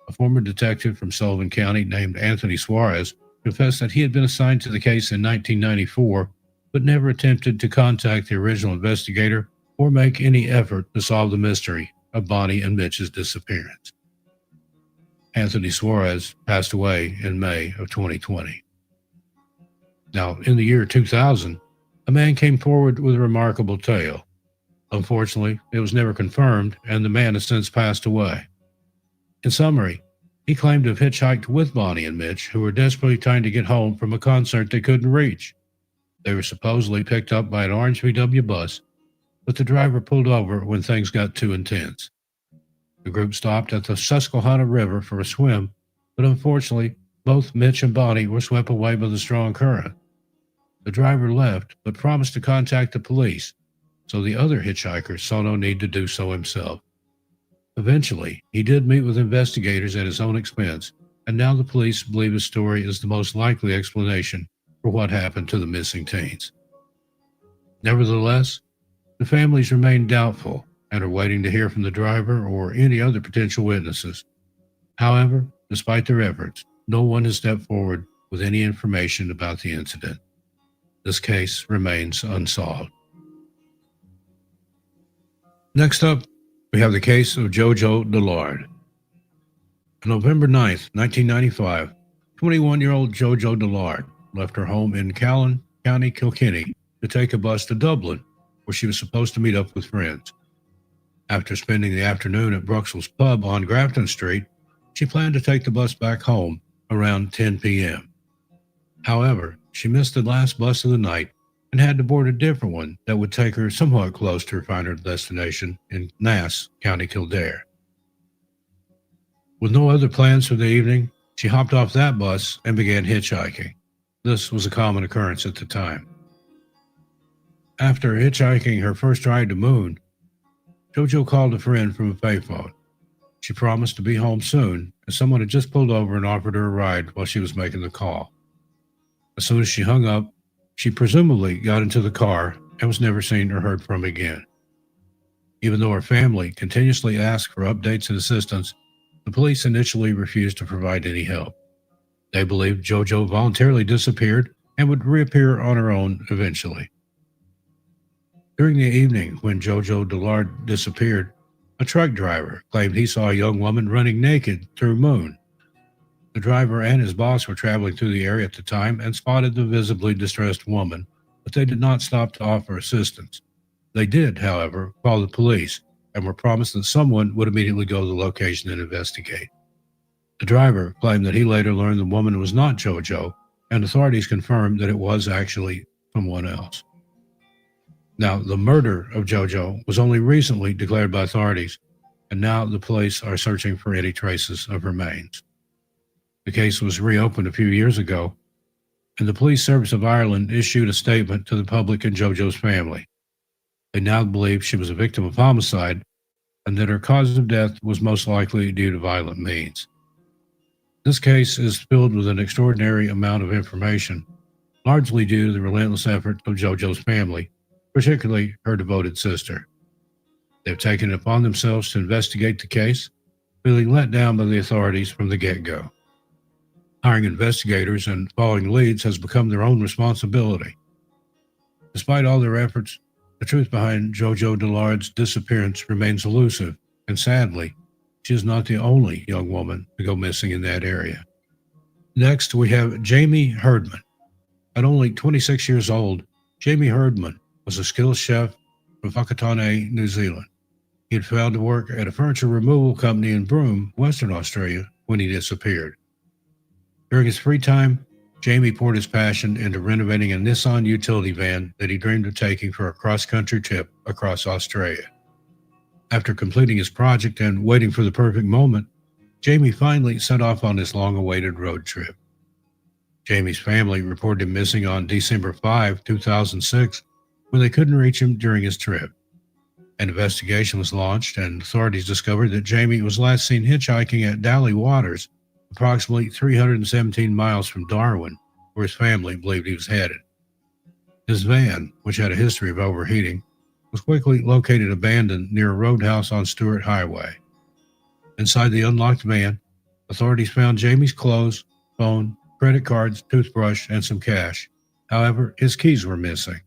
A former detective from Sullivan County named Anthony Suarez confessed that he had been assigned to the case in 1994 but never attempted to contact the original investigator or make any effort to solve the mystery of Bonnie and Mitch's disappearance. Anthony Suarez passed away in May of 2020. Now, in the year 2000, a man came forward with a remarkable tale. Unfortunately, it was never confirmed, and the man has since passed away. In summary, he claimed to have hitchhiked with Bonnie and Mitch, who were desperately trying to get home from a concert they couldn't reach. They were supposedly picked up by an orange VW bus, but the driver pulled over when things got too intense. The group stopped at the Susquehanna River for a swim, but unfortunately, both Mitch and Bonnie were swept away by the strong current. The driver left, but promised to contact the police, so the other hitchhiker saw no need to do so himself. Eventually, he did meet with investigators at his own expense, and now the police believe his story is the most likely explanation for what happened to the missing teens. Nevertheless, the families remain doubtful and are waiting to hear from the driver or any other potential witnesses. However, despite their efforts, no one has stepped forward with any information about the incident. This case remains unsolved. Next up, we have the case of Jojo Dillard. On November 9th, 1995, 21-year-old Jojo Dillard left her home in Callan, County Kilkenny, to take a bus to Dublin, where she was supposed to meet up with friends. After spending the afternoon at Bruxelles Pub on Grafton Street, she planned to take the bus back home around 10 p.m. However, she missed the last bus of the night and had to board a different one that would take her somewhat close to her final destination in Naas, County Kildare. With no other plans for the evening, she hopped off that bus and began hitchhiking. This was a common occurrence at the time. After hitchhiking her first ride to Moon, Jojo called a friend from a payphone. She promised to be home soon, as someone had just pulled over and offered her a ride while she was making the call. As soon as she hung up, she presumably got into the car and was never seen or heard from again. Even though her family continuously asked for updates and assistance, the police initially refused to provide any help. They believed Jojo voluntarily disappeared and would reappear on her own eventually. During the evening when Jojo Dillard disappeared, a truck driver claimed he saw a young woman running naked through Moon. The driver and his boss were traveling through the area at the time and spotted the visibly distressed woman, but they did not stop to offer assistance. They did, however, call the police and were promised that someone would immediately go to the location and investigate. The driver claimed that he later learned the woman was not Jojo, and authorities confirmed that it was actually someone else. Now, the murder of Jojo was only recently declared by authorities, and now the police are searching for any traces of her remains. The case was reopened a few years ago, and the Police Service of Ireland issued a statement to the public and Jojo's family. They now believe she was a victim of homicide and that her cause of death was most likely due to violent means. This case is filled with an extraordinary amount of information, largely due to the relentless effort of Jojo's family, particularly her devoted sister. They've taken it upon themselves to investigate the case, feeling let down by the authorities from the get-go. Hiring investigators and following leads has become their own responsibility. Despite all their efforts, the truth behind Jojo Dillard's disappearance remains elusive, and sadly, she is not the only young woman to go missing in that area. Next, we have Jamie Herdman. At only 26 years old, Jamie Herdman was a skilled chef from Whakatane, New Zealand. He had failed to work at a furniture removal company in Broome, Western Australia, when he disappeared. During his free time, Jamie poured his passion into renovating a Nissan utility van that he dreamed of taking for a cross-country trip across Australia. After completing his project and waiting for the perfect moment, Jamie finally set off on his long-awaited road trip. Jamie's family reported him missing on December 5, 2006, when they couldn't reach him during his trip. An investigation was launched, and authorities discovered that Jamie was last seen hitchhiking at Dally Waters, approximately 317 miles from Darwin, where his family believed he was headed. His van, which had a history of overheating, was quickly located abandoned near a roadhouse on Stewart Highway. Inside the unlocked van, authorities found Jamie's clothes, phone, credit cards, toothbrush, and some cash. However, his keys were missing.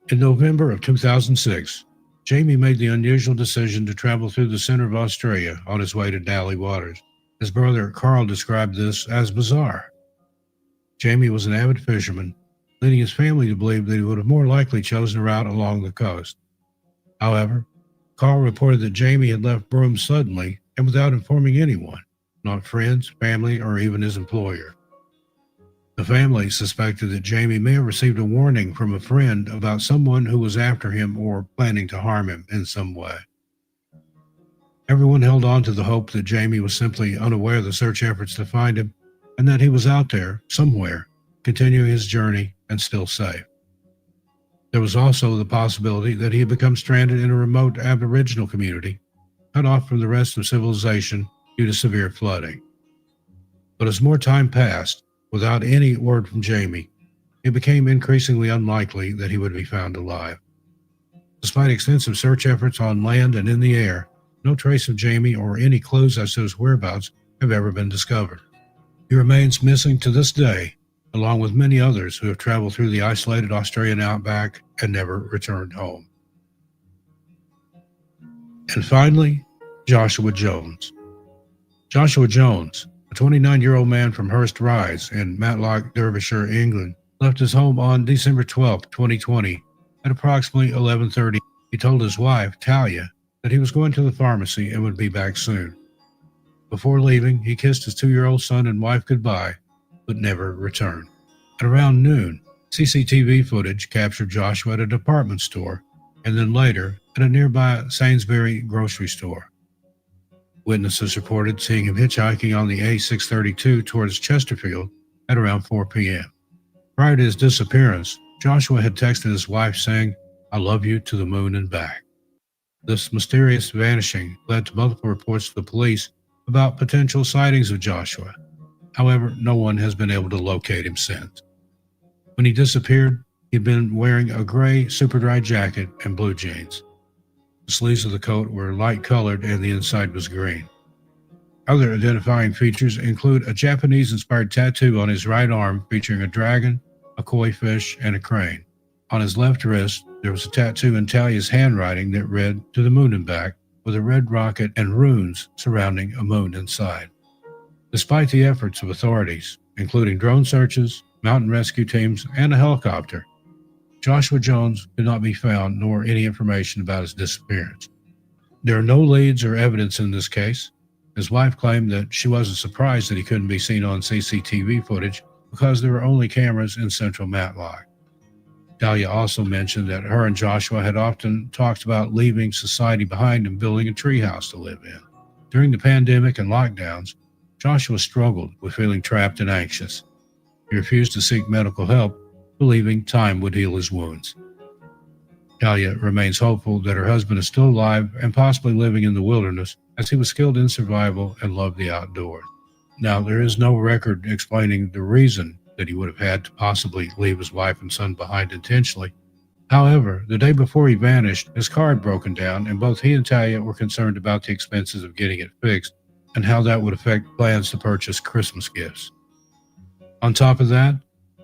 In November of 2006, Jamie made the unusual decision to travel through the center of Australia on his way to Daly Waters. His brother Carl described this as bizarre. Jamie was an avid fisherman, leading his family to believe that he would have more likely chosen a route along the coast. However, Carl reported that Jamie had left Broome suddenly and without informing anyone, not friends, family, or even his employer. The family suspected that Jamie may have received a warning from a friend about someone who was after him or planning to harm him in some way. Everyone held on to the hope that Jamie was simply unaware of the search efforts to find him and that he was out there, somewhere, continuing his journey and still safe. There was also the possibility that he had become stranded in a remote Aboriginal community, cut off from the rest of civilization due to severe flooding. But as more time passed, without any word from Jamie, it became increasingly unlikely that he would be found alive. Despite extensive search efforts on land and in the air, no trace of Jamie or any clues as to his whereabouts have ever been discovered. He remains missing to this day, along with many others who have traveled through the isolated Australian outback and never returned home. And finally, Joshua Jones. Joshua Jones, a 29-year-old man from Hurst Rise in Matlock, Derbyshire, England, left his home on December 12, 2020 at approximately 11:30. He told his wife, Talia, that he was going to the pharmacy and would be back soon. Before leaving, he kissed his 2-year-old son and wife goodbye, but never returned. At around noon, CCTV footage captured Joshua at a department store and then later at a nearby Sainsbury grocery store. Witnesses reported seeing him hitchhiking on the A632 towards Chesterfield at around 4 p.m. Prior to his disappearance, Joshua had texted his wife saying, "I love you to the moon and back." This mysterious vanishing led to multiple reports to the police about potential sightings of Joshua. However, no one has been able to locate him since. When he disappeared, he'd been wearing a gray super dry jacket and blue jeans. The sleeves of the coat were light colored and the inside was green. Other identifying features include a Japanese-inspired tattoo on his right arm featuring a dragon, a koi fish, and a crane. On his left wrist, there was a tattoo in Talia's handwriting that read, "To the moon and back," with a red rocket and runes surrounding a moon inside. Despite the efforts of authorities, including drone searches, mountain rescue teams, and a helicopter, Joshua Jones could not be found nor any information about his disappearance. There are no leads or evidence in this case. His wife claimed that she wasn't surprised that he couldn't be seen on CCTV footage because there were only cameras in central Matlock. Talia also mentioned that her and Joshua had often talked about leaving society behind and building a treehouse to live in. During the pandemic and lockdowns, Joshua struggled with feeling trapped and anxious. He refused to seek medical help, believing time would heal his wounds. Talia remains hopeful that her husband is still alive and possibly living in the wilderness, as he was skilled in survival and loved the outdoors. Now, there is no record explaining the reason that he would have had to possibly leave his wife and son behind intentionally. However, the day before he vanished, his car had broken down, and both he and Talia were concerned about the expenses of getting it fixed and how that would affect plans to purchase Christmas gifts. On top of that,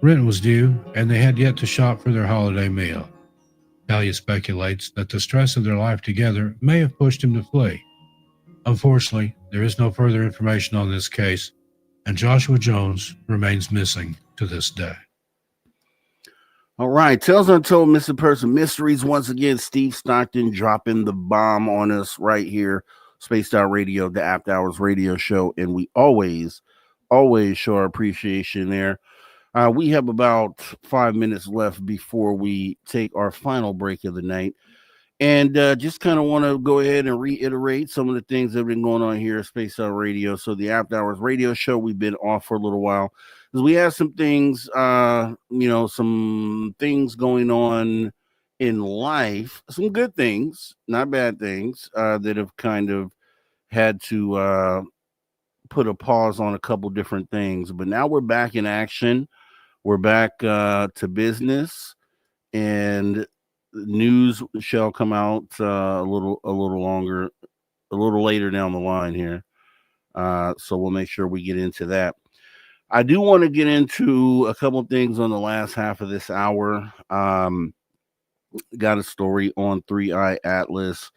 rent was due, and they had yet to shop for their holiday meal. Talia speculates that the stress of their life together may have pushed him to flee. Unfortunately, there is no further information on this case, and Joshua Jones remains missing to this day. All right, Tales Untold Missing Person Mysteries. Once again, Steve Stockton dropping the bomb on us right here, Spaced Out Radio, the After Hours radio show, and we always show our appreciation there. We have about 5 minutes left before we take our final break of the night. And just kind of want to go ahead and reiterate some of the things that have been going on here at Space Out Radio. So the After Hours radio show, we've been off for a little while because we have some things, some things going on in life, some good things, not bad things, that have kind of had to put a pause on a couple different things. But now we're back in action. We're back to business, and news shall come out a little later down the line here. So we'll make sure we get into that. I do want to get into a couple things on the last half of this hour. Got a story on 3i Atlas,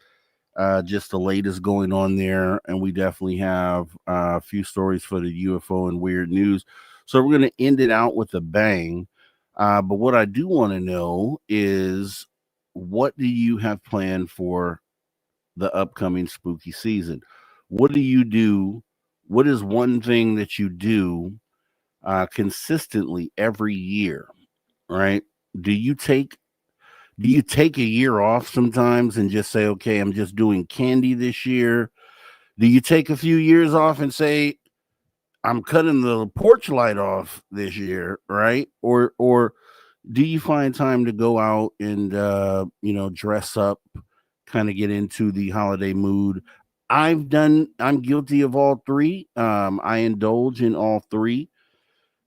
just the latest going on there, and we definitely have a few stories for the UFO and weird news. So we're going to end it out with a bang. But what I do want to know is, what do you have planned for the upcoming spooky season? What do you do? What is one thing that you do consistently every year? Right? Do you take a year off sometimes and just say, okay, I'm just doing candy this year? Do you take a few years off and say, I'm cutting the porch light off this year, right? Or do you find time to go out and dress up, kind of get into the holiday mood? I'm guilty of all three. I indulge in all three.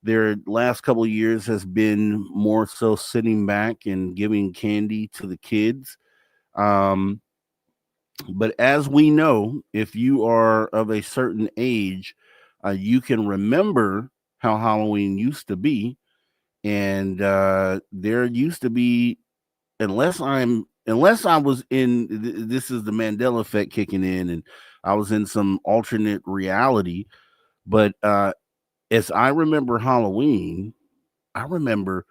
Their last couple of years has been more so sitting back and giving candy to the kids. But as we know, if you are of a certain age, you can remember how Halloween used to be. And there used to be, unless I was in, this is the Mandela effect kicking in, and I was in some alternate reality. But as I remember Halloween, I remember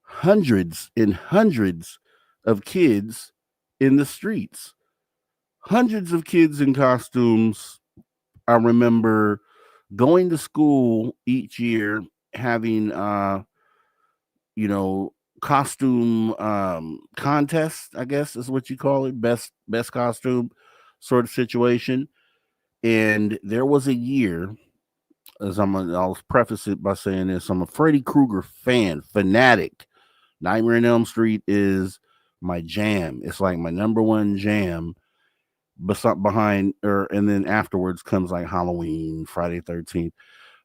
hundreds and hundreds of kids in the streets, hundreds of kids in costumes. I remember going to school each year, having costume contest, I guess is what you call it, best costume sort of situation. And there was a year, I'll preface it by saying this: I'm a Freddy Krueger fanatic. Nightmare on Elm Street is my jam. It's like my number one jam. Behind, and then afterwards comes like Halloween, Friday 13th.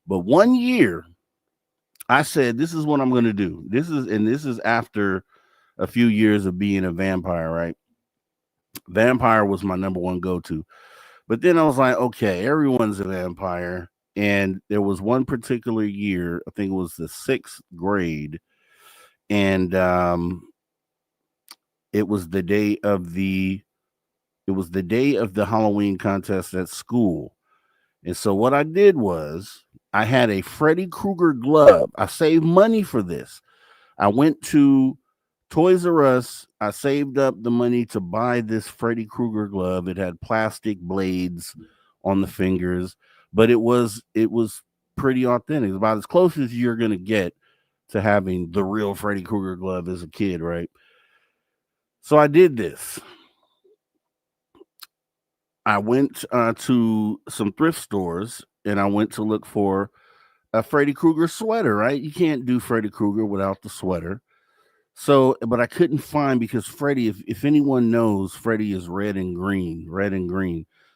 But one year, I said, this is what I'm going to do. This is after a few years of being a vampire, right? Vampire was my number one go-to. But then I was like, okay, everyone's a vampire. And there was one particular year, I think it was the 6th grade, and it was the day of the Halloween contest at school. And so what I did was, I had a Freddy Krueger glove. I saved money for this. I went to Toys R Us. I saved up the money to buy this Freddy Krueger glove. It had plastic blades on the fingers, but it was pretty authentic. About as close as you're going to get to having the real Freddy Krueger glove as a kid, right? So I did this. I went to some thrift stores, and I went to look for a Freddy Krueger sweater, right? You can't do Freddy Krueger without the sweater. So, but I couldn't find, because Freddy, if anyone knows, Freddy is red and green.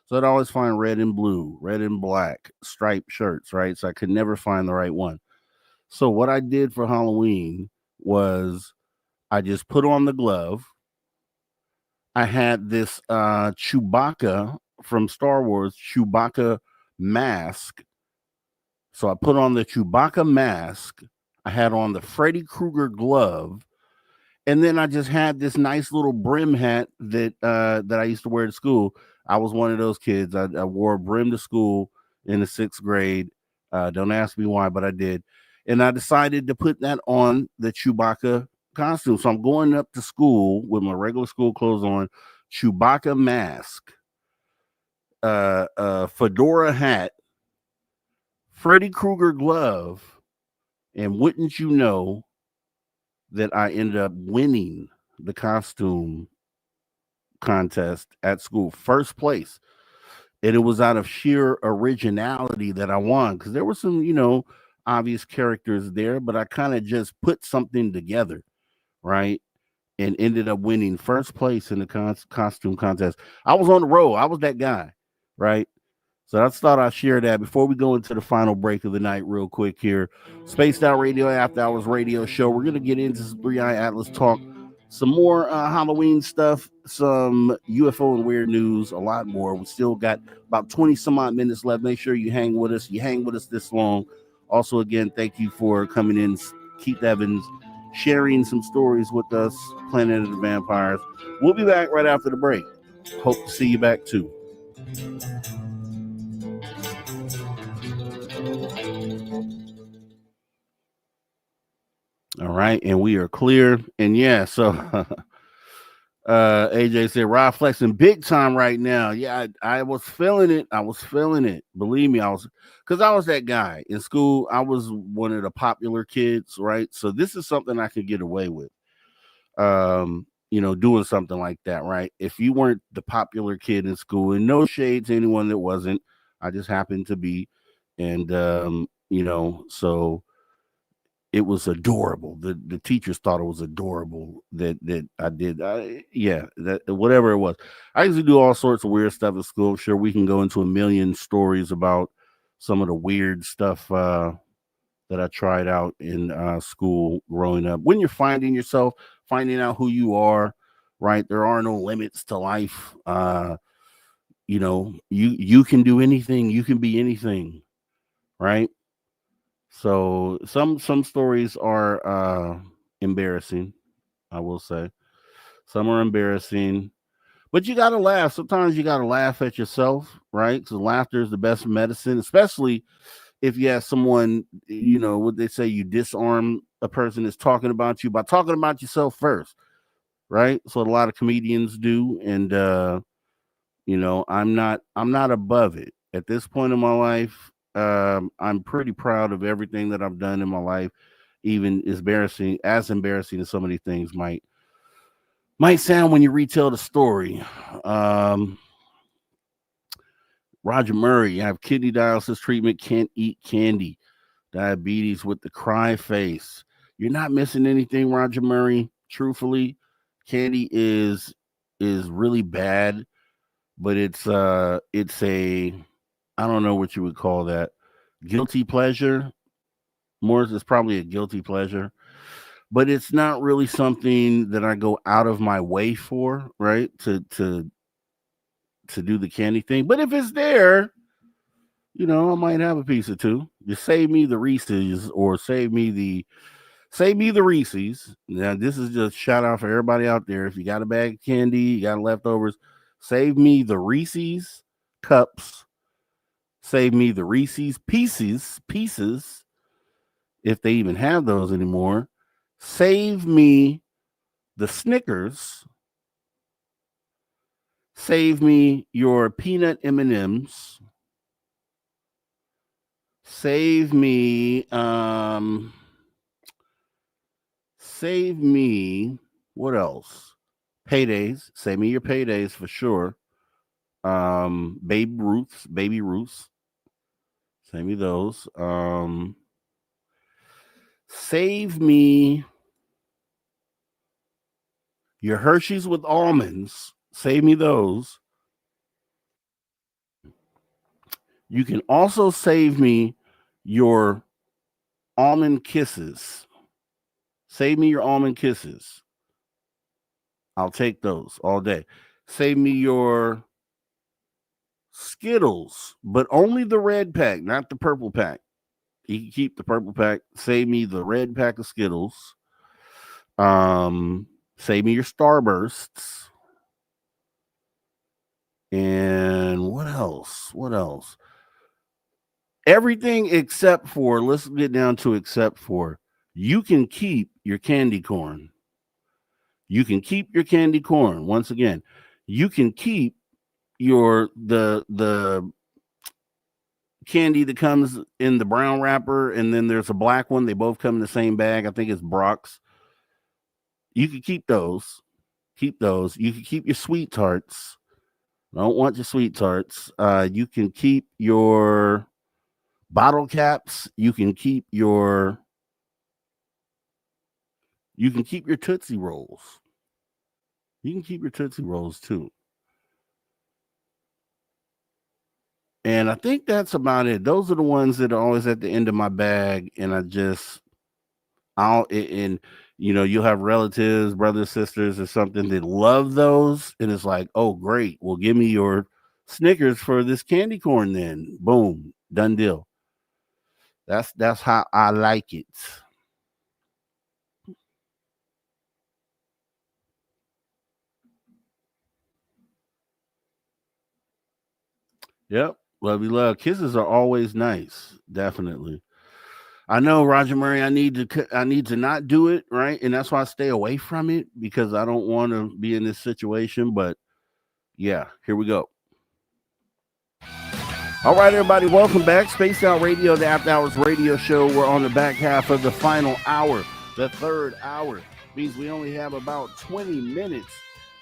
So I'd always find red and blue, red and black striped shirts, right? So I could never find the right one. So what I did for Halloween was, I just put on the glove. I had this Chewbacca from Star Wars, Chewbacca mask. So I put on the Chewbacca mask. I had on the Freddy Krueger glove. And then I just had this nice little brim hat that I used to wear to school. I was one of those kids. I wore a brim to school in the 6th grade. Don't ask me why, but I did. And I decided to put that on the Chewbacca costume. So I'm going up to school with my regular school clothes on, Chewbacca mask, fedora hat, Freddy Krueger glove, and wouldn't you know that I ended up winning the costume contest at school, first place. And it was out of sheer originality that I won, because there were some, obvious characters there, but I kind of just put something together, right? And ended up winning first place in the costume contest. I was on the road. I was that guy, right? So I just thought I'd share that before we go into the final break of the night real quick here. Spaced Out Radio After Hours Radio Show. We're going to get into some 3i Atlas talk, some more Halloween stuff, some UFO and weird news, a lot more. We still got about 20 some odd minutes left. Make sure you hang with us. You hang with us this long. Also, again, thank you for coming in, Keith Evans, sharing some stories with us, Planet of the Vampires. We'll be back right after the break. Hope to see you back too. All right, and we are clear. And yeah, so AJ said Rob flexing big time right now. Yeah, I was feeling it. Believe me, because I was that guy in school. I was one of the popular kids, right? So this is something I could get away with. Doing something like that, right? If you weren't the popular kid in school, and no shade to anyone that wasn't, I just happened to be, and so it was adorable. The teachers thought it was adorable that I did. That whatever it was. I used to do all sorts of weird stuff at school. I'm sure we can go into a million stories about some of the weird stuff that I tried out in school growing up. When you're finding out who you are, right? There are no limits to life. You can do anything. You can be anything, right? So some stories are embarrassing, I will say. Some are embarrassing, but you gotta laugh. Sometimes you gotta laugh at yourself, right? Because laughter is the best medicine, especially if you have someone, what they say, you disarm a person that's talking about you by talking about yourself first, right? So a lot of comedians do, and I'm not above it at this point in my life. I'm pretty proud of everything that I've done in my life, even as embarrassing as some of these things might sound when you retell the story. Roger Murray, you have kidney dialysis treatment, can't eat candy, diabetes with the cry face. You're not missing anything, Roger Murray. Truthfully, candy is really bad, but it's a I don't know what you would call that. Guilty pleasure. More is probably a guilty pleasure, but it's not really something that I go out of my way for, right? To do the candy thing. But if it's there, I might have a piece or two. Just save me the Reese's or save me the Reese's. Now, this is just shout out for everybody out there. If you got a bag of candy, you got leftovers, save me the Reese's cups. Save me the Reese's pieces, if they even have those anymore. Save me the Snickers. Save me your peanut M&Ms. Save me, what else? Paydays. Save me your paydays for sure. Baby Ruths. Save me those. Save me your Hershey's with almonds. Save me those. You can also save me your almond kisses. Save me your almond kisses. I'll take those all day. Save me your Skittles, but only the red pack, not the purple pack. You can keep the purple pack. Save me the red pack of Skittles. Save me your Starbursts. And what else? Everything except for, let's get down to except for, you can keep your candy corn. You can keep your candy corn. Once again, you can keep your the candy that comes in the brown wrapper, and then there's a black one. They both come in the same bag. I think it's Brock's. You can keep those. You can keep your sweet tarts. I don't want your sweet tarts. You can keep your bottle caps. You can keep your Tootsie Rolls. You can keep your Tootsie Rolls too. And I think that's about it. Those are the ones that are always at the end of my bag. And you'll have relatives, brothers, sisters, or something that love those. And it's like, oh, great. Well, give me your Snickers for this candy corn then. Boom. Done deal. That's how I like it. Yep. Love you, love. Kisses are always nice. Definitely. I know, Roger Murray. I need to not do it, right, and that's why I stay away from it because I don't want to be in this situation. But yeah, here we go. All right, everybody, welcome back. Spaced Out Radio, the After Hours radio show. We're on the back half of the final hour. The third hour means we only have about 20 minutes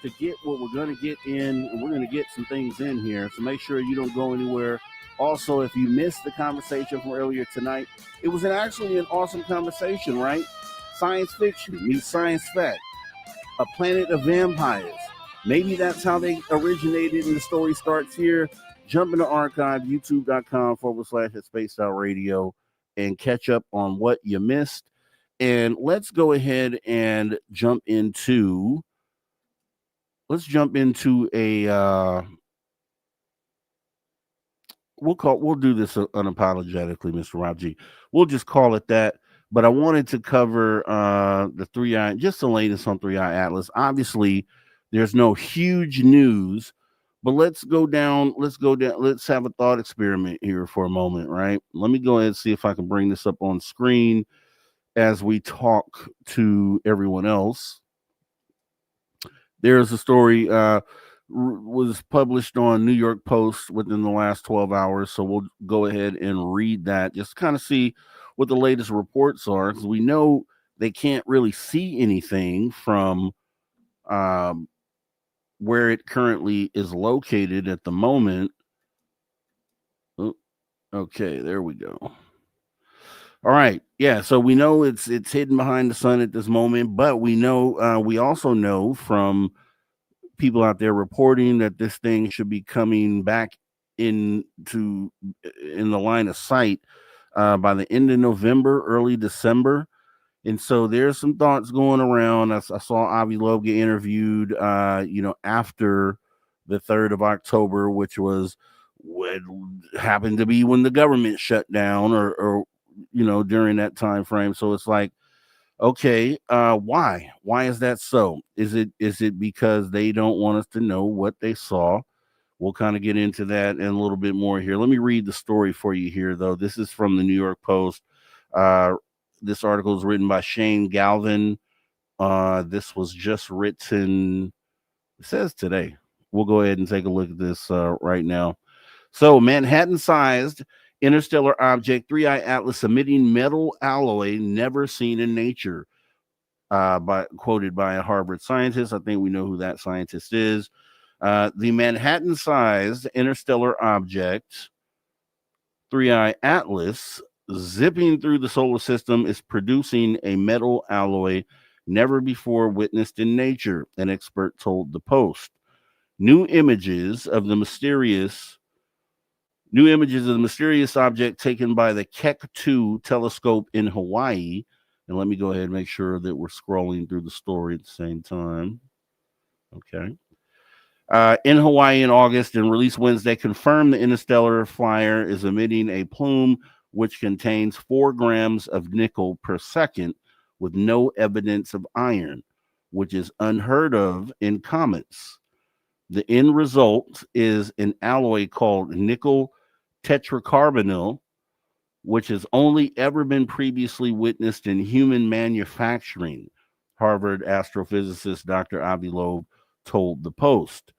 to get what we're going to get in, and we're going to get some things in here. So make sure you don't go anywhere. Also, if you missed the conversation from earlier tonight, it was actually an awesome conversation, right? Science fiction meets science fact. A planet of vampires. Maybe that's how they originated, and the story starts here. Jump in the archive, youtube.com/spacedoutradio, and catch up on what you missed. And let's go ahead and jump into a we'll do this unapologetically, Mr. Rob G. We'll just call it that. But I wanted to cover the 3i, just the latest on 3i Atlas. Obviously, there's no huge news, but let's go down. Let's have a thought experiment here for a moment, right? Let me go ahead and see if I can bring this up on screen as we talk to everyone else. There's a story was published on New York Post within the last 12 hours. So we'll go ahead and read that, just kind of see what the latest reports are, because we know they can't really see anything from where it currently is located at the moment. Oh, okay, there we go. All right. Yeah, so we know it's hidden behind the sun at this moment, but we also know from people out there reporting that this thing should be coming back in the line of sight by the end of November, early December. And so there's some thoughts going around. I saw Avi Loeb get interviewed, after the 3rd of October, which was what happened to be when the government shut down or during that time frame. So it's like, okay, why is that so? Is it because they don't want us to know what they saw? We'll kind of get into that and a little bit more here. Let me read the story for you here, though. This is from the New York Post. This article is written by Shane Galvin. This was just written, it says today. We'll go ahead and take a look at this right now. So, Manhattan-sized interstellar object 3i Atlas emitting metal alloy never seen in nature. Quoted by a Harvard scientist. I think we know who that scientist is. The Manhattan-sized interstellar object 3i Atlas zipping through the solar system is producing a metal alloy never before witnessed in nature, an expert told the Post. New images of the mysterious object taken by the Keck 2 telescope in Hawaii. And let me go ahead and make sure that we're scrolling through the story at the same time. Okay. In Hawaii in August and released Wednesday, confirmed the interstellar flyer is emitting a plume which contains 4 grams of nickel per second with no evidence of iron, which is unheard of in comets. The end result is an alloy called nickel tetracarbonyl, which has only ever been previously witnessed in human manufacturing, Harvard astrophysicist Dr. Avi Loeb told the Post.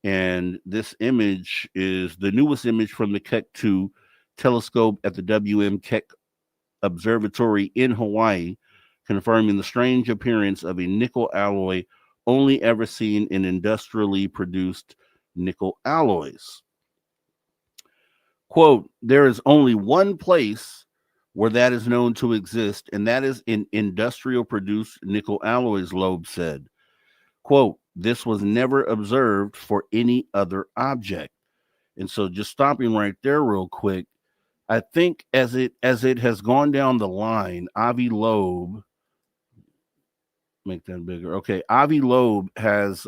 And this image is the newest image from the Keck 2 telescope at the W.M. Keck Observatory in Hawaii, confirming the strange appearance of a nickel alloy only ever seen in industrially produced nickel alloys. Quote, there is only one place where that is known to exist, and that is in industrial produced nickel alloys, Loeb said. Quote, this was never observed for any other object. And so just stopping right there real quick, I think as it has gone down the line, Avi Loeb, make that bigger. Okay, Avi Loeb has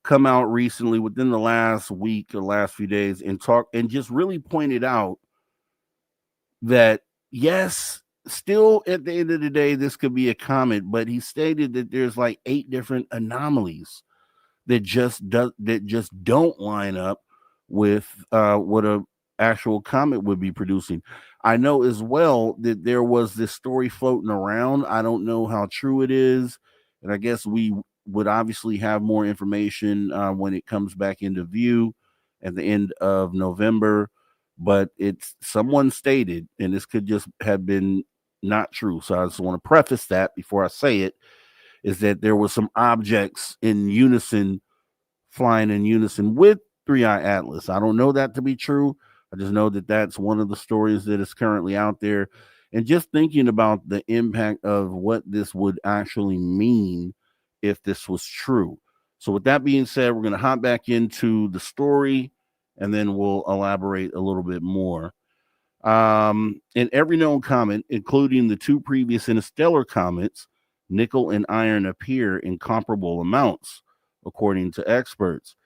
come out recently within the last week or last few days and just really pointed out that yes, still at the end of the day, this could be a comet, but he stated that there's like 8 different anomalies that just don't line up with what a actual comet would be producing. I know as well that there was this story floating around. I don't know how true it is, and I guess we would obviously have more information when it comes back into view at the end of November. But it's someone stated, and this could just have been not true. So I just want to preface that before I say it, is that there was some objects in unison, flying in unison with 3i Atlas. I don't know that to be true. I just know that that's one of the stories that is currently out there. And just thinking about the impact of what this would actually mean if this was true. So, with that being said, we're going to hop back into the story and then we'll elaborate a little bit more. In every known comet, including the 2 previous interstellar comets, nickel and iron appear in comparable amounts, according to experts.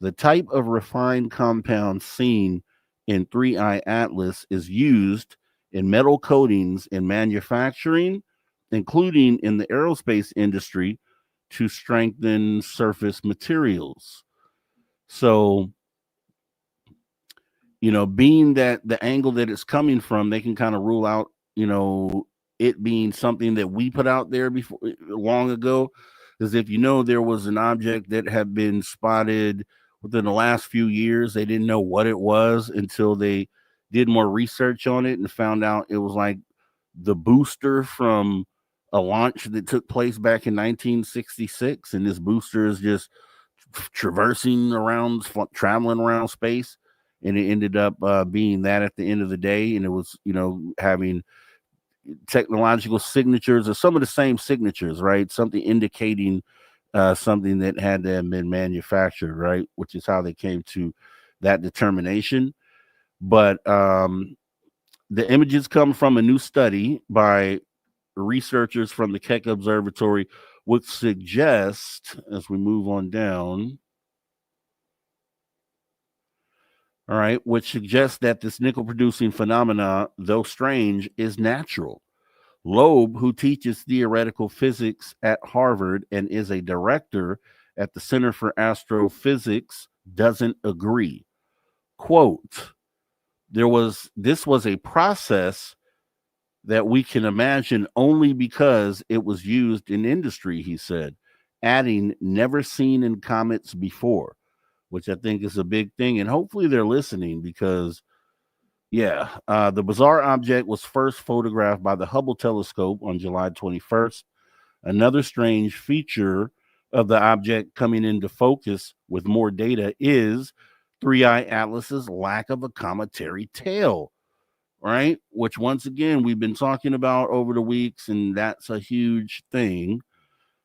The type of refined compound seen in 3i Atlas is used in metal coatings in manufacturing, including in the aerospace industry, to strengthen surface materials. So, being that the angle that it's coming from, they can kind of rule out, it being something that we put out there before long ago. Because if there was an object that had been spotted within the last few years, they didn't know what it was until they did more research on it and found out it was like the booster from a launch that took place back in 1966. And this booster is just traversing around, traveling around space. And it ended up being that at the end of the day. And it was, having technological signatures or some of the same signatures, right? Something indicating something that had to have been manufactured, right? Which is how they came to that determination. But the images come from a new study by researchers from the Keck Observatory, which suggest, as we move on down, all right, which suggests that this nickel producing phenomena, though strange, is natural. Loeb, who teaches theoretical physics at Harvard and is a director at the Center for Astrophysics, doesn't agree. Quote, this was a process that we can imagine only because it was used in industry, he said, adding never seen in comets before, which I think is a big thing. And hopefully they're listening because, the bizarre object was first photographed by the Hubble telescope on July 21st. Another strange feature of the object coming into focus with more data is 3i Atlas's lack of a cometary tail, right? Which, once again, we've been talking about over the weeks, and that's a huge thing.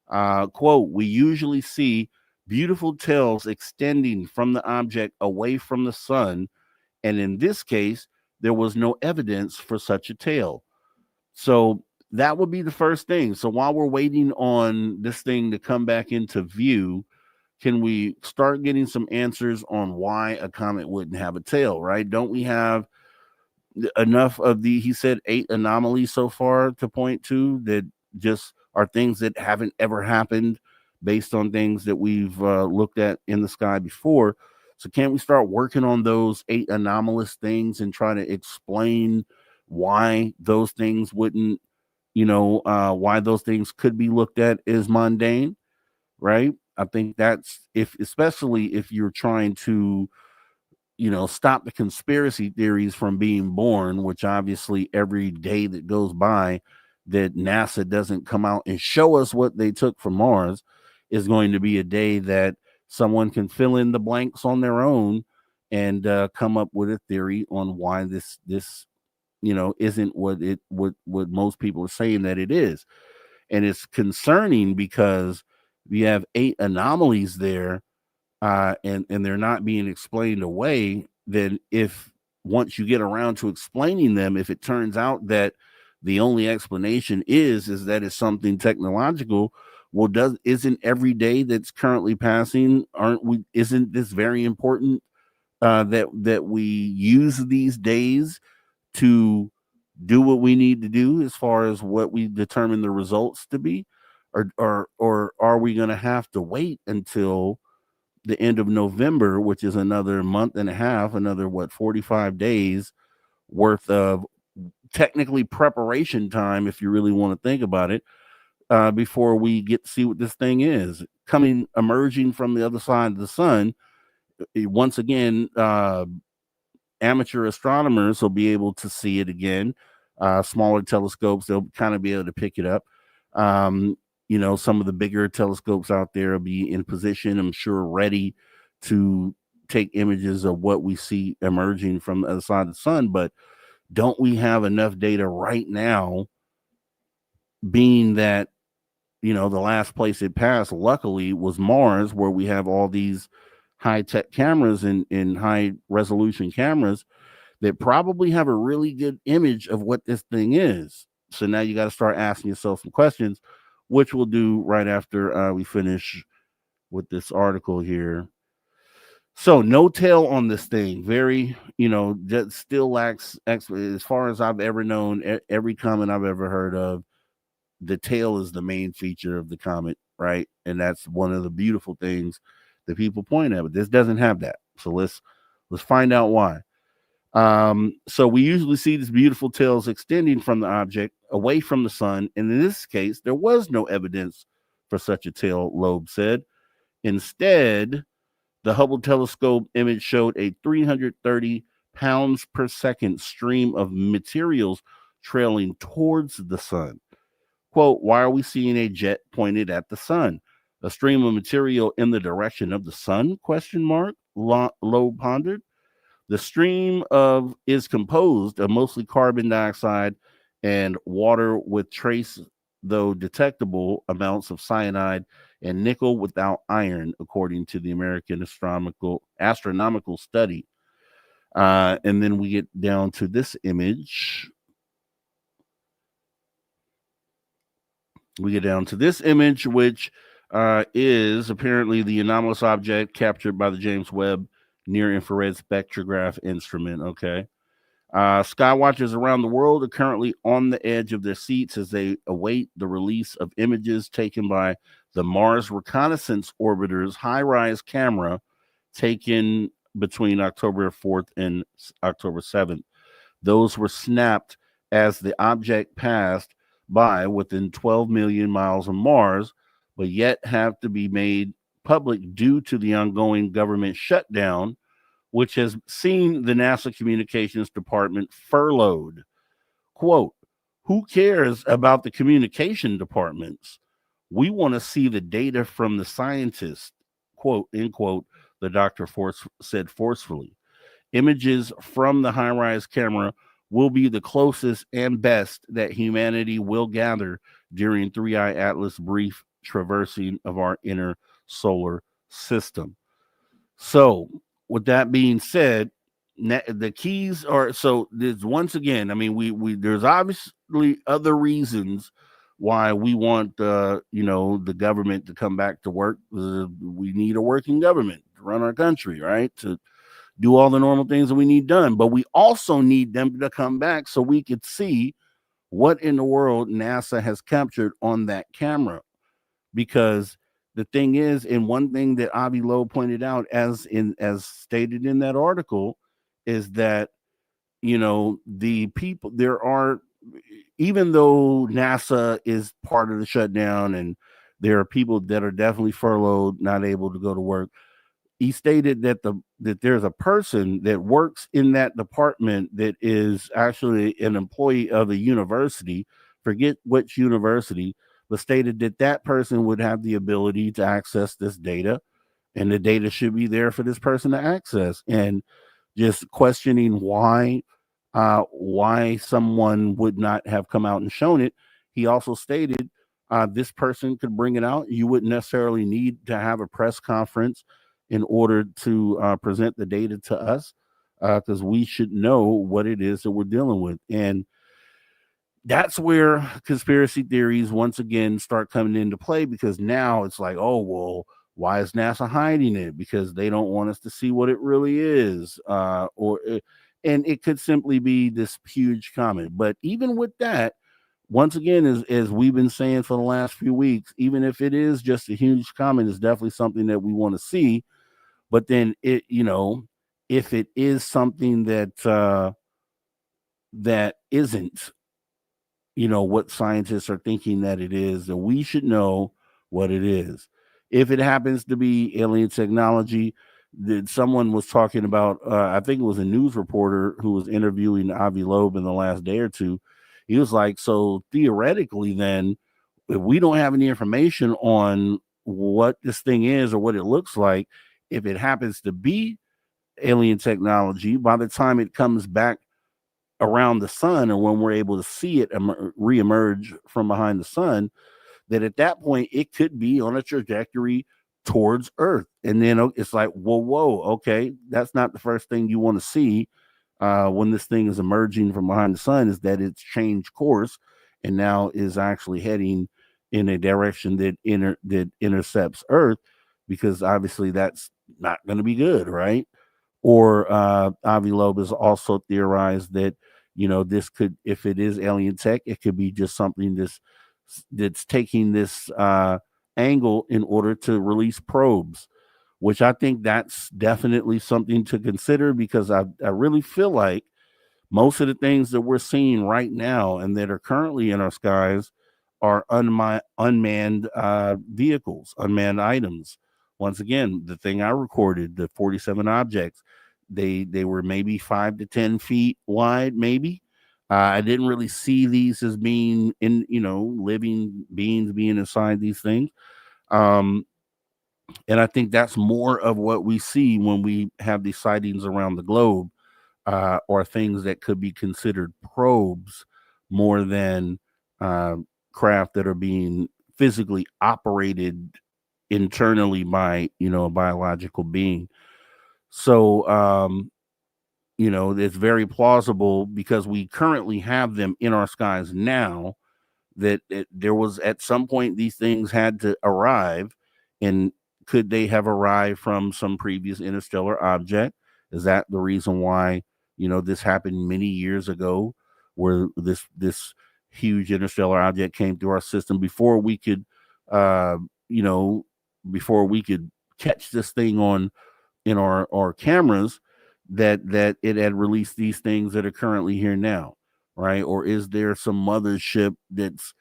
Quote, we usually see beautiful tails extending from the object away from the sun, and in this case, there was no evidence for such a tail. So that would be the first thing. So while we're waiting on this thing to come back into view, can we start getting some answers on why a comet wouldn't have a tail, right? Don't we have enough of he said 8 anomalies so far to point to that just are things that haven't ever happened based on things that we've looked at in the sky before. So can't we start working on those 8 anomalous things and try to explain why those things wouldn't, why those things could be looked at as mundane, right? I think that's especially if you're trying to, stop the conspiracy theories from being born, which obviously every day that goes by that NASA doesn't come out and show us what they took from Mars is going to be a day that someone can fill in the blanks on their own and come up with a theory on why this isn't what most people are saying that it is. And it's concerning because we have 8 anomalies there, and they're not being explained away. Then if once you get around to explaining them, if it turns out that the only explanation is that it's something technological, well, isn't every day that's currently passing, isn't this very important that we use these days to do what we need to do as far as what we determine the results to be, or are we going to have to wait until the end of November, which is another month and a half, another 45 days worth of technically preparation time, if you really want to think about it, before we get to see what this thing is coming, emerging from the other side of the sun. Once again, amateur astronomers will be able to see it again. Smaller telescopes, they'll kind of be able to pick it up. Some of the bigger telescopes out there will be in position, I'm sure, ready to take images of what we see emerging from the other side of the sun. But don't we have enough data right now, being that, the last place it passed, luckily, was Mars, where we have all these high-tech cameras and high-resolution cameras that probably have a really good image of what this thing is. So now you got to start asking yourself some questions, which we'll do right after we finish with this article here. So no tail on this thing. Very, that still lacks, as far as I've ever known, every comet I've ever heard of, the tail is the main feature of the comet, right? And that's one of the beautiful things that people point at. But this doesn't have that. So let's find out why. So we usually see these beautiful tails extending from the object away from the sun. And in this case, there was no evidence for such a tail, Loeb said. Instead, the Hubble telescope image showed a 330 pounds per second stream of materials trailing towards the sun. Quote, why are we seeing a jet pointed at the sun? A stream of material in the direction of the sun? Question mark. Loeb pondered. The stream is composed of mostly carbon dioxide and water with trace, though detectable, amounts of cyanide and nickel without iron, according to the American Astronomical Study. And then we get down to this image. Which is apparently the anomalous object captured by the James Webb Near-Infrared Spectrograph Instrument. Okay. Skywatchers around the world are currently on the edge of their seats as they await the release of images taken by the Mars Reconnaissance Orbiter's high-rise camera, taken between October 4th and October 7th. Those were snapped as the object passed by within 12 million miles of Mars, but yet have to be made public due to the ongoing government shutdown, which has seen the NASA Communications Department furloughed. Quote, who cares about the communication departments? We want to see the data from the scientists, quote, end quote, the doctor said forcefully. Images from the high-rise camera will be the closest and best that humanity will gather during 3i Atlas brief traversing of our inner solar system. So, with that being said, the keys are, so there's, once again, I mean, we there's obviously other reasons why we want the government to come back to work. We need a working government to run our country, right? To do all the normal things that we need done, but we also need them to come back so we could see what in the world NASA has captured on that camera. Because the thing is, and one thing that Avi Loeb pointed out, as stated in that article, is that the people, there are, even though NASA is part of the shutdown and there are people that are definitely furloughed, not able to go to work, he stated that there's a person that works in that department that is actually an employee of a university, forget which university, but stated that person would have the ability to access this data, and the data should be there for this person to access. And just questioning why someone would not have come out and shown it. He also stated this person could bring it out. You wouldn't necessarily need to have a press conference in order to present the data to us, because we should know what it is that we're dealing with. And that's where conspiracy theories once again start coming into play, because now it's like, oh, well, why is NASA hiding it? Because they don't want us to see what it really is. and it could simply be this huge comet. But even with that, once again, as we've been saying for the last few weeks, even if it is just a huge comet, it's definitely something that we want to see. But then it, if it is something that that isn't, what scientists are thinking that it is, then we should know what it is. If it happens to be alien technology, that someone was talking about, I think it was a news reporter who was interviewing Avi Loeb in the last day or two. He was like, so theoretically, then, if we don't have any information on what this thing is or what it looks like, if it happens to be alien technology, by the time it comes back around the sun, or when we're able to see it reemerge from behind the sun, that at that point it could be on a trajectory towards Earth. And then it's like, whoa, okay, that's not the first thing you want to see when this thing is emerging from behind the sun, is that it's changed course and now is actually heading in a direction that intercepts Earth, because obviously that's not going to be good, right? Or Avi Loeb has also theorized that, this could, if it is alien tech, it could be just something that's taking this angle in order to release probes, which I think that's definitely something to consider, because I really feel like most of the things that we're seeing right now and that are currently in our skies are unmanned vehicles, unmanned items. Once again, the thing I recorded, the 47 objects, they were maybe 5 to 10 feet wide, maybe. I didn't really see these as being living beings being inside these things. And I think that's more of what we see when we have these sightings around the globe, or things that could be considered probes more than craft that are being physically operated internally by a biological being. So it's very plausible, because we currently have them in our skies now, that there was at some point these things had to arrive. And could they have arrived from some previous interstellar object? Is that the reason why this happened many years ago, where this huge interstellar object came through our system before we could before we could catch this thing on in our cameras, that it had released these things that are currently here now, right? Or is there some mothership that's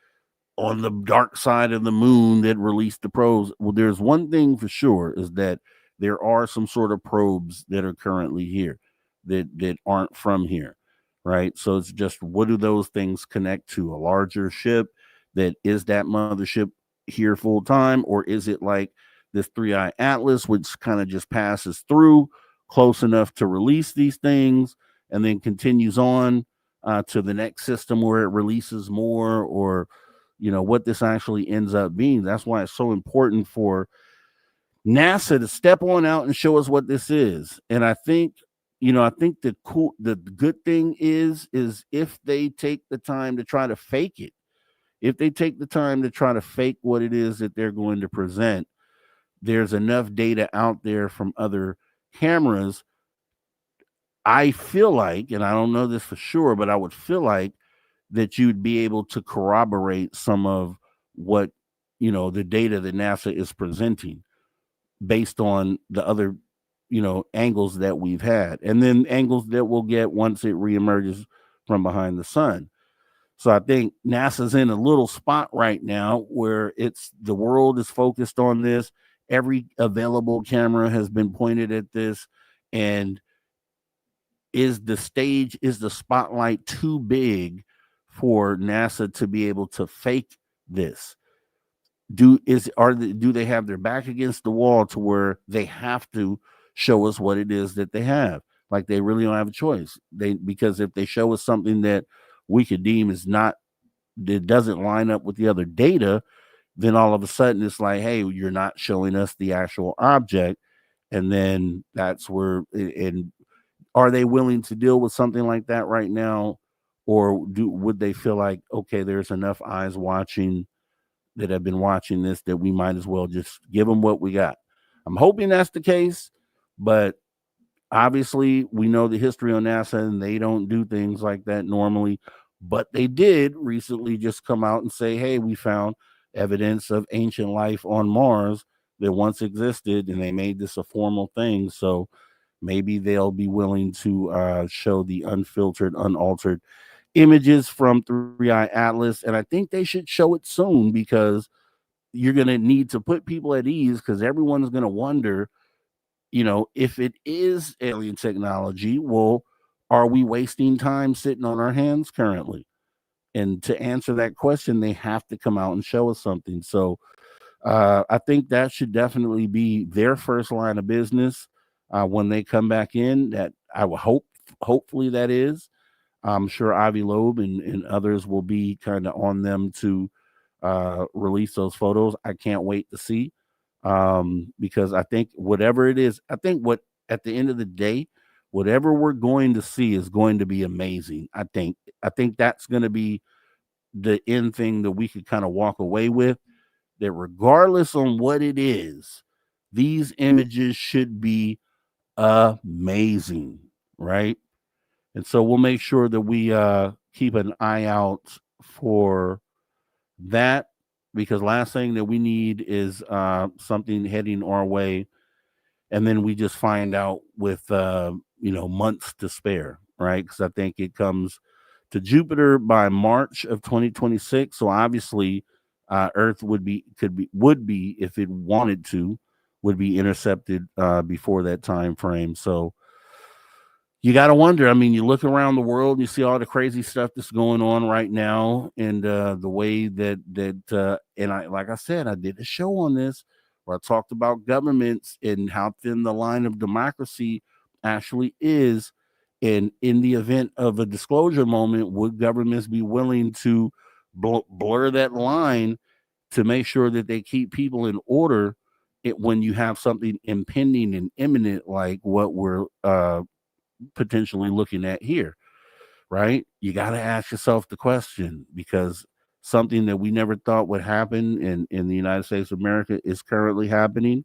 on the dark side of the moon that released the probes? Well, there's one thing for sure, is that there are some sort of probes that are currently here that aren't from here, right? So it's just, what do those things connect to? A larger ship? That is that mothership here full time, or is it like this 3-eye atlas, which kind of just passes through close enough to release these things and then continues on to the next system where it releases more, or what this actually ends up being? That's why it's so important for NASA to step on out and show us what this is. And I think the good thing is if they take the time to try to fake it, if they take the time to try to fake what it is that they're going to present, there's enough data out there from other cameras. I feel like, and I don't know this for sure, but I would feel like that you'd be able to corroborate some of what, the data that NASA is presenting based on the other, angles that we've had, and then angles that we'll get once it reemerges from behind the sun. So I think NASA's in a little spot right now where the world is focused on this. Every available camera has been pointed at this. And is the spotlight too big for NASA to be able to fake this? Do they have their back against the wall to where they have to show us what it is that they have? Like, they really don't have a choice. Because if they show us something that we could deem it doesn't line up with the other data, then all of a sudden it's like, hey, you're not showing us the actual object. And then that's where, and are they willing to deal with something like that right now? Or would they feel like, okay, there's enough eyes watching that have been watching this that we might as well just give them what we got? I'm hoping that's the case, but Obviously, we know the history on NASA, and they don't do things like that normally. But they did recently just come out and say, "Hey, we found evidence of ancient life on Mars that once existed," and they made this a formal thing. So maybe they'll be willing to show the unfiltered, unaltered images from 3i Atlas, and I think they should show it soon because you're going to need to put people at ease because everyone's going to wonder, if it is alien technology, well, are we wasting time sitting on our hands currently? And to answer that question, they have to come out and show us something. So I think that should definitely be their first line of business when they come back in. That I will hopefully that is. I'm sure Avi Loeb and others will be kind of on them to release those photos. I can't wait to see because I think whatever it is, I think what at the end of the day, whatever we're going to see is going to be amazing. I think that's going to be the end thing that we could kind of walk away with. That regardless on what it is, these images should be amazing, right? And so we'll make sure that we keep an eye out for that because last thing that we need is something heading our way and then we just find out with months to spare, right? Because I think it comes to Jupiter by March of 2026. So obviously, Earth would be if it wanted to, would be intercepted before that time frame. So you got to wonder. I mean, you look around the world, and you see all the crazy stuff that's going on right now, and the way and like I said, I did a show on this where I talked about governments and how thin the line of democracy actually is. And in the event of a disclosure moment, would governments be willing to blur that line to make sure that they keep people in order? When you have something impending and imminent like what we're potentially looking at here, right? You got to ask yourself the question because something that we never thought would happen in the United States of America is currently happening.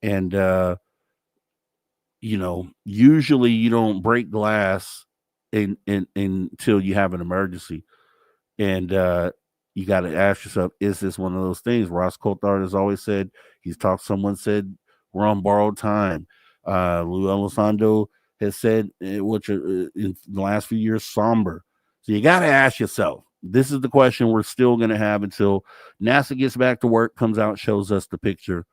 And, usually you don't break glass until you have an emergency. And you got to ask yourself, is this one of those things? Ross Coulthard has always said, someone said, we're on borrowed time. Lou Elizondo has said, which in the last few years, somber. So you got to ask yourself, this is the question we're still going to have until NASA gets back to work, comes out, shows us the picture.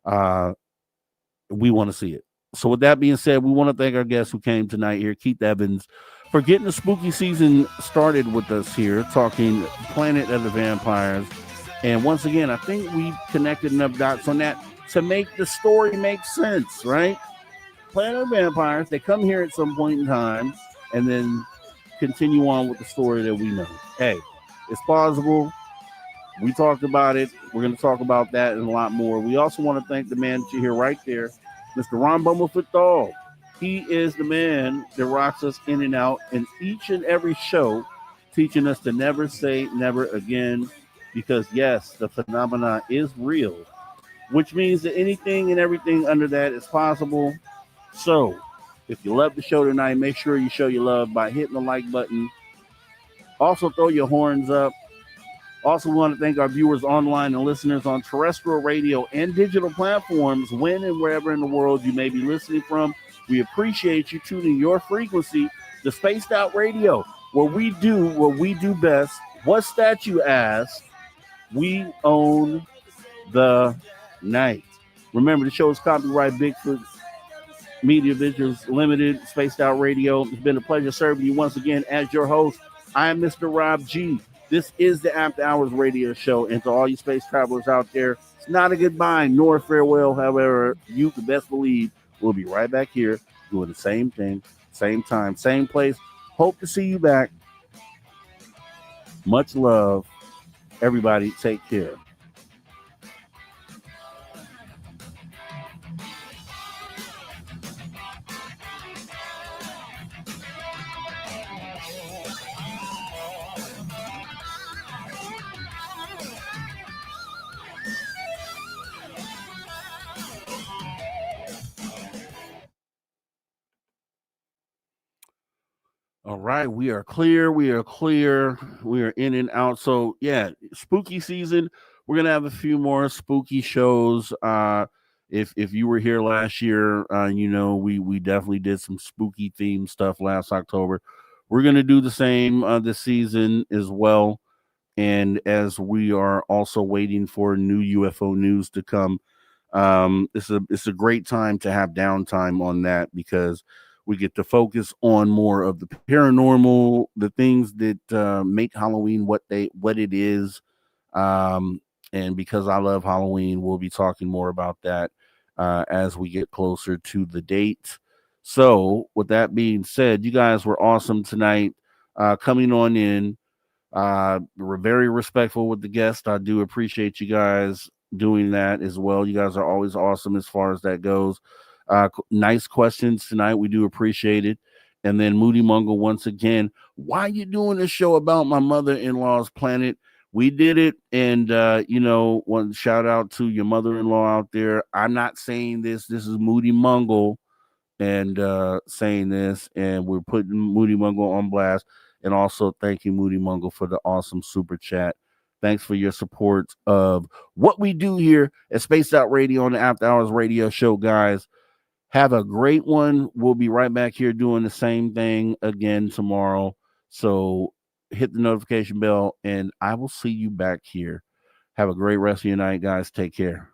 We want to see it. So with that being said, we want to thank our guest who came tonight here, Keith Evans, for getting the spooky season started with us here, talking Planet of the Vampires. And once again, I think we connected enough dots on that to make the story make sense, right? Planet of the Vampires, they come here at some point in time and then continue on with the story that we know. Hey, it's plausible. We talked about it. We're going to talk about that and a lot more. We also want to thank the man that you hear right there, Mr. Ron Bumblefoot Thal. He is the man that rocks us in and out in each and every show, teaching us to never say never again. Because, yes, the phenomena is real, which means that anything and everything under that is possible. So, if you love the show tonight, make sure you show your love by hitting the like button. Also, throw your horns up. Also, we want to thank our viewers online and listeners on terrestrial radio and digital platforms when and wherever in the world you may be listening from. We appreciate you tuning your frequency to Spaced Out Radio, where we do what we do best. What's that, you ask? We own the night. Remember, the show is copyright Bigfoot Media Visuals Limited, Spaced Out Radio. It's been a pleasure serving you once again as your host. I am Mr. Rob G. This is the After Hours Radio Show. And to all you space travelers out there, it's not a goodbye nor a farewell. However, you can best believe we'll be right back here doing the same thing, same time, same place. Hope to see you back. Much love. Everybody, take care. All right, we are clear. We are clear. We are in and out. So yeah, spooky season. We're gonna have a few more spooky shows. If you were here last year, you know we definitely did some spooky themed stuff last October. We're gonna do the same this season as well. And as we are also waiting for new UFO news to come, it's a great time to have downtime on that because we get to focus on more of the paranormal, the things that make Halloween what it is. And because I love Halloween, we'll be talking more about that as we get closer to the date. So, with that being said, you guys were awesome tonight, coming on in. We're very respectful with the guest. I do appreciate you guys doing that as well. You guys are always awesome as far as that goes. Nice questions tonight. We do appreciate it. And then Moody Mungle, once again, why are you doing a show about my mother-in-law's planet? We did it. And, one shout out to your mother-in-law out there. I'm not saying this. This is Moody Mungle and saying this. And we're putting Moody Mungle on blast. And also thanking Moody Mungle for the awesome super chat. Thanks for your support of what we do here at Spaced Out Radio on the After Hours Radio Show, guys. Have a great one. We'll be right back here doing the same thing again tomorrow. So hit the notification bell, and I will see you back here. Have a great rest of your night, guys. Take care.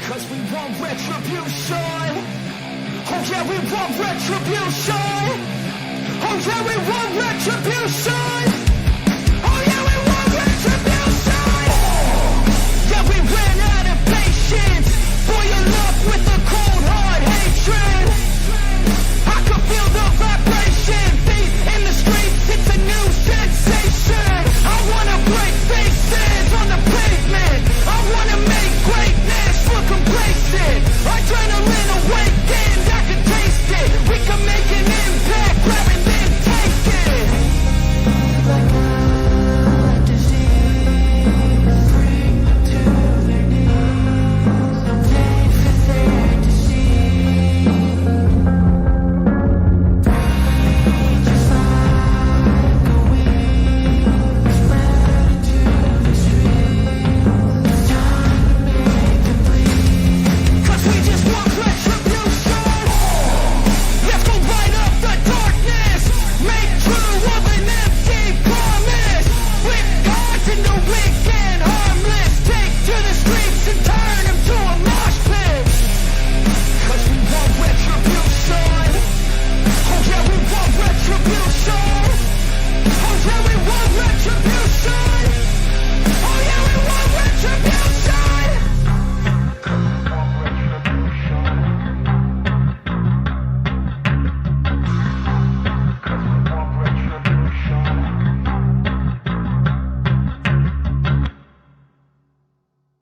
Cause we want retribution. Oh yeah, we want retribution. Oh yeah, we want retribution. Oh yeah, we want retribution. Yeah, we ran out of patience. Boil up with a cold hard hatred. I can feel the vibration. Beat in the streets, it's a new sensation. I wanna break faces on the pavement. I wanna make greatness look complacent. Adrenaline awakened, I can taste it. We can make an impact, grab and then take it. Like a disease, bring them to their knees. No pain for them to see. Rage is like a wind, spread into the streets. It's time to make them bleed. Cause we just want retribution. Let's go light up the darkness. Make true of an empty promise. With gods in the weak and harmless.